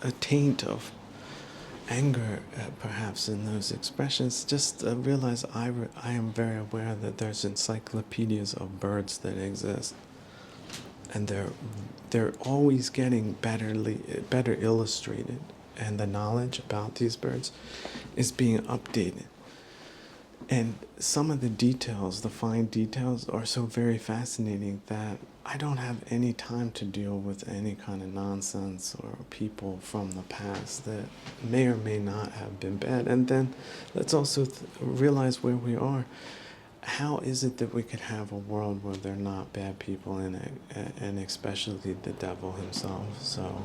a taint of anger perhaps in those expressions. Just realize I am very aware that there's encyclopedias of birds that exist, and they're always getting better illustrated, and the knowledge about these birds is being updated. And some of the details, the fine details, are so very fascinating that I don't have any time to deal with any kind of nonsense or people from the past that may or may not have been bad. And then let's also realize where we are. How is it that we could have a world where there are not bad people in it, and especially the devil himself? So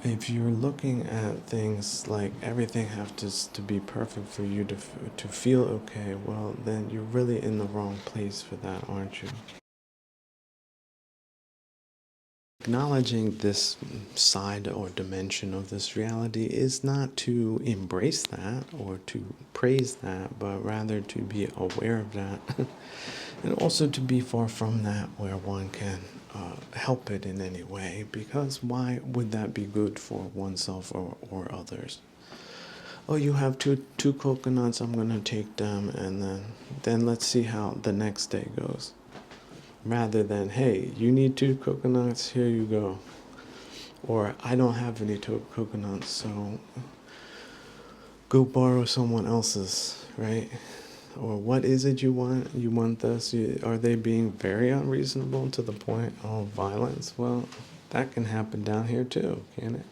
if you're looking at things like everything has to be perfect for you to feel okay, well, then you're really in the wrong place for that, aren't you? Acknowledging this side or dimension of this reality is not to embrace that or to praise that, but rather to be aware of that and also to be far from that where one can help it in any way, because why would that be good for oneself or others? Oh, you have two coconuts, I'm going to take them, and then let's see how the next day goes. Rather than, hey, you need 2 coconuts, here you go. Or, I don't have any coconuts, so go borrow someone else's, right? Or what is it you want? You want this? Are they being very unreasonable to the point of violence? Well, that can happen down here too, can it?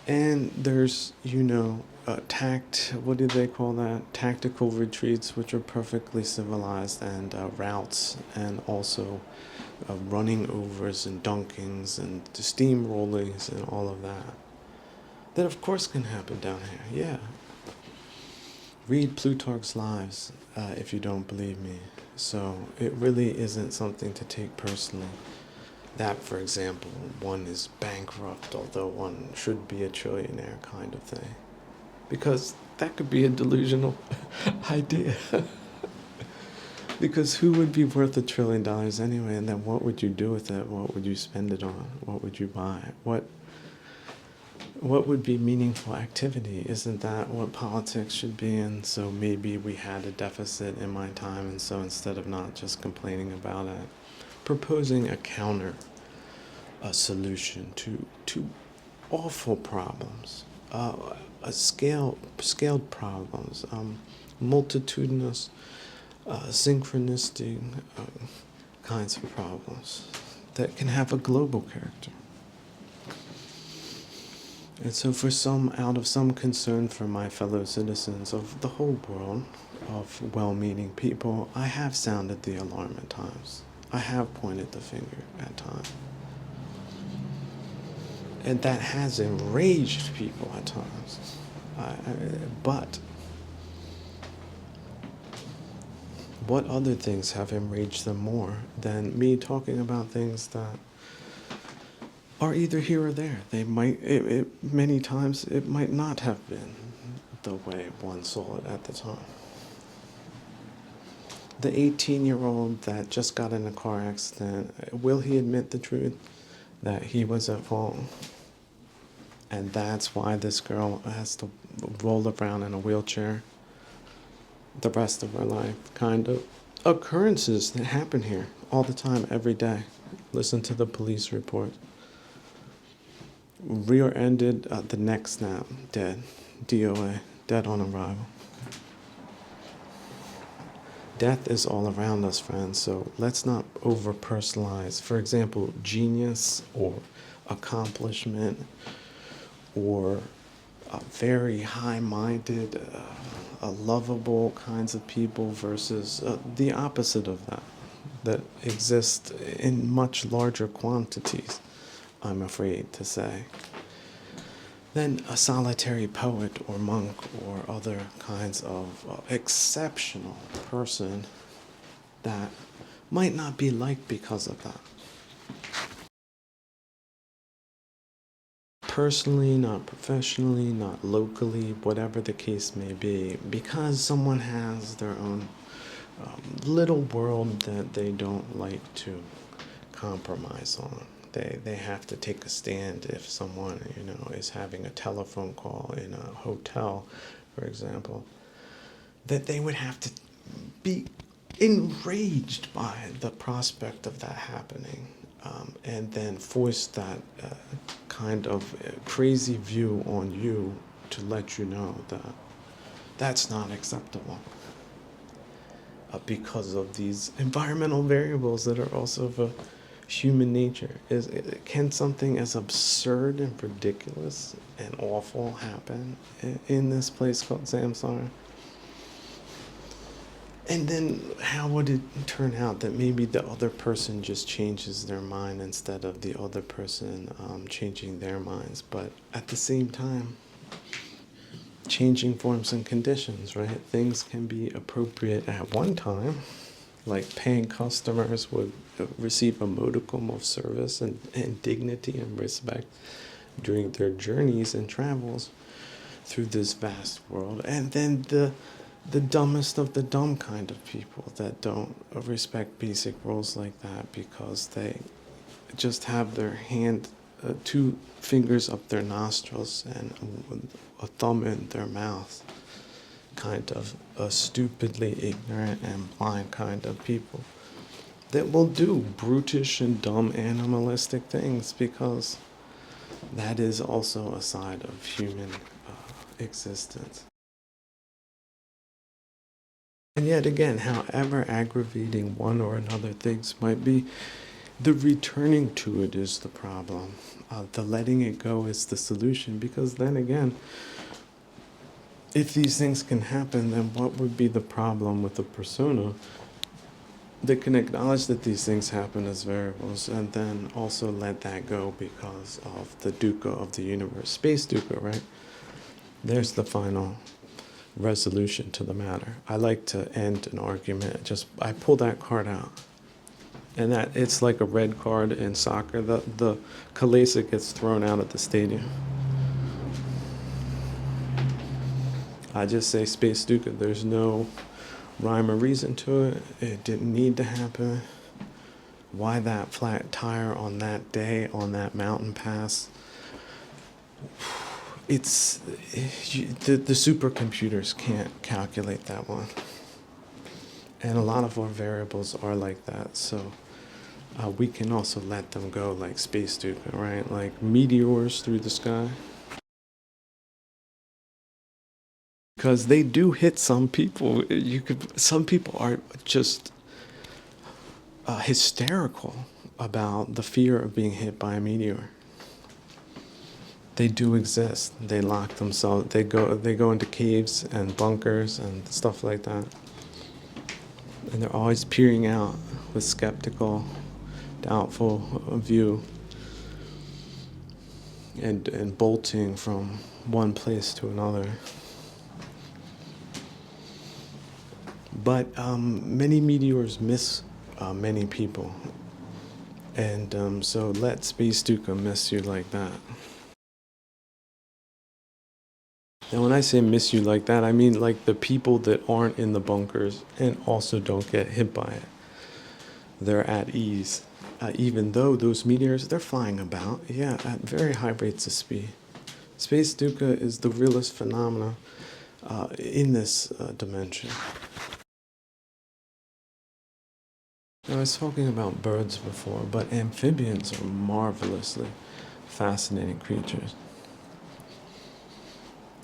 And there's, what do they call that? Tactical retreats, which are perfectly civilized, and routes, and also running overs and dunkings and steamrollings and all of that. That, of course, can happen down here, yeah. Read Plutarch's Lives if you don't believe me. So it really isn't something to take personally. That, for example, one is bankrupt, although one should be a trillionaire kind of thing. Because that could be a delusional idea. Because who would be worth $1 trillion anyway? And then what would you do with it? What would you spend it on? What would you buy? What would be meaningful activity? Isn't that what politics should be? And so maybe we had a deficit in my time, and so instead of not just complaining about it, proposing a solution to awful problems, scaled problems, multitudinous, synchronistic kinds of problems that can have a global character. And so out of some concern for my fellow citizens of the whole world, of well-meaning people, I have sounded the alarm at times. I have pointed the finger at times. And that has enraged people at times. But what other things have enraged them more than me talking about things that are either here or there? They might, many times, it might not have been the way one saw it at the time. The 18-year-old that just got in a car accident, will he admit the truth that he was at fault? And that's why this girl has to roll around in a wheelchair the rest of her life, kind of. Occurrences that happen here all the time, every day. Listen to the police report. Rear-ended, the neck snap, dead. DOA, dead on arrival. Death is all around us, friends, so let's not over-personalize. For example, genius or accomplishment or very high-minded, lovable kinds of people versus the opposite of that exist in much larger quantities, I'm afraid to say, than a solitary poet or monk or other kinds of exceptional person that might not be liked because of that. Personally, not professionally, not locally, whatever the case may be, because someone has their own little world that they don't like to compromise on. They have to take a stand if someone, is having a telephone call in a hotel, for example, that they would have to be enraged by the prospect of that happening, and then force that kind of crazy view on you to let you know that that's not acceptable because of these environmental variables that are also of a human nature. Can something as absurd and ridiculous and awful happen in this place called Samsara? And then how would it turn out that maybe the other person just changes their mind instead of the other person changing their minds? But at the same time, changing forms and conditions, right? Things can be appropriate at one time, like paying customers would receive a modicum of service and dignity and respect during their journeys and travels through this vast world. And then the dumbest of the dumb kind of people that don't respect basic rules like that because they just have their hand, 2 fingers up their nostrils and a thumb in their mouth, kind of a stupidly ignorant and blind kind of people that will do brutish and dumb animalistic things because that is also a side of human existence. And yet again, however aggravating one or another things might be, the returning to it is the problem. The letting it go is the solution, because then again, if these things can happen, then what would be the problem with a persona that can acknowledge that these things happen as variables and then also let that go because of the dukkha of the universe? Space dukkha, right? There's the final resolution to the matter. I like to end an argument. I pull that card out. And that it's like a red card in soccer. The Kalesa gets thrown out at the stadium. I just say Space Duca. There's no rhyme or reason to it. It didn't need to happen. Why that flat tire on that day on that mountain pass? The supercomputers can't calculate that one. And a lot of our variables are like that. So we can also let them go like Space Duca, right? Like meteors through the sky. Because they do hit some people. Some people are just hysterical about the fear of being hit by a meteor. They do exist. They lock themselves. They go into caves and bunkers and stuff like that. And they're always peering out with skeptical, doubtful view and bolting from one place to another. But many meteors miss many people. And so let Space Duca miss you like that. And when I say miss you like that, I mean like the people that aren't in the bunkers and also don't get hit by it. They're at ease. Even though those meteors, they're flying about, yeah, at very high rates of speed. Space Duca is the realest phenomena in this dimension. I was talking about birds before, but amphibians are marvelously fascinating creatures.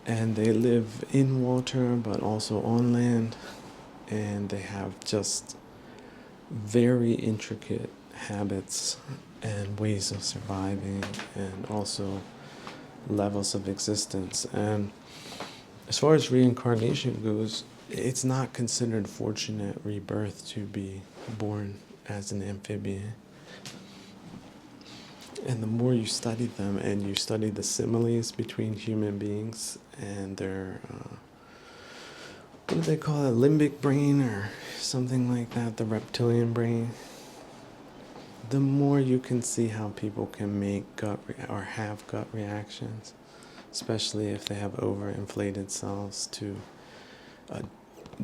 And they live in water, but also on land, and they have just very intricate habits and ways of surviving, and also levels of existence. And as far as reincarnation goes, it's not considered fortunate rebirth to be born as an amphibian. And the more you study them and you study the similes between human beings and their, what do they call it, limbic brain or something like that, the reptilian brain, the more you can see how people can make or have gut reactions, especially if they have overinflated cells to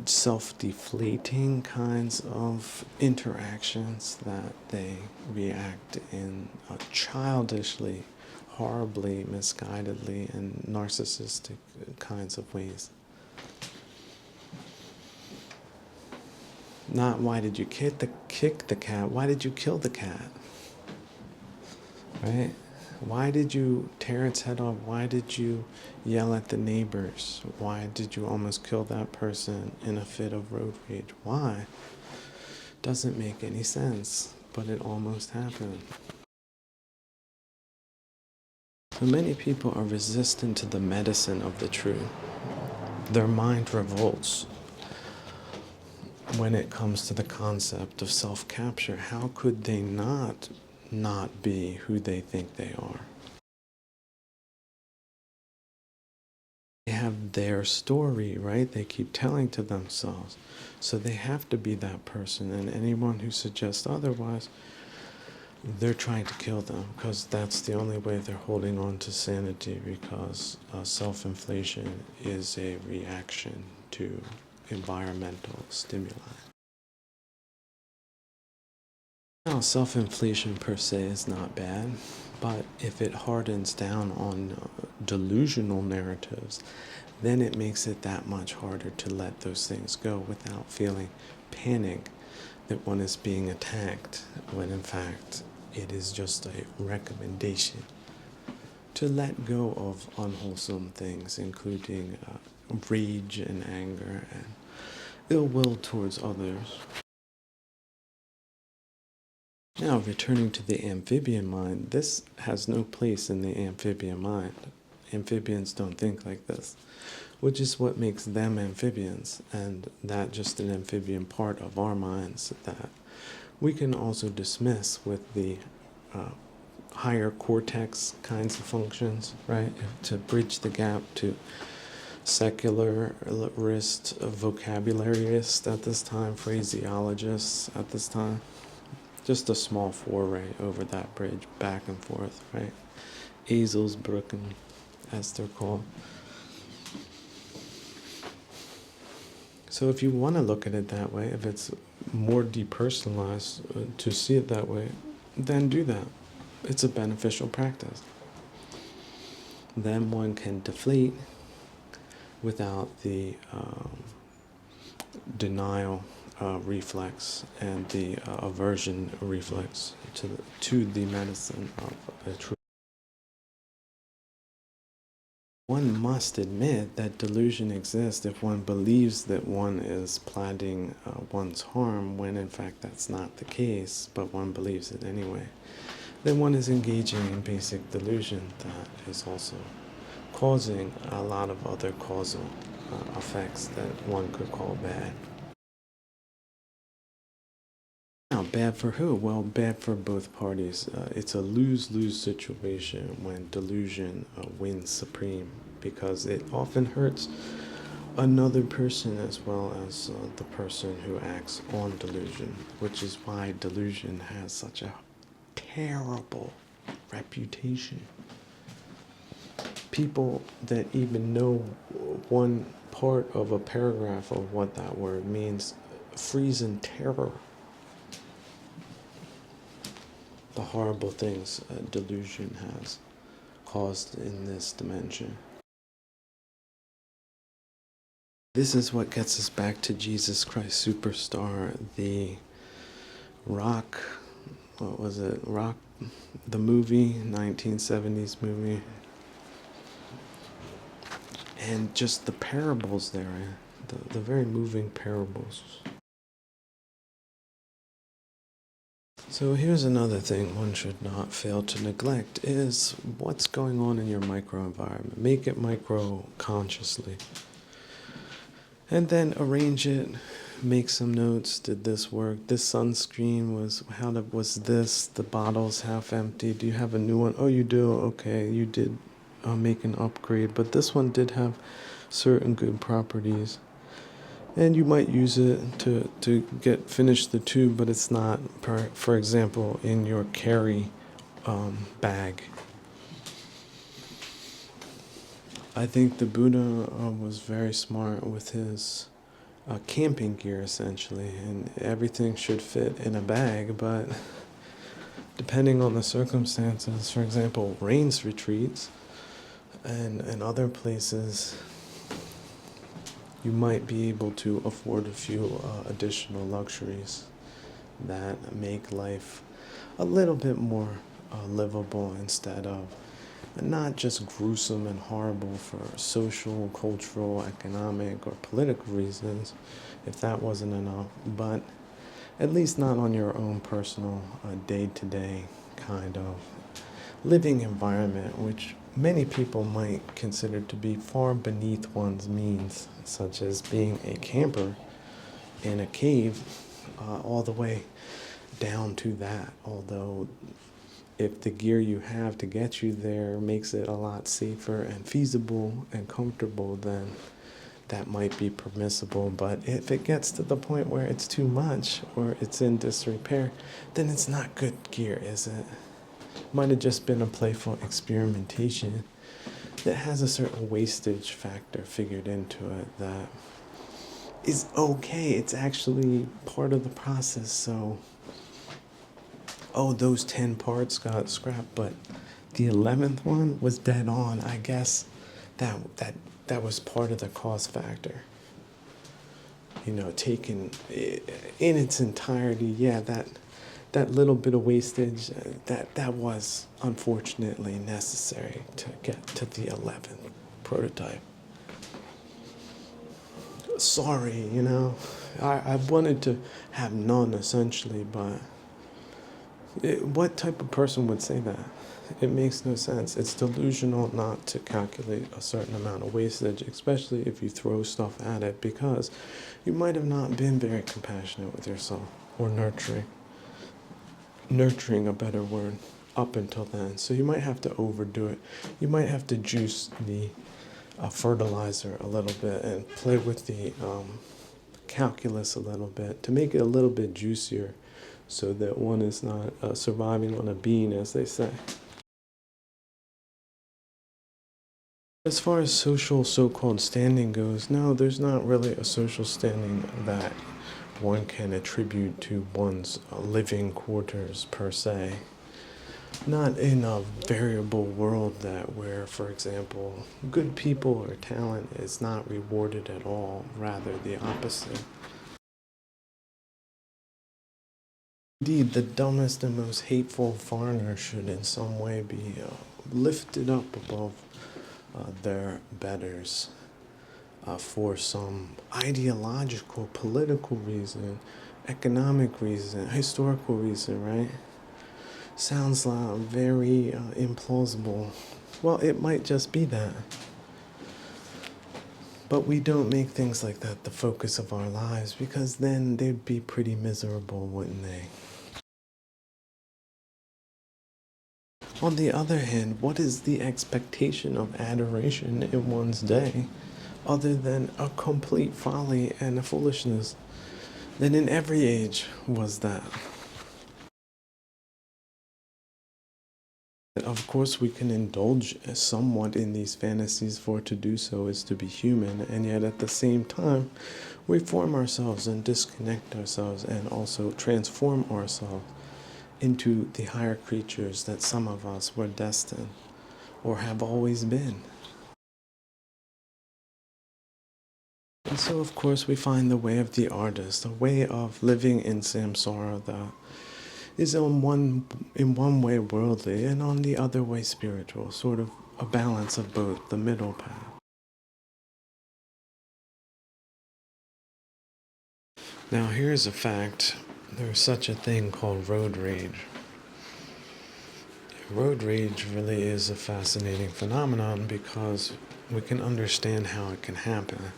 self-deflating kinds of interactions that they react in childishly, horribly, misguidedly, and narcissistic kinds of ways. Not why did you kick the cat, why did you kill the cat? Right? Why did you tear its head off? Why did you yell at the neighbors? Why did you almost kill that person in a fit of road rage? Why? Doesn't make any sense, but it almost happened. So many people are resistant to the medicine of the truth. Their mind revolts when it comes to the concept of self-capture. How could they not be who they think they are? They have their story, right? They keep telling to themselves. So they have to be that person. And anyone who suggests otherwise, they're trying to kill them, because that's the only way they're holding on to sanity, because self-inflation is a reaction to environmental stimuli. Now, self-inflation per se is not bad, but if it hardens down on delusional narratives, then it makes it that much harder to let those things go without feeling panic that one is being attacked, when in fact it is just a recommendation to let go of unwholesome things, including rage and anger and ill will towards others. Now, returning to the amphibian mind, this has no place in the amphibian mind. Amphibians don't think like this, which is what makes them amphibians, and that just an amphibian part of our minds that we can also dismiss with the higher cortex kinds of functions, right? To bridge the gap to secularist vocabularists at this time, phraseologists at this time. Just a small foray over that bridge, back and forth, right? Eselsbrücken, as they're called. So if you want to look at it that way, if it's more depersonalized to see it that way, then do that. It's a beneficial practice. Then one can deflate without the denial reflex and the aversion reflex to the medicine of the truth. One must admit that delusion exists if one believes that one is planning one's harm, when in fact that's not the case, but one believes it anyway. Then one is engaging in basic delusion that is also causing a lot of other causal effects that one could call bad. Now, bad for who? Well, bad for both parties. It's a lose-lose situation when delusion wins supreme, because it often hurts another person as well as the person who acts on delusion, which is why delusion has such a terrible reputation. People that even know one part of a paragraph of what that word means freeze in terror. The horrible things delusion has caused in this dimension. This is what gets us back to Jesus Christ Superstar, the Rock, what was it, Rock, the movie, 1970s movie. And just the parables there, the very moving parables. So here's another thing one should not fail to neglect is what's going on in your microenvironment. Make it micro consciously. And then arrange it, make some notes. Did this work? This sunscreen was this? The bottle's half empty. Do you have a new one? Oh, you do? Okay, you did make an upgrade. But this one did have certain good properties. And you might use it to finish the tube, but it's not, for example, in your carry bag. I think the Buddha was very smart with his camping gear, essentially, and everything should fit in a bag, but depending on the circumstances, for example, rains retreats and other places, you might be able to afford a few additional luxuries that make life a little bit more livable, instead of not just gruesome and horrible for social, cultural, economic, or political reasons, if that wasn't enough, but at least not on your own personal day-to-day kind of living environment, which many people might consider to be far beneath one's means, such as being a camper in a cave, all the way down to that. Although if the gear you have to get you there makes it a lot safer and feasible and comfortable, then that might be permissible. But if it gets to the point where it's too much or it's in disrepair, then it's not good gear, is it? Might have just been a playful experimentation that has a certain wastage factor figured into it that is okay. It's actually part of the process. So, those 10 parts got scrapped, but the 11th one was dead on. I guess that was part of the cost factor. Taken in its entirety, yeah, that little bit of wastage, that was unfortunately necessary to get to the 11th prototype. Sorry, I wanted to have none, essentially, but what type of person would say that? It makes no sense. It's delusional not to calculate a certain amount of wastage, especially if you throw stuff at it, because you might have not been very compassionate with yourself, or nurturing, a better word, up until then. So you might have to overdo it. You might have to juice the fertilizer a little bit and play with the calculus a little bit to make it a little bit juicier so that one is not surviving on a bean, as they say. As far as social so-called standing goes, no, there's not really a social standing that one can attribute to one's living quarters per se. Not in a variable world that where, for example, good people or talent is not rewarded at all, rather the opposite. Indeed, the dumbest and most hateful foreigner should in some way be lifted up above their betters for some ideological, political reason, economic reason, historical reason, right? Sounds very implausible. Well, it might just be that. But we don't make things like that the focus of our lives because then they'd be pretty miserable, wouldn't they? On the other hand, what is the expectation of adoration in one's day other than a complete folly and a foolishness that in every age was that? Of course, we can indulge somewhat in these fantasies, for to do so is to be human, and yet at the same time, we form ourselves and disconnect ourselves and also transform ourselves into the higher creatures that some of us were destined or have always been. And so, of course, we find the way of the artist, a way of living in samsara that is in one way worldly and on the other way spiritual, sort of a balance of both, the middle path. Now, here's a fact. There's such a thing called road rage. Road rage really is a fascinating phenomenon because we can understand how it can happen.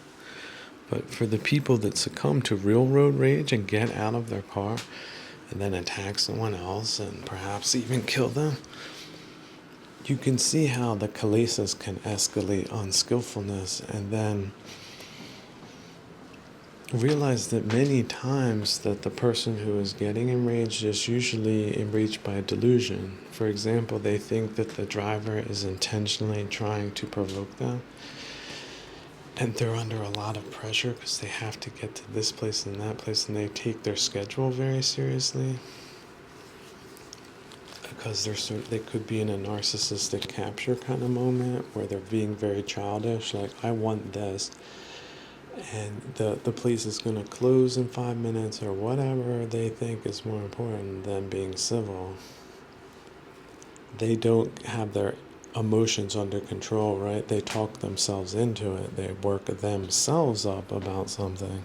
But for the people that succumb to real road rage and get out of their car and then attack someone else and perhaps even kill them, you can see how the kilesas can escalate on skillfulness and then realize that many times that the person who is getting enraged is usually enraged by a delusion. For example, they think that the driver is intentionally trying to provoke them, and they're under a lot of pressure because they have to get to this place and that place, and they take their schedule very seriously because they could be in a narcissistic capture kind of moment where they're being very childish, like, I want this, and the place is going to close in 5 minutes or whatever they think is more important than being civil. They don't have their emotions under control, right? They talk themselves into it. They work themselves up about something.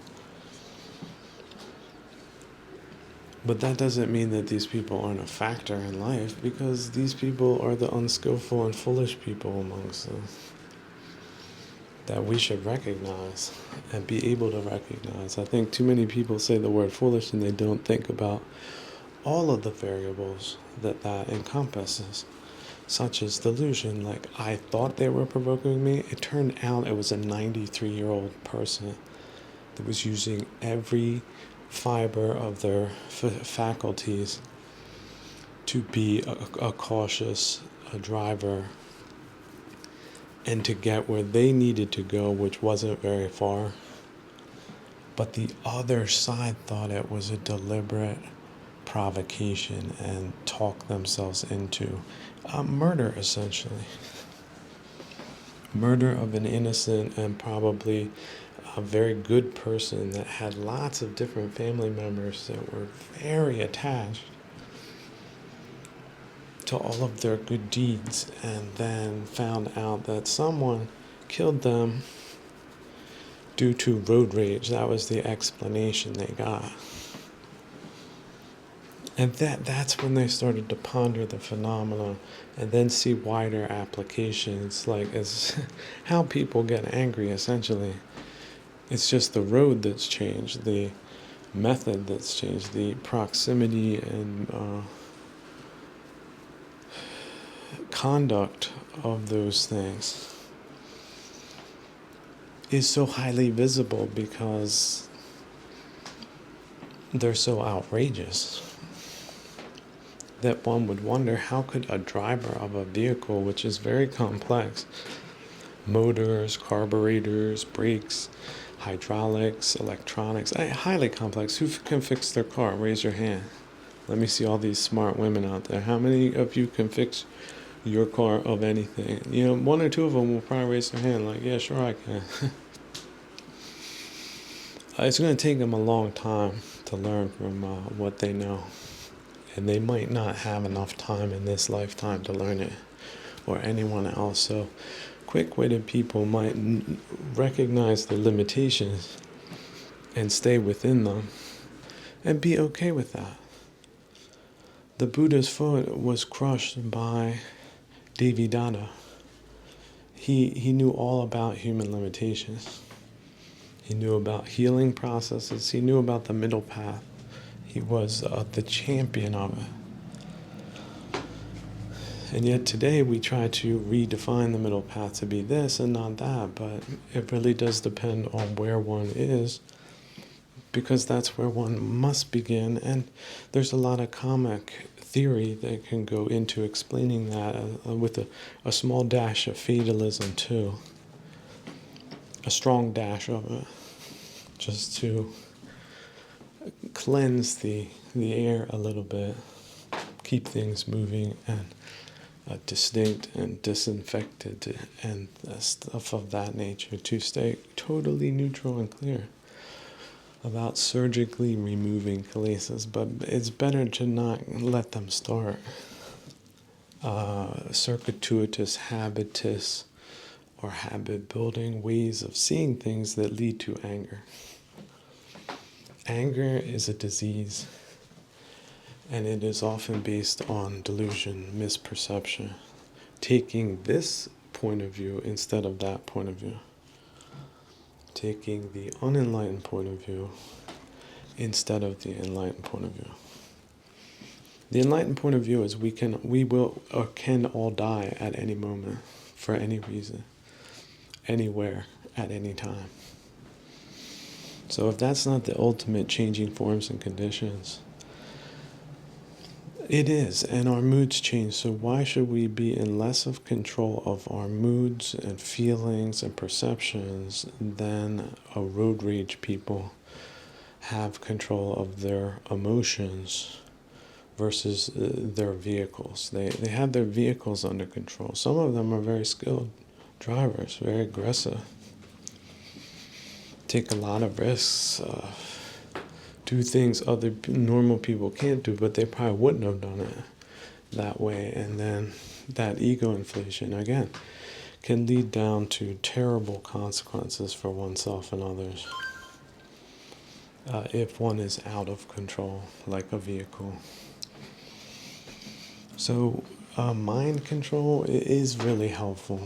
But that doesn't mean that these people aren't a factor in life, because these people are the unskillful and foolish people amongst us that we should recognize and be able to recognize. I think too many people say the word foolish and they don't think about all of the variables that encompasses, such as delusion. Like, I thought they were provoking me. It turned out it was a 93-year-old person that was using every fiber of their faculties to be a cautious driver and to get where they needed to go, which wasn't very far. But the other side thought it was a deliberate provocation and talked themselves into murder, essentially. Murder of an innocent and probably a very good person that had lots of different family members that were very attached to all of their good deeds, and then found out that someone killed them due to road rage. That was the explanation they got. And that's when they started to ponder the phenomena and then see wider applications, like as how people get angry, essentially. It's just the road that's changed, the method that's changed, the proximity and conduct of those things. is so highly visible because they're so outrageous that one would wonder, how could a driver of a vehicle, which is very complex, motors, carburetors, brakes, hydraulics, electronics, highly complex, who can fix their car? Raise your hand. Let me see all these smart women out there. How many of you can fix your car of anything? You know, one or two of them will probably raise their hand like, yeah, sure I can. It's going to take them a long time to learn from what they know. And they might not have enough time in this lifetime to learn it, or anyone else. So quick-witted people might recognize the limitations and stay within them and be okay with that. The Buddha's foot was crushed by Devadatta. He knew all about human limitations. He knew about healing processes. He knew about the middle path. He was the champion of it. And yet today we try to redefine the middle path to be this and not that, but it really does depend on where one is, because that's where one must begin. And there's a lot of comic theory that can go into explaining that with a small dash of fatalism too. A strong dash of it, just to cleanse the air a little bit, keep things moving and distinct and disinfected and stuff of that nature, to stay totally neutral and clear about surgically removing kilesas. But it's better to not let them start circuitous, habitus, or habit building ways of seeing things that lead to anger. Anger is a disease, and it is often based on delusion, misperception, taking this point of view instead of that point of view, taking the unenlightened point of view instead of the enlightened point of view. The enlightened point of view is we will or can all die at any moment, for any reason, anywhere, at any time. So if that's not the ultimate changing forms and conditions, it is, and our moods change. So why should we be in less of control of our moods and feelings and perceptions than a road rage people have control of their emotions versus their vehicles? They have their vehicles under control. Some of them are very skilled drivers, very aggressive, take a lot of risks, do things other normal people can't do, but they probably wouldn't have done it that way. And then that ego inflation, again, can lead down to terrible consequences for oneself and others if one is out of control, like a vehicle. So mind control is really helpful,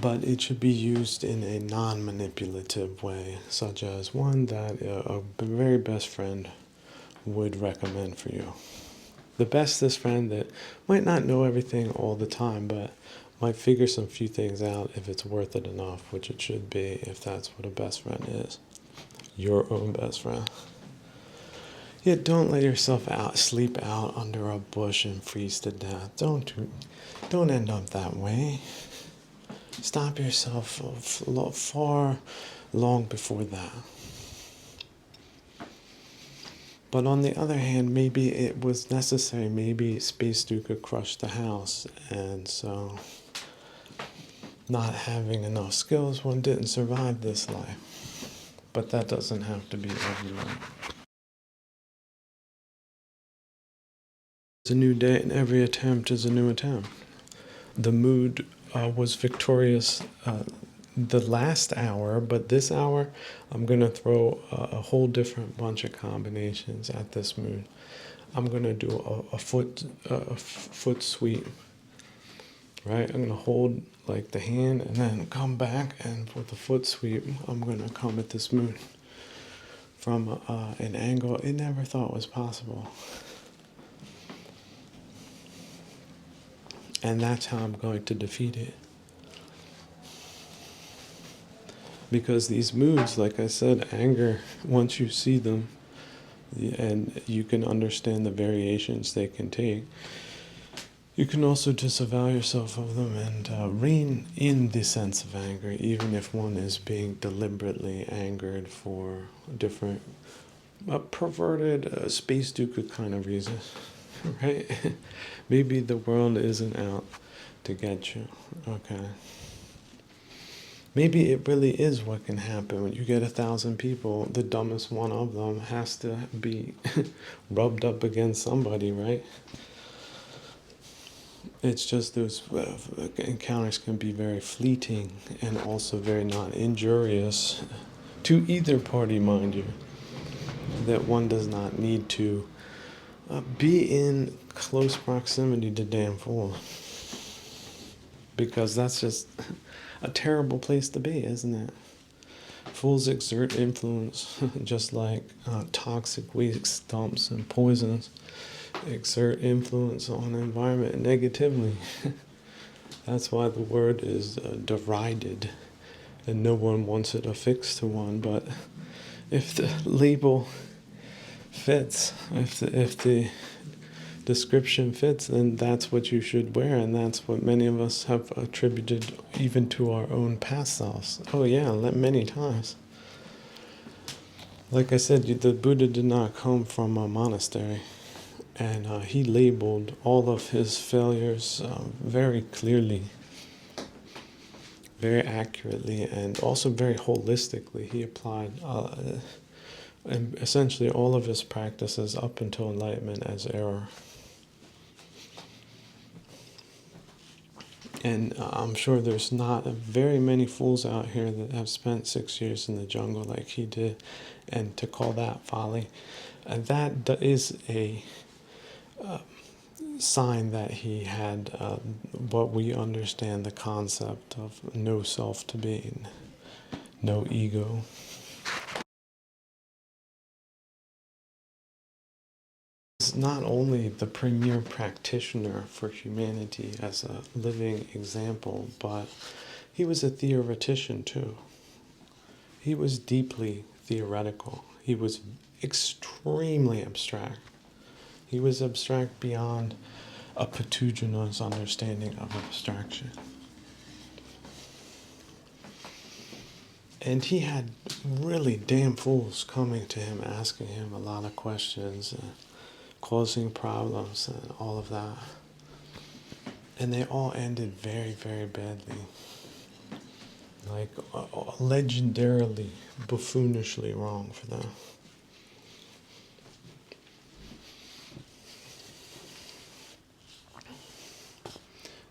but it should be used in a non-manipulative way, such as one that a very best friend would recommend for you. The bestest friend that might not know everything all the time, but might figure some few things out if it's worth it enough, which it should be if that's what a best friend is. Your own best friend. Yet don't let yourself sleep out under a bush and freeze to death. Don't end up that way. Stop yourself far long before that. But on the other hand, maybe it was necessary. Maybe Space Duke crushed the house, and so not having enough skills, one didn't survive this life. But that doesn't have to be everyone. It's a new day, and every attempt is a new attempt. The mood was victorious the last hour, but this hour I'm going to throw a whole different bunch of combinations at this mood. I'm going to do a foot sweep, right? I'm going to hold like the hand and then come back, and with the foot sweep I'm going to come at this mood from an angle it never thought was possible. And that's how I'm going to defeat it. Because these moods, like I said, anger, once you see them and you can understand the variations they can take, you can also disavow yourself of them and rein in the sense of anger, even if one is being deliberately angered for different perverted space duca kind of reasons, right? Maybe the world isn't out to get you, okay? Maybe it really is what can happen when you get 1,000 people. The dumbest one of them has to be rubbed up against somebody, right? It's just those encounters can be very fleeting and also very non-injurious to either party, mind you, that one does not need to be in close proximity to damn fools, because that's just a terrible place to be, isn't it? Fools exert influence just like toxic waste dumps and poisons exert influence on the environment negatively. That's why the word is derided, and no one wants it affixed to one. But if the label fits, if the description fits, then that's what you should wear, and that's what many of us have attributed even to our own past selves. Oh yeah, many times. Like I said, the Buddha did not come from a monastery, and he labeled all of his failures very clearly, very accurately, and also very holistically. He applied essentially all of his practices up until enlightenment as error. And I'm sure there's not very many fools out here that have spent 6 years in the jungle like he did, and to call that folly, that is a sign that he had what we understand the concept of no self to being, no ego. He's not only the premier practitioner for humanity as a living example, but he was a theoretician too. He was deeply theoretical. He was extremely abstract. He was abstract beyond a Patujuna's understanding of abstraction. And he had really damn fools coming to him, asking him a lot of questions, causing problems and all of that. And they all ended very, very badly. Like legendarily, buffoonishly wrong for them.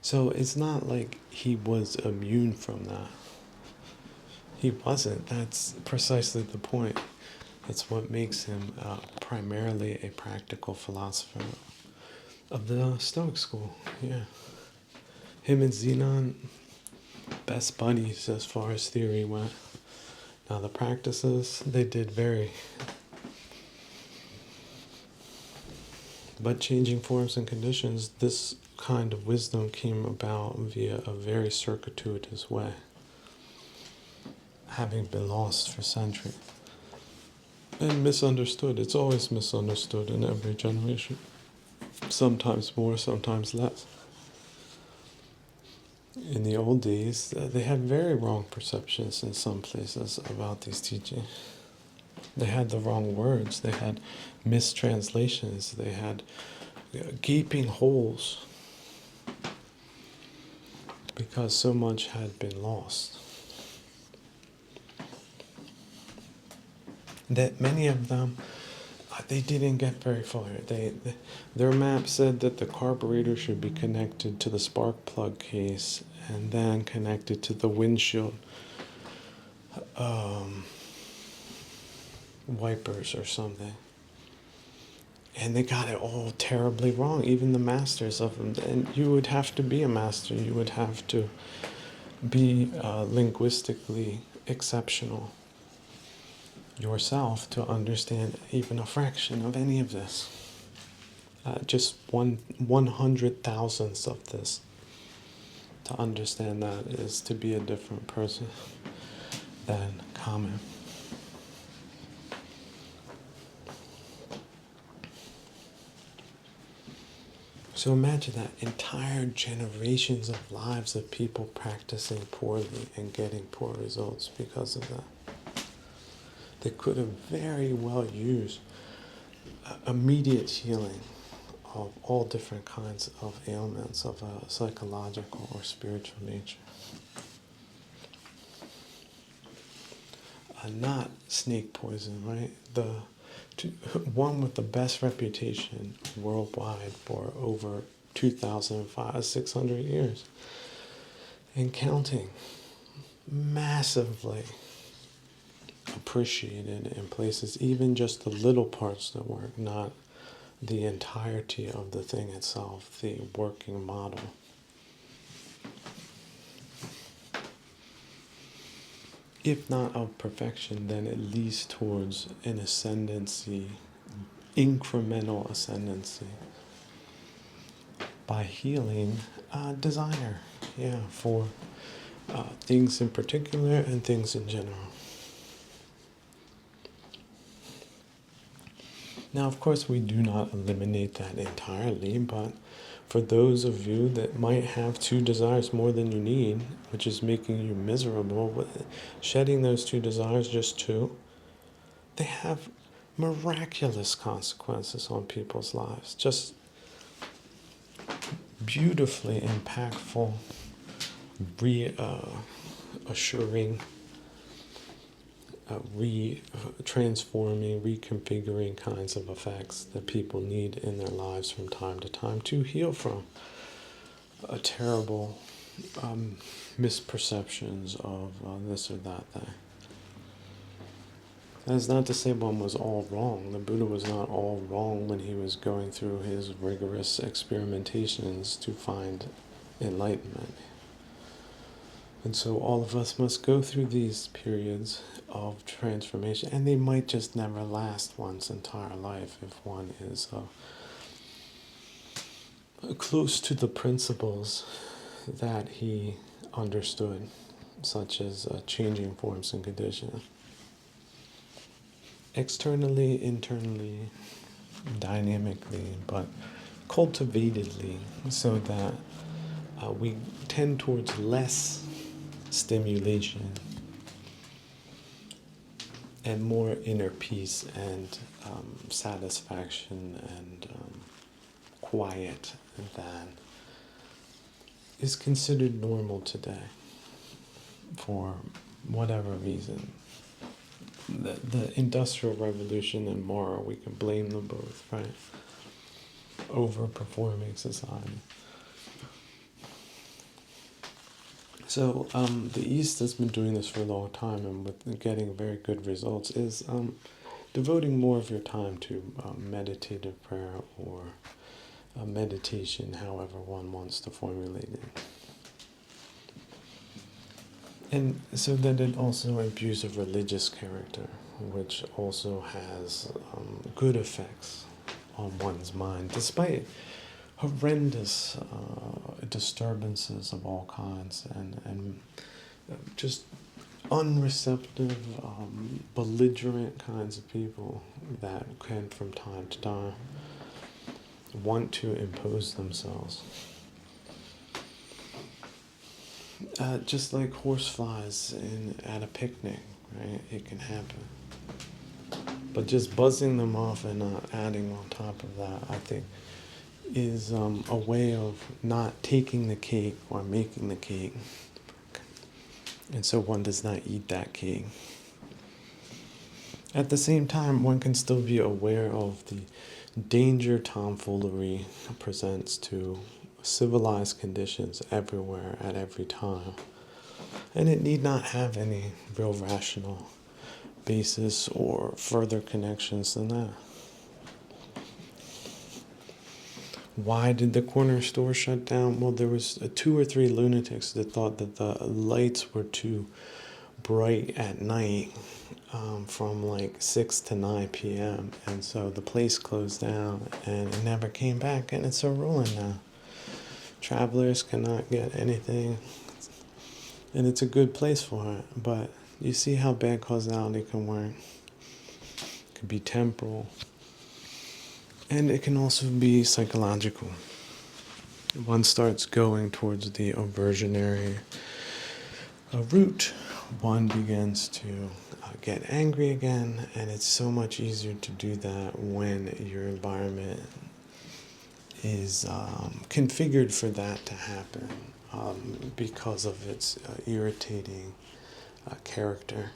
So it's not like he was immune from that. He wasn't. That's precisely the point. It's what makes him primarily a practical philosopher of the Stoic school. Yeah. Him and Zenon, best buddies as far as theory went. Now the practices, they did vary. But changing forms and conditions, this kind of wisdom came about via a very circuitous way, having been lost for centuries. And misunderstood. It's always misunderstood in every generation. Sometimes more, sometimes less. In the old days, they had very wrong perceptions in some places about these teachings. They had the wrong words. They had mistranslations. They had gaping holes because so much had been lost. That many of them, they didn't get very far. Their map said that the carburetor should be connected to the spark plug case and then connected to the windshield wipers or something. And they got it all terribly wrong, even the masters of them. And you would have to be a master. You would have to be linguistically exceptional yourself to understand even a fraction of any of this. Just 1/100,000th of this. To understand that is to be a different person. than common. So imagine that entire generations of lives of people practicing poorly and getting poor results because of that. They could have very well used immediate healing of all different kinds of ailments of a psychological or spiritual nature. Not snake poison, right? One with the best reputation worldwide for over 2,600 years and counting, massively appreciated in places, even just the little parts that work, not the entirety of the thing itself, the working model. If not of perfection, then at least towards an ascendancy, incremental ascendancy, by healing desire, for things in particular and things in general. Now, of course, we do not eliminate that entirely, but for those of you that might have two desires more than you need, which is making you miserable, but shedding those two desires, just two, they have miraculous consequences on people's lives. Just beautifully impactful, reassuring, transforming, reconfiguring kinds of effects that people need in their lives from time to time to heal from a terrible misperceptions of this or that thing. That's not to say one was all wrong. The Buddha was not all wrong when he was going through his rigorous experimentations to find enlightenment. And so all of us must go through these periods of transformation, and they might just never last one's entire life if one is close to the principles that he understood, such as changing forms and conditions. Externally, internally, dynamically, but cultivatedly, so that we tend towards less stimulation and more inner peace and satisfaction and quiet than is considered normal today for whatever reason. The Industrial Revolution and more, we can blame them both, right? Overperforming society. So the East has been doing this for a long time, and with getting very good results, is devoting more of your time to meditative prayer or meditation, however one wants to formulate it. And so that it also imbues a religious character, which also has good effects on one's mind, despite horrendous disturbances of all kinds and just unreceptive, belligerent kinds of people that can from time to time want to impose themselves. Just like horseflies at a picnic, right? It can happen. But just buzzing them off and not adding on top of that, I think, is a way of not taking the cake or making the cake. And so one does not eat that cake. At the same time, one can still be aware of the danger tomfoolery presents to civilized conditions everywhere at every time. And it need not have any real rational basis or further connections than that. Why did the corner store shut down? Well, there was 2 or 3 lunatics that thought that the lights were too bright at night from like 6 to 9 p.m. And so the place closed down and it never came back. And it's a ruin now. Travelers cannot get anything. And it's a good place for it. But You see how bad causality can work? It can be temporal. And it can also be psychological. One starts going towards the aversionary route. One begins to get angry again, and it's so much easier to do that when your environment is configured for that to happen because of its irritating character.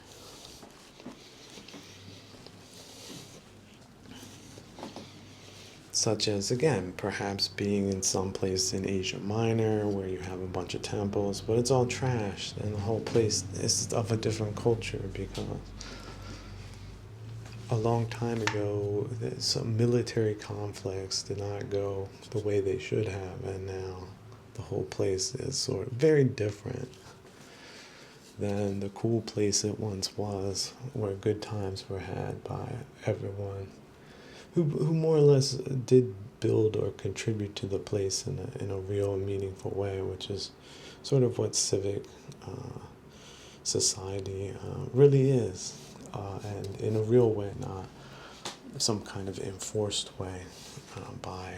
Such as, again, perhaps being in some place in Asia Minor where you have a bunch of temples, but it's all trashed and the whole place is of a different culture because a long time ago, some military conflicts did not go the way they should have, and now the whole place is sort of very different than the cool place it once was, where good times were had by everyone who more or less did build or contribute to the place in a real and meaningful way, which is sort of what civic society really is. And in a real way, not some kind of enforced way by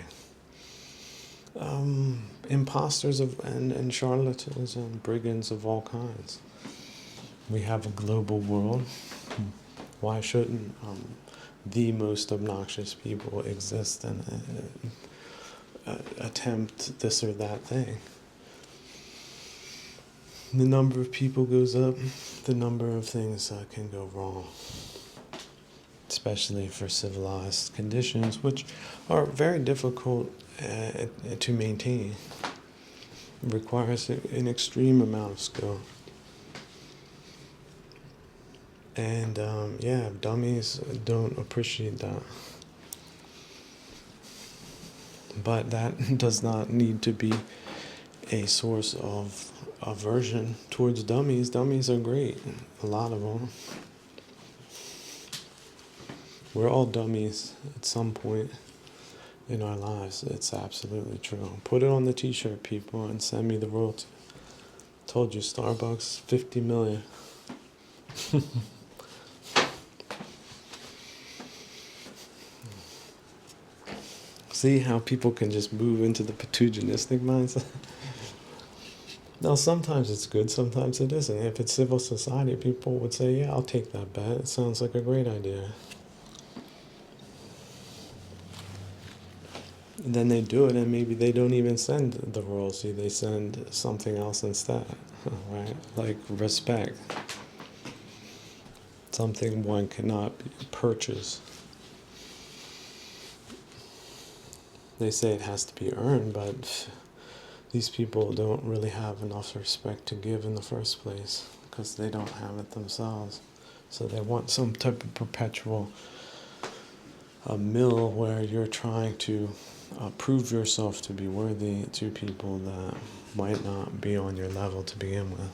imposters and charlatans and brigands of all kinds. We have a global world. Why shouldn't the most obnoxious people exist and attempt this or that thing? The number of people goes up, the number of things can go wrong, especially for civilized conditions, which are very difficult to maintain. It requires an extreme amount of skill. And dummies don't appreciate that. But that does not need to be a source of aversion towards dummies. Dummies are great, a lot of them. We're all dummies at some point in our lives. It's absolutely true. Put it on the t-shirt, people, and send me the royalty. Told you, Starbucks, 50 million. See how people can just move into the pathogenistic mindset? Now, sometimes it's good, sometimes it isn't. If it's civil society, people would say, yeah, I'll take that bet. It sounds like a great idea. And then they do it, and maybe they don't even send the royalty. They send something else instead, right? Like respect. Something one cannot purchase. They say it has to be earned, but these people don't really have enough respect to give in the first place because they don't have it themselves. So they want some type of perpetual mill where you're trying to prove yourself to be worthy to people that might not be on your level to begin with.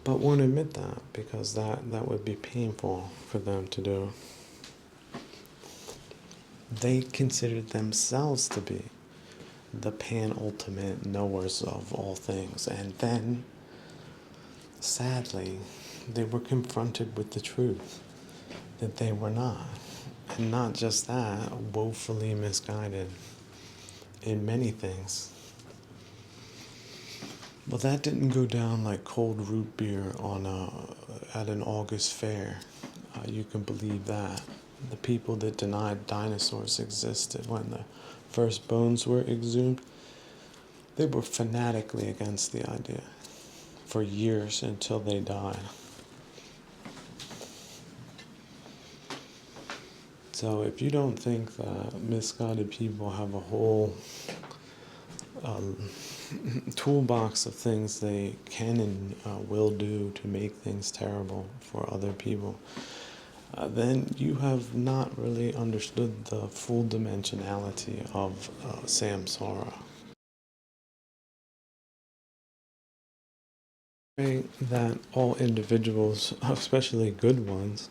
But won't admit that because that would be painful for them to do. They considered themselves to be the pan-ultimate knowers of all things. And then, sadly, they were confronted with the truth that they were not. And not just that, woefully misguided in many things. Well, that didn't go down like cold root beer at an August fair. You can believe that. The people that denied dinosaurs existed when the first bones were exhumed, they were fanatically against the idea for years until they died. So if you don't think that misguided people have a whole toolbox of things they can and will do to make things terrible for other people, then you have not really understood the full dimensionality of samsara. That all individuals, especially good ones,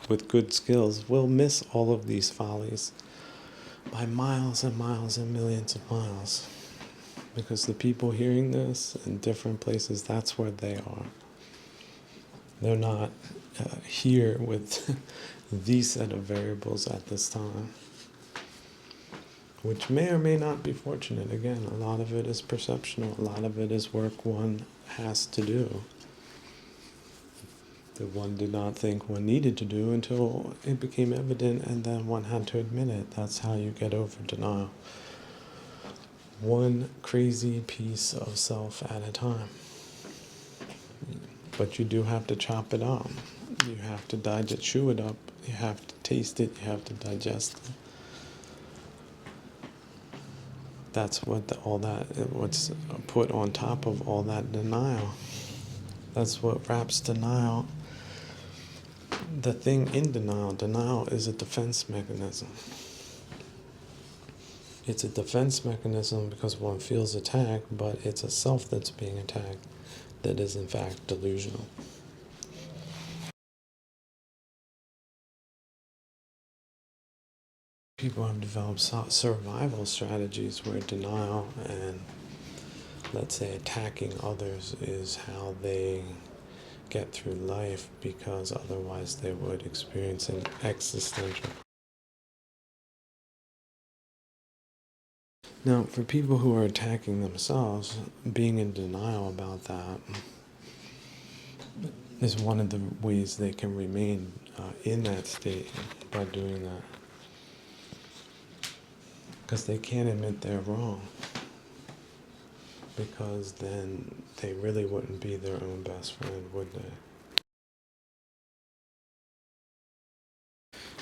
with good skills, will miss all of these follies by miles and miles and millions of miles. Because the people hearing this in different places, that's where they are. They're not here with these set of variables at this time, which may or may not be fortunate. Again, a lot of it is perceptional. A lot of it is work one has to do that one did not think one needed to do until it became evident, and then one had to admit it. That's how you get over denial. One crazy piece of self at a time. But you do have to chop it up. You have to chew it up. You have to taste it. You have to digest it. That's what's put on top of all that denial. That's what wraps denial. The thing in denial is a defense mechanism. It's a defense mechanism because one feels attacked, but it's a self that's being attacked that is in fact delusional. People have developed survival strategies where denial and, let's say, attacking others is how they get through life, because otherwise they would experience an existential. Now, for people who are attacking themselves, being in denial about that is one of the ways they can remain in that state by doing that. Because they can't admit they're wrong. Because then they really wouldn't be their own best friend, would they?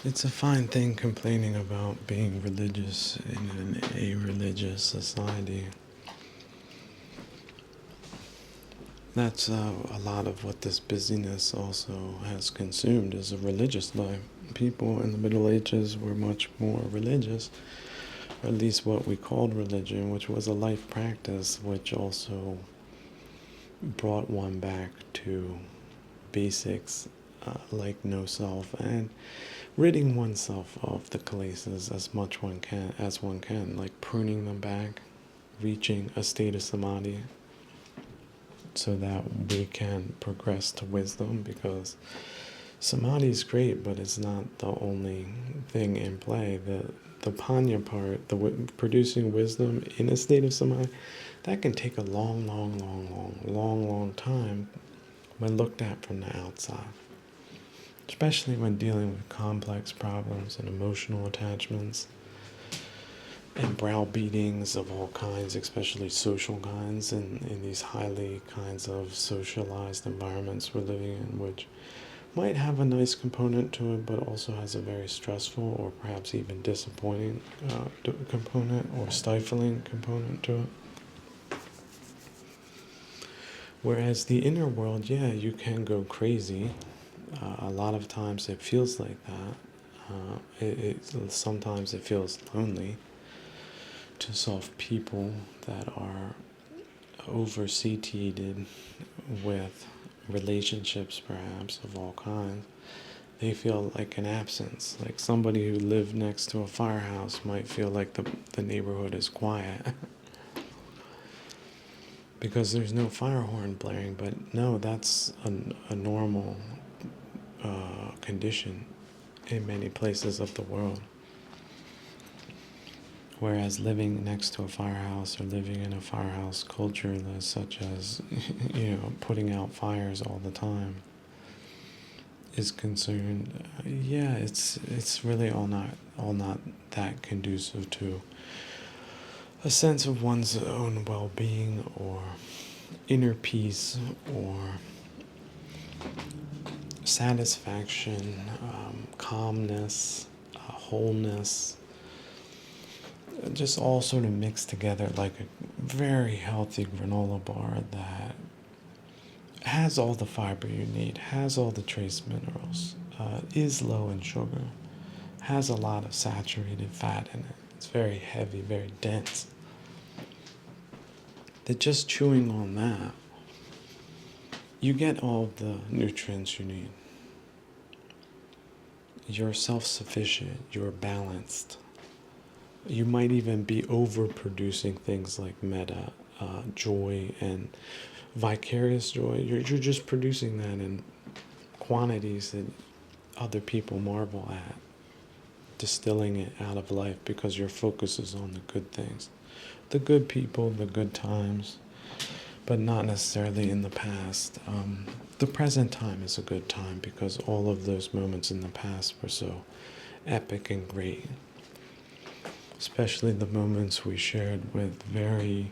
It's a fine thing complaining about being religious in an a-religious society. That's a lot of what this busyness also has consumed, is a religious life. People in the Middle Ages were much more religious, or at least what we called religion, which was a life practice, which also brought one back to basics like no self and ridding oneself of the kilesas as much as one can, like pruning them back, reaching a state of samadhi, so that we can progress to wisdom. Because samadhi is great, but it's not the only thing in play. The panya part, producing wisdom in a state of samadhi, that can take a long time when looked at from the outside. Especially when dealing with complex problems and emotional attachments and browbeatings of all kinds, especially social kinds, in these highly kinds of socialized environments we're living in, which might have a nice component to it, but also has a very stressful or perhaps even disappointing component or stifling component to it. Whereas the inner world, yeah, you can go crazy. A lot of times it feels like that. Sometimes it feels lonely to soft people that are oversatiated with relationships, perhaps, of all kinds. They feel like an absence. Like somebody who lived next to a firehouse might feel like the neighborhood is quiet. Because there's no fire horn blaring, but no, that's a normal condition in many places of the world. Whereas living next to a firehouse or living in a firehouse culture such as, putting out fires all the time is concerned, it's really all not that conducive to a sense of one's own well-being or inner peace or satisfaction, calmness, wholeness, just all sort of mixed together like a very healthy granola bar that has all the fiber you need, has all the trace minerals, is low in sugar, has a lot of saturated fat in it. It's very heavy, very dense. That just chewing on that, you get all the nutrients you need. You're self-sufficient, you're balanced. You might even be overproducing things like meta, joy, and vicarious joy. You're just producing that in quantities that other people marvel at, distilling it out of life because your focus is on the good things, the good people, the good times, but not necessarily in the past. The present time is a good time because all of those moments in the past were so epic and great, especially the moments we shared with very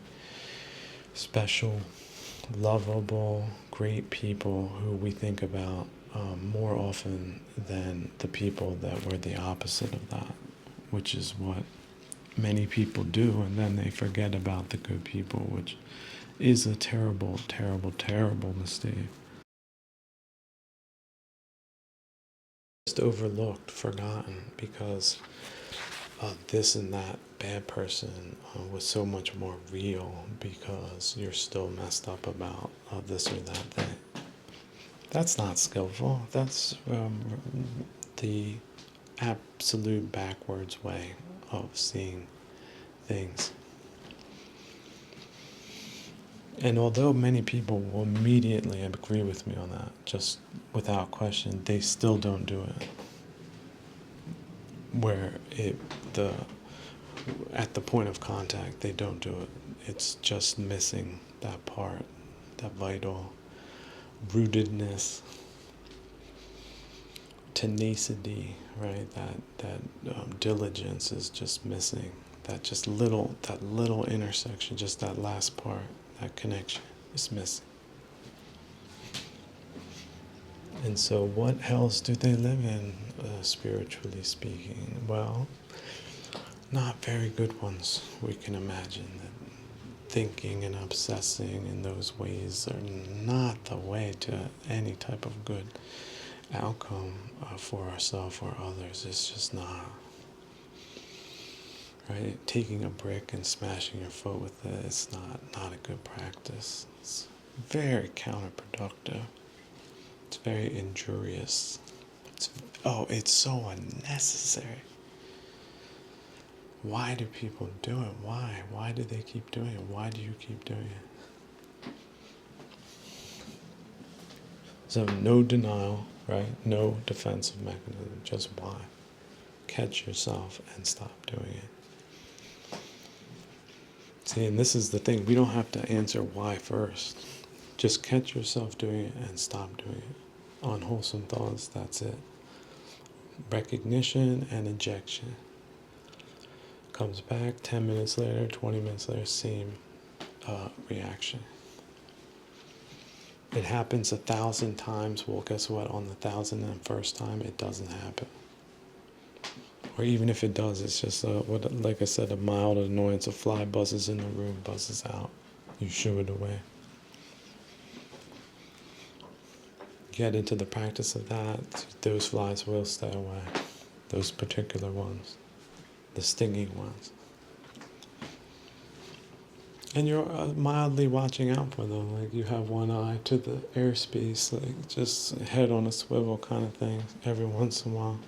special, lovable, great people who we think about more often than the people that were the opposite of that, which is what many people do, and then they forget about the good people, which is a terrible, terrible, terrible mistake. Just overlooked, forgotten, because this and that bad person was so much more real because you're still messed up about this or that thing. That's not skillful. That's the absolute backwards way of seeing things. And although many people will immediately agree with me on that, just without question, they still don't do it. Where the at the point of contact, they don't do it. It's just missing that part, that vital rootedness, tenacity, right? That diligence is just missing. That little intersection, just that last part, that connection is missing. And so, what else do they live in, spiritually speaking? Well, not very good ones, we can imagine. That thinking and obsessing in those ways are not the way to any type of good outcome for ourselves or others. It's just not. Right? Taking a brick and smashing your foot with it, it's not a good practice. It's very counterproductive. It's very injurious. It's so unnecessary. Why do people do it? Why? Why do they keep doing it? Why do you keep doing it? So no denial, right? No defensive mechanism. Just why? Catch yourself and stop doing it. See, and this is the thing. We don't have to answer why first. Just catch yourself doing it and stop doing it. Unwholesome thoughts, that's it. Recognition and injection. Comes back 10 minutes later, 20 minutes later, same reaction. It happens 1,000 times. Well, guess what? On the 1,001st time, it doesn't happen. Or even if it does, it's just like I said, a mild annoyance. A fly buzzes in the room, buzzes out. You shoo it away. Get into the practice of that. Those flies will stay away. Those particular ones, the stinging ones. And you're mildly watching out for them, like you have one eye to the airspace, like just head on a swivel kind of thing every once in a while.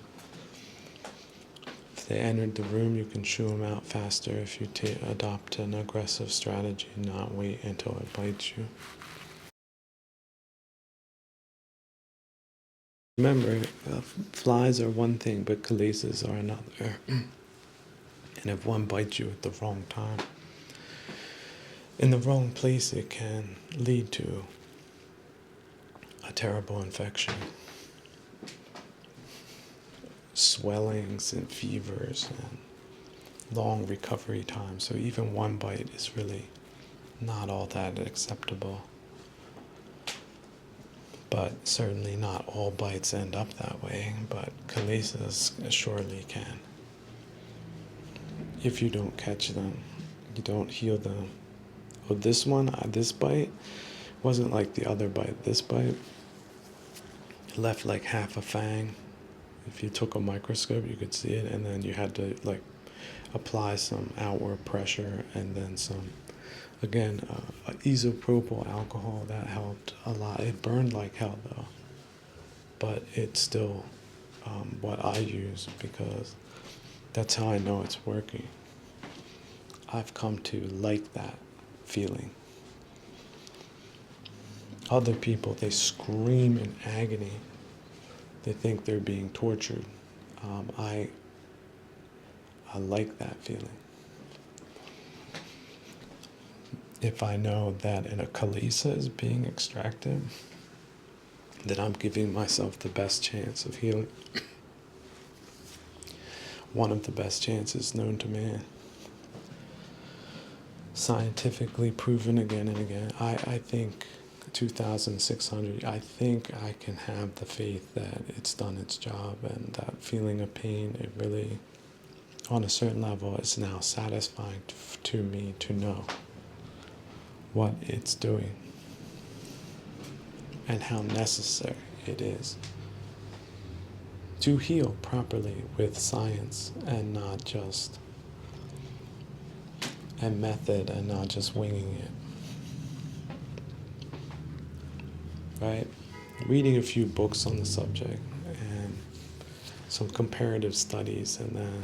If they entered the room, you can shoo them out faster if you adopt an aggressive strategy and not wait until it bites you. Remember, flies are one thing, but kilesas are another. And if one bites you at the wrong time, in the wrong place, it can lead to a terrible infection. Swellings and fevers and long recovery time. So even one bite is really not all that acceptable. But certainly not all bites end up that way, but kilesas surely can. If you don't catch them, you don't heal them. Oh, this bite wasn't like the other bite. This bite left like half a fang. If you took a microscope, you could see it, and then you had to like apply some outward pressure and then some, again, isopropyl alcohol. That helped a lot. It burned like hell though, but it's still what I use because that's how I know it's working. I've come to like that feeling. Other people, they scream in agony. They think they're being tortured. I like that feeling. If I know that a Kalisa is being extracted, then I'm giving myself the best chance of healing. One of the best chances known to man. Scientifically proven again and again. I think 2,600, I think I can have the faith that it's done its job, and that feeling of pain, it really, on a certain level, is now satisfying to me to know what it's doing and how necessary it is to heal properly with science and not just a method and not just winging it, right? Reading a few books on the subject and some comparative studies, and then